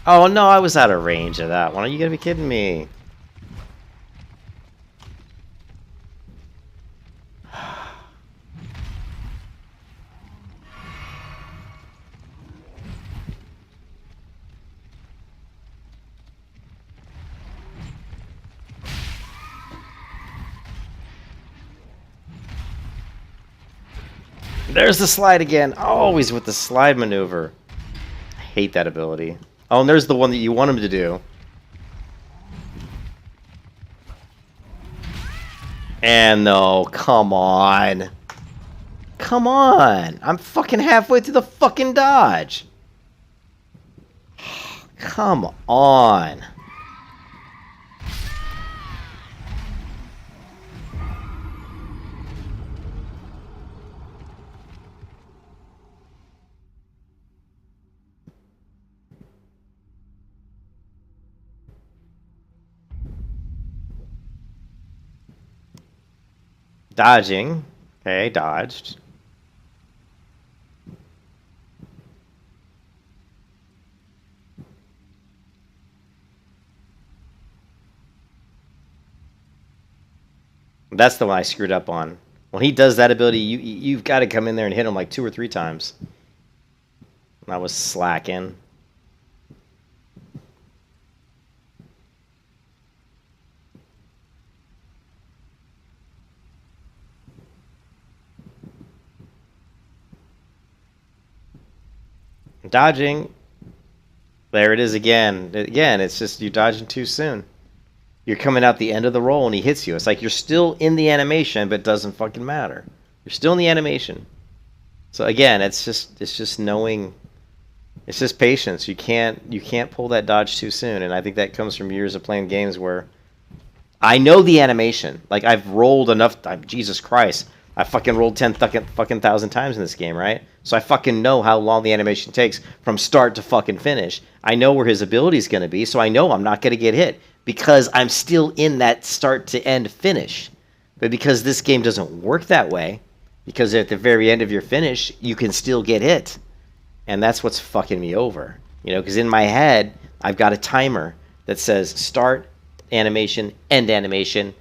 Oh no, I was out of range of that one. Are you gonna be kidding me? There's the slide again. Always with the slide maneuver. I hate that ability. Oh, and there's the one that you want him to do. And no, come on. Come on. I'm fucking halfway through the fucking dodge. Come on. Dodging. Okay, dodged. That's the one I screwed up on. When he does that ability, you've got to come in there and hit him like 2 or 3 times. I was slacking. Dodging. There it is again. Again, it's just you dodging too soon. You're coming out the end of the roll and he hits you. It's like you're still in the animation, but it doesn't fucking matter. You're still in the animation. So again, it's just knowing. It's just patience. You can't pull that dodge too soon, and I think that comes from years of playing games where I know the animation. Like I've rolled enough. Jesus Christ. I fucking rolled 10 fucking thousand times in this game, right? So I fucking know how long the animation takes from start to fucking finish. I know where his ability is going to be, so I know I'm not going to get hit because I'm still in that start to end finish. But because this game doesn't work that way, because at the very end of your finish, you can still get hit. And that's what's fucking me over. You know, because in my head, I've got a timer that says start animation, end animation.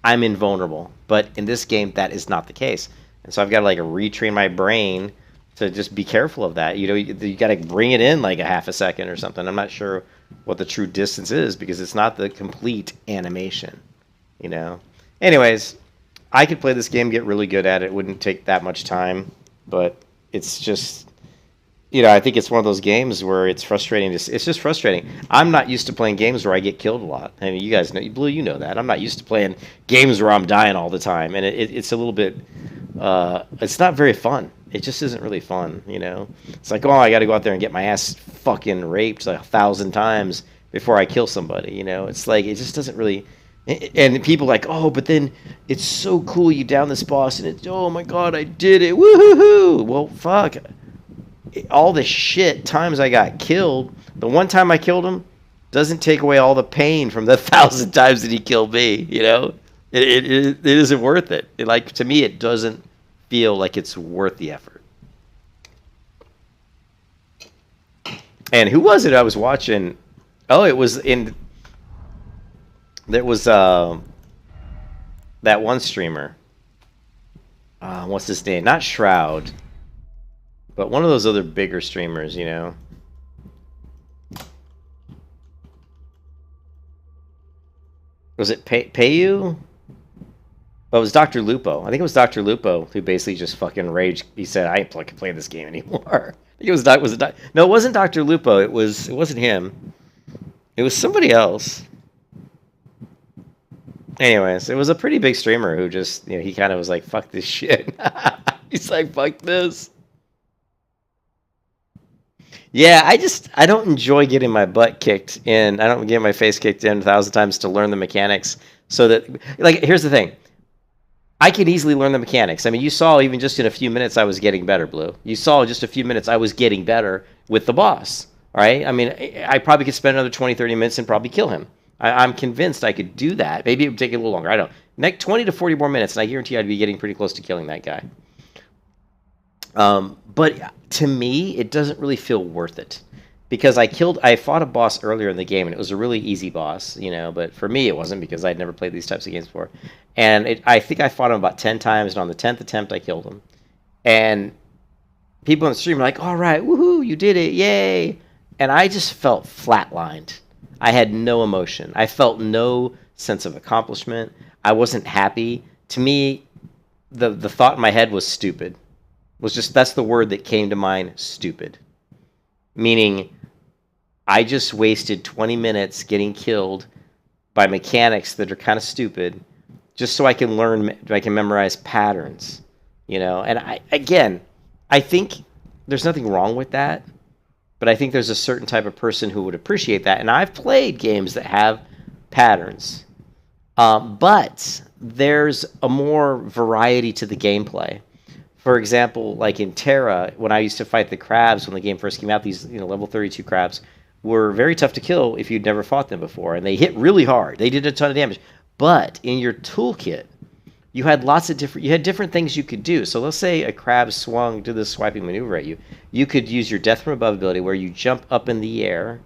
I'm invulnerable. But in this game, that is not the case. And so I've got to like retrain my brain to just be careful of that. You know, you got to bring it in like a half a second or something. I'm not sure what the true distance is because it's not the complete animation, you know. Anyways, I could play this game, get really good at it. It wouldn't take that much time, but it's just, you know, I think it's one of those games where it's frustrating. It's just frustrating. I'm not used to playing games where I get killed a lot. I mean, you guys know, Blue, you know that. I'm not used to playing games where I'm dying all the time, and it's a little bit, it's not very fun. It just isn't really fun, you know. It's like, oh, I got to go out there and get my ass fucking raped like 1,000 times before I kill somebody, you know. It's like, it just doesn't really. And people are like, oh, but then it's so cool you down this boss, and it's, oh my god, I did it, woohoo! Well, fuck. All the shit times I got killed, the one time I killed him doesn't take away all the pain from the 1,000 times that he killed me, you know? It isn't worth it. Like, to me, it doesn't feel like it's worth the effort. And who was it I was watching? Oh, it was in... There was that one streamer. What's his name? Not Shroud. But one of those other bigger streamers, you know. Was it Payu? Well, it was Dr. Lupo. I think it was Dr. Lupo who basically just fucking raged. He said, "I ain't fucking play this game anymore." I think it was No, it wasn't Dr. Lupo. It wasn't him. It was somebody else. Anyways, it was a pretty big streamer who just, you know, he kind of was like, "Fuck this shit." He's like, "Fuck this." Yeah, I don't enjoy getting my butt kicked in. I don't get my face kicked in 1,000 times to learn the mechanics. So that, like, here's the thing. I can easily learn the mechanics. I mean, you saw even just in a few minutes I was getting better, Blue. You saw just a few minutes I was getting better with the boss, all right? I mean, I probably could spend another 20, 30 minutes and probably kill him. I'm convinced I could do that. Maybe it would take a little longer. I don't know. Next 20 to 40 more minutes, and I guarantee I'd be getting pretty close to killing that guy. But to me, it doesn't really feel worth it. Because I fought a boss earlier in the game, and it was a really easy boss, you know, but for me it wasn't because I'd never played these types of games before. And I think I fought him about 10 times, and on the 10th attempt I killed him. And people on the stream were like, all right, woohoo, you did it, yay! And I just felt flatlined. I had no emotion. I felt no sense of accomplishment. I wasn't happy. To me, the thought in my head was stupid. That's the word that came to mind, stupid. Meaning, I just wasted 20 minutes getting killed by mechanics that are kind of stupid, just so I can learn, I can memorize patterns, you know. And I think there's nothing wrong with that, but I think there's a certain type of person who would appreciate that. And I've played games that have patterns, but there's a more variety to the gameplay. For example, like in Terra, when I used to fight the crabs when the game first came out, these level 32 crabs were very tough to kill if you'd never fought them before, and they hit really hard. They did a ton of damage. But in your toolkit, you had different things you could do. So let's say a crab swung to this swiping maneuver at you. You could use your Death from Above ability where you jump up in the air,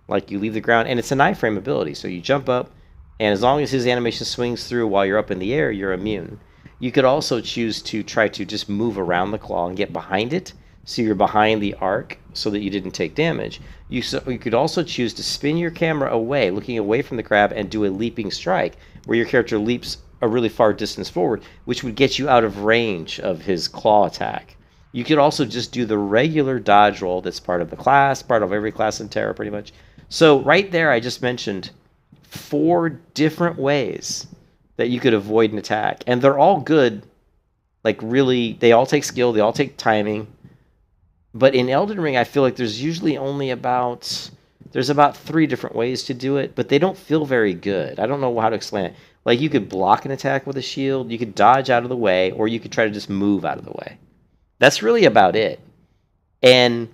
like you leave the ground, and it's an iframe ability. So you jump up, and as long as his animation swings through while you're up in the air, you're immune. You could also choose to try to just move around the claw and get behind it, so you're behind the arc so that you didn't take damage. You could also choose to spin your camera away, looking away from the crab, and do a leaping strike, where your character leaps a really far distance forward, which would get you out of range of his claw attack. You could also just do the regular dodge roll that's part of the class, part of every class in Terra, pretty much. So right there, I just mentioned 4 different ways that you could avoid an attack. And they're all good. Like, really, they all take skill, they all take timing. But in Elden Ring, I feel like there's usually only about 3 different ways to do it, but they don't feel very good. I don't know how to explain it. Like, you could block an attack with a shield, you could dodge out of the way, or you could try to just move out of the way. That's really about it. And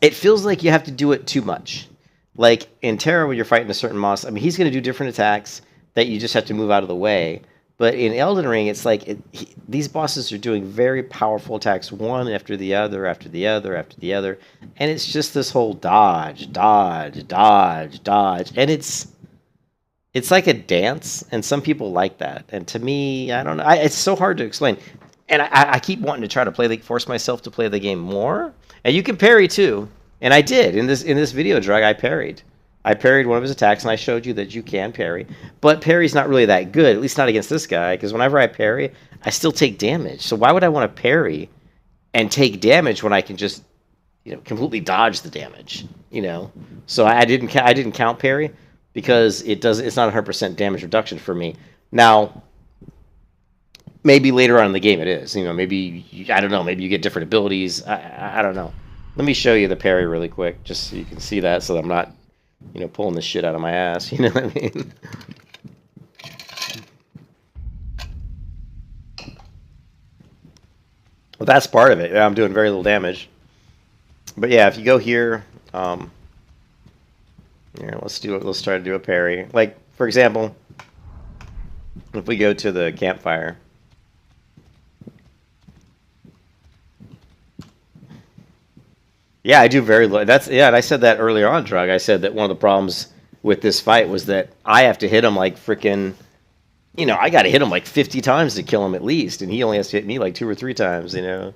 it feels like you have to do it too much. Like, in Terra, when you're fighting a certain boss, I mean, he's going to do different attacks that you just have to move out of the way. But in Elden Ring, it's like these bosses are doing very powerful attacks, one after the other, after the other, after the other. And it's just this whole dodge, dodge, dodge, dodge. And it's like a dance, and some people like that. And to me, I don't know. It's so hard to explain. And I keep wanting to try to force myself to play the game more. And you can parry too. And I did. In this video, Drug, I parried. I parried one of his attacks, and I showed you that you can parry. But parry's not really that good, at least not against this guy, because whenever I parry, I still take damage. So why would I want to parry and take damage when I can just, completely dodge the damage, So I didn't count parry because it's not 100% damage reduction for me. Now, maybe later on in the game it is. Maybe, I don't know, maybe you get different abilities. I don't know. Let me show you the parry really quick, just so you can see that, so that I'm not pulling this shit out of my ass, you know what I mean? Well, that's part of it. I'm doing very little damage. But yeah, if you go here, let's try to do a parry. Like, for example, if we go to the campfire. Yeah, I do very low. And I said that earlier on, Drug. I said that one of the problems with this fight was that I have to hit him like freaking, I got to hit him like 50 times to kill him at least, and he only has to hit me like 2 or 3 times, Maybe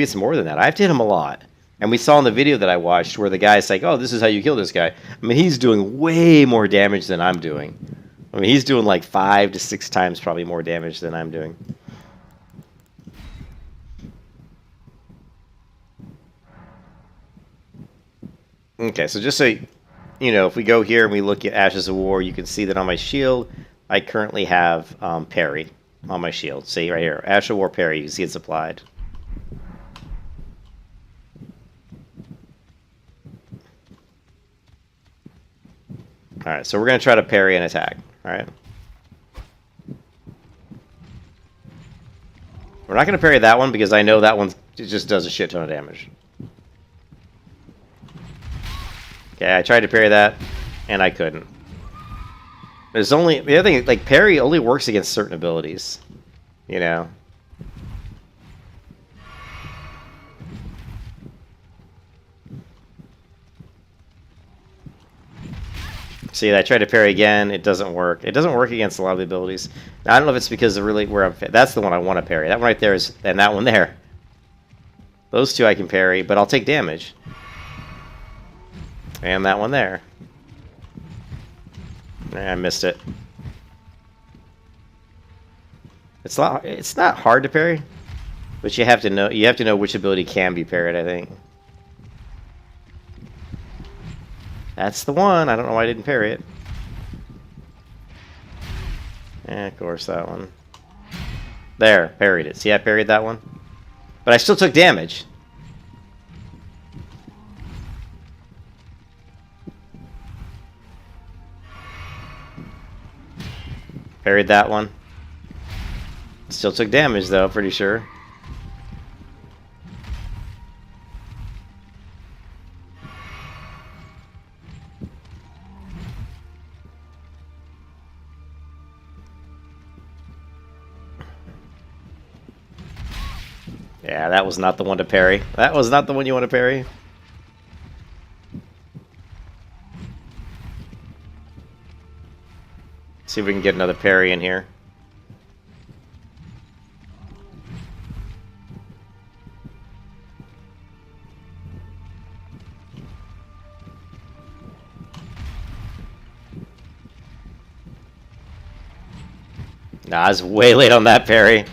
it's more than that. I have to hit him a lot. And we saw in the video that I watched where the guy's like, oh, this is how you kill this guy. I mean, he's doing way more damage than I'm doing. I mean, he's doing like 5 to 6 times probably more damage than I'm doing. Okay, so just so if we go here and we look at Ashes of War, you can see that on my shield, I currently have parry on my shield. See right here, Ashes of War parry. You can see it's applied. All right, so we're gonna try to parry an attack. All right. We're not gonna parry that one because I know that one just does a shit ton of damage. Okay, I tried to parry that, and I couldn't. There's only... The other thing, like, parry only works against certain abilities. See, I tried to parry again, it doesn't work. It doesn't work against a lot of the abilities. Now, I don't know if it's because of really where I'm... That's the one I want to parry. That one right there is... And that one there. Those two I can parry, but I'll take damage. And that one there. I missed it. It's not hard to parry, but you have to know which ability can be parried, I think. That's the one. I don't know why I didn't parry it. Of course, that one. There, parried it. See, I parried that one? But I still took damage. Parried that one. Still took damage, though, pretty sure. Yeah, that was not the one to parry. That was not the one you want to parry. See if we can get another parry in here. Nah, I was way late on that parry.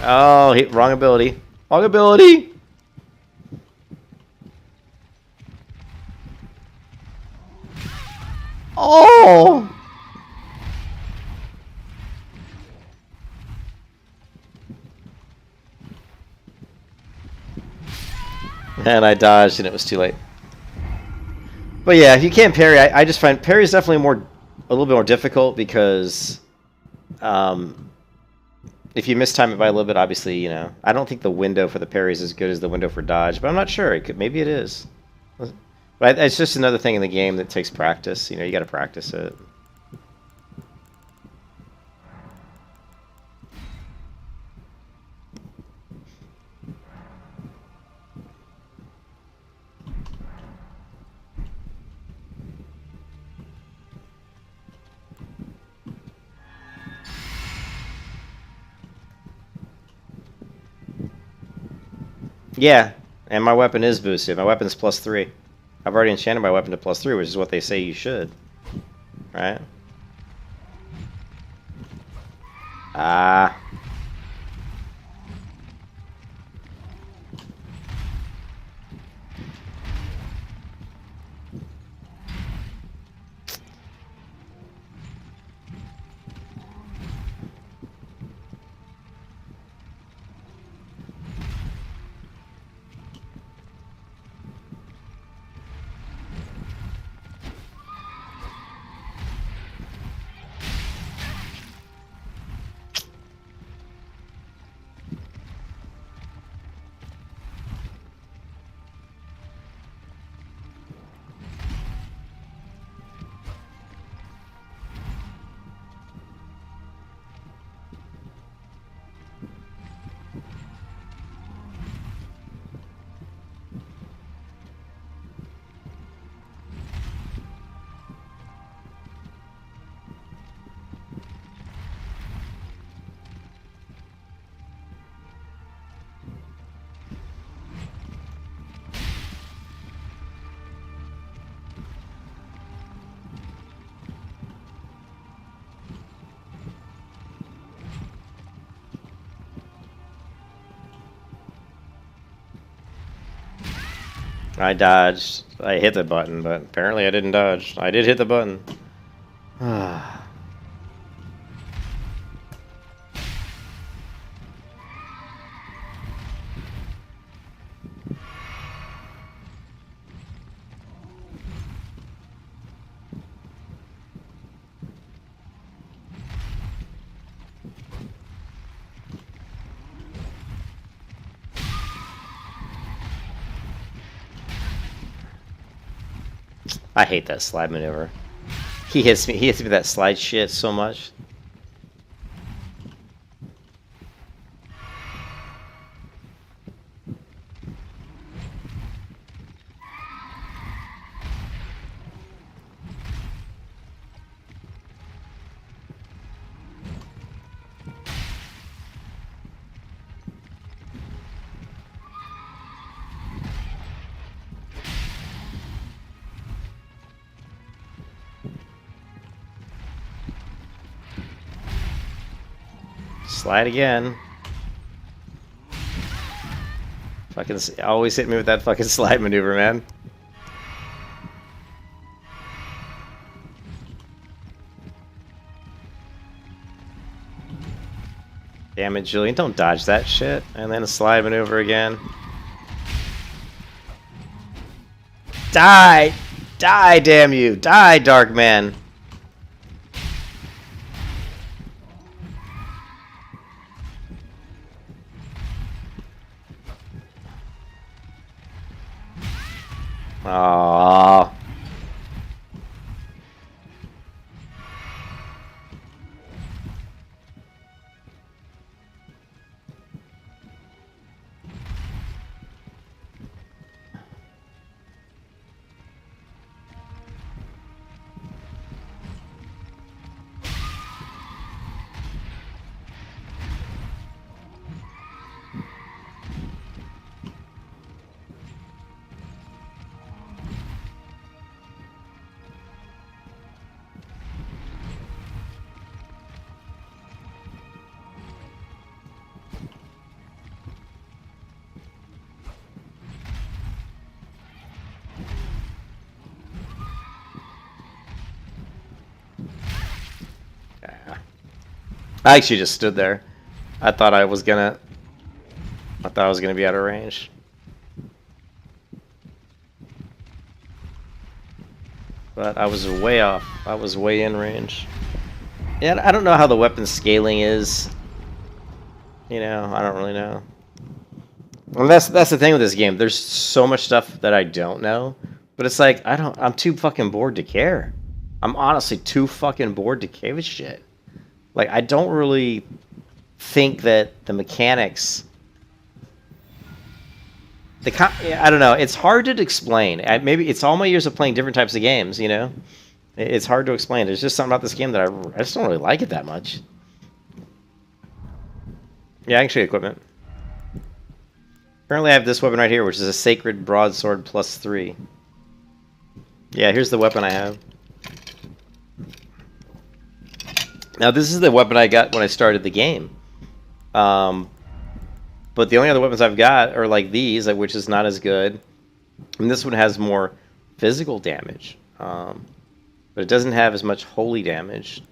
Oh, wrong ability. Wrong ability! Oh! And I dodged and it was too late. But yeah, if you can't parry, I just find parry is definitely a little bit more difficult because if you mistime it by a little bit, obviously, you know, I don't think the window for the parry is as good as the window for dodge, but I'm not sure. Maybe it is. But it's just another thing in the game that takes practice. You know, you got to practice it. Yeah, and my weapon is boosted. My weapon's +3. I've already enchanted my weapon to +3, which is what they say you should. Right? Ah. I dodged. I hit the button, but apparently I didn't dodge. I did hit the button. I hate that slide maneuver. He hits me with that slide shit so much. Slide again. Fucking always hit me with that fucking slide maneuver, man. Damn it, Julian. Don't dodge that shit. And then a slide maneuver again. Die! Die, damn you! Die, Dark Man! Aww. I actually just stood there. I thought I was gonna be out of range. But I was way off. I was way in range. Yeah, I don't know how the weapon scaling is. You know, I don't really know. Well, that's the thing with this game. There's so much stuff that I don't know. But it's like I'm too fucking bored to care. I'm honestly too fucking bored to give a shit. Like, I don't really think that the mechanics... I don't know. It's hard to explain. Maybe it's all my years of playing different types of games, you know? It's hard to explain. There's just something about this game that I just don't really like it that much. Yeah, I can show you equipment. Currently I have this weapon right here, which is a Sacred Broadsword +3. Yeah, here's the weapon I have. Now, this is the weapon I got when I started the game. But the only other weapons I've got are like these, which is not as good. And this one has more physical damage. But it doesn't have as much holy damage.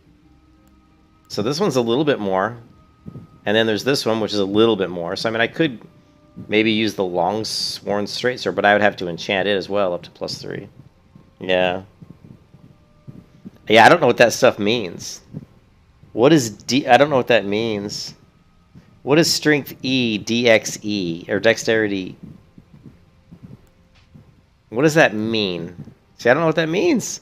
So this one's a little bit more. And then there's this one, which is a little bit more. So, I mean, I could maybe use the Longsworn Straight Sword, but I would have to enchant it as well, up to +3. Yeah. Yeah, I don't know what that stuff means. What is I don't know what that means. What is Strength E, DXE, or Dexterity? What does that mean? See, I don't know what that means.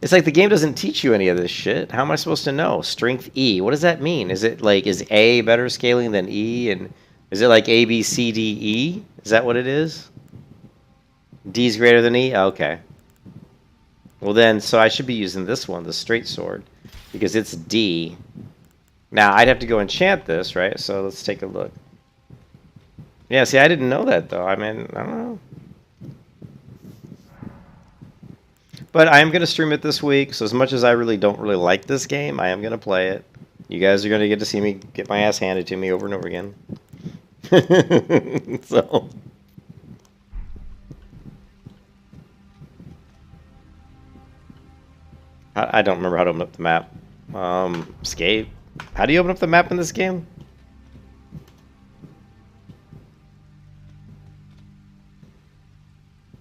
It's like the game doesn't teach you any of this shit. How am I supposed to know? Strength E. What does that mean? Is it like, is A better scaling than E? And is it like A, B, C, D, E? Is that what it is? D is greater than E? Okay. Well then, so I should be using this one, the Straight Sword. Because it's D. Now, I'd have to go enchant this, right? So let's take a look. Yeah, see, I didn't know that, though. I mean, I don't know. But I am going to stream it this week, so as much as I don't really like this game, I am going to play it. You guys are going to get to see me get my ass handed to me over and over again. So... I don't remember how to open up the map. Escape. How do you open up the map in this game?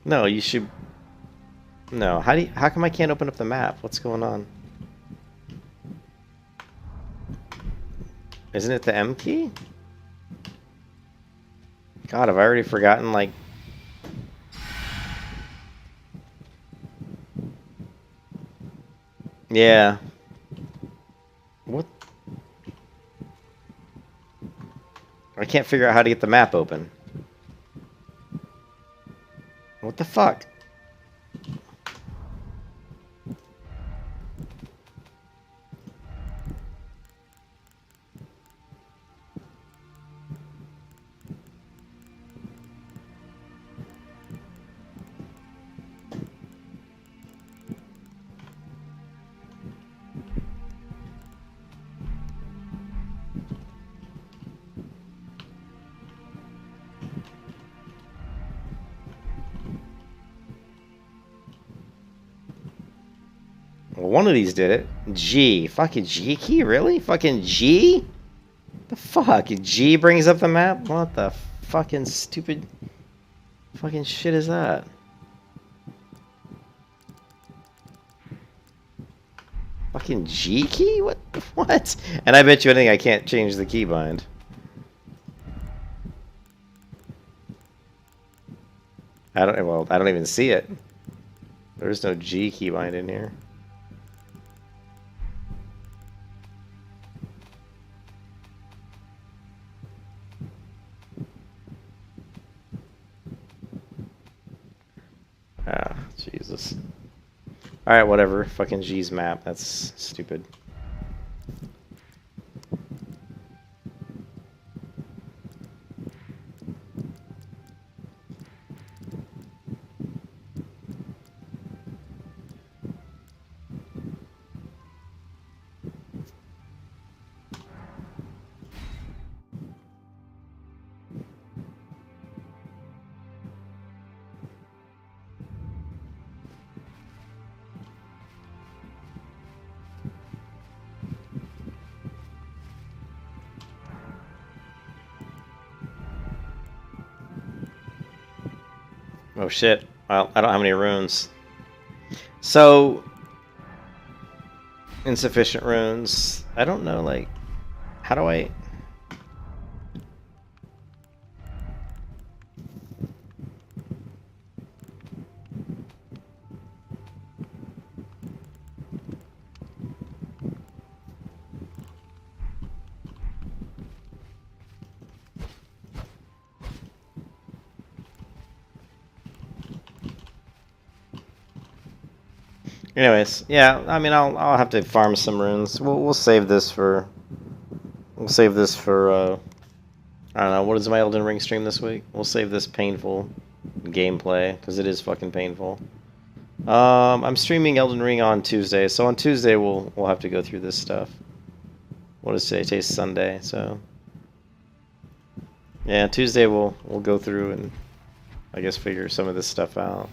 No, you should... No, how come I can't open up the map? What's going on? Isn't it the M key? God, have I already forgotten, like... Yeah. What? I can't figure out how to get the map open. What the fuck? Well, one of these did it. G. Fucking G key? Really? Fucking G? The fuck? G brings up the map? What the fucking stupid fucking shit is that? Fucking G key? What? What? And I bet you anything I can't change the keybind. I don't even see it. There's no G keybind in here. Ah, Jesus. Alright, whatever. Fucking G's map. That's stupid. Oh shit. Well, I don't have any runes. So, insufficient runes. I don't know, like, how do I... Anyways, yeah, I mean, I'll have to farm some runes. We'll save this for... We'll save this for, I don't know, what is my Elden Ring stream this week? We'll save this painful gameplay, because it is fucking painful. I'm streaming Elden Ring on Tuesday, so on Tuesday we'll have to go through this stuff. What is today? Today's Sunday, so... Yeah, Tuesday we'll go through and, I guess, figure some of this stuff out.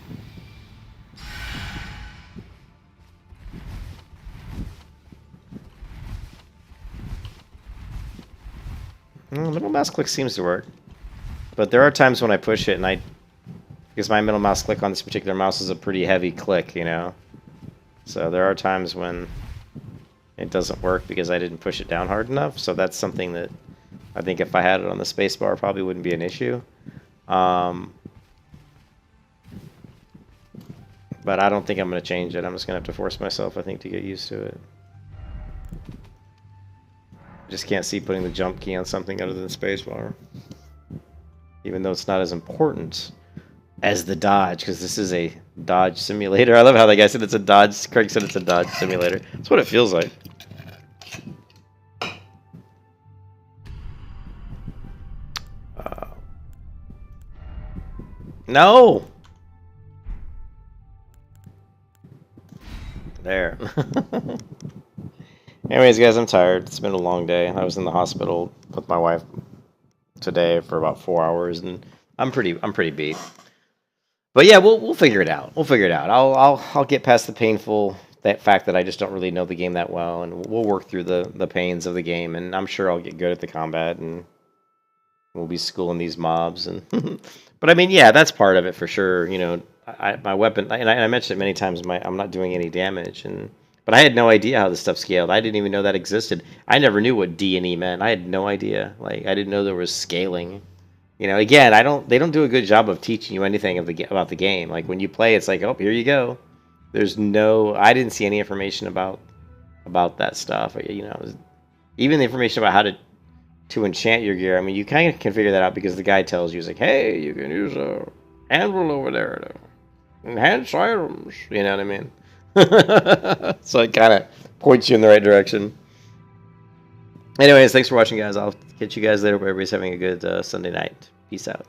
Middle mouse click seems to work, but there are times when I push it and because my middle mouse click on this particular mouse is a pretty heavy click, you know, so there are times when it doesn't work because I didn't push it down hard enough. So that's something that I think if I had it on the spacebar probably wouldn't be an issue. But I don't think I'm going to change it. I'm just going to have to force myself, I think, to get used to it. Just can't see putting the jump key on something other than the spacebar, even though it's not as important as the dodge, because this is a dodge simulator. I love how that guy said it's a dodge. Craig said it's a dodge simulator. That's what it feels like. No. There. Anyways, guys, I'm tired. It's been a long day. I was in the hospital with my wife today for about 4 hours, and I'm pretty beat. But yeah, we'll figure it out. We'll figure it out. I'll get past the painful fact that I just don't really know the game that well, and we'll work through the pains of the game, and I'm sure I'll get good at the combat, and we'll be schooling these mobs. And but I mean, yeah, that's part of it for sure. You know, my weapon, and I mentioned it many times. I'm not doing any damage, but I had no idea how this stuff scaled. I didn't even know that existed. I never knew what D and E meant. I had no idea. Like, I didn't know there was scaling. You know, again, they don't do a good job of teaching you anything about the game. Like, when you play, it's like, oh, here you go. I didn't see any information about that stuff. You know, even the information about how to enchant your gear. I mean, you kind of can figure that out because the guy tells you, he's like, hey, you can use a anvil over there to enhance items. You know what I mean? So it kind of points you in the right direction. Anyways, thanks for watching, guys. I'll catch you guys later. Everybody's having a good Sunday night. Peace out.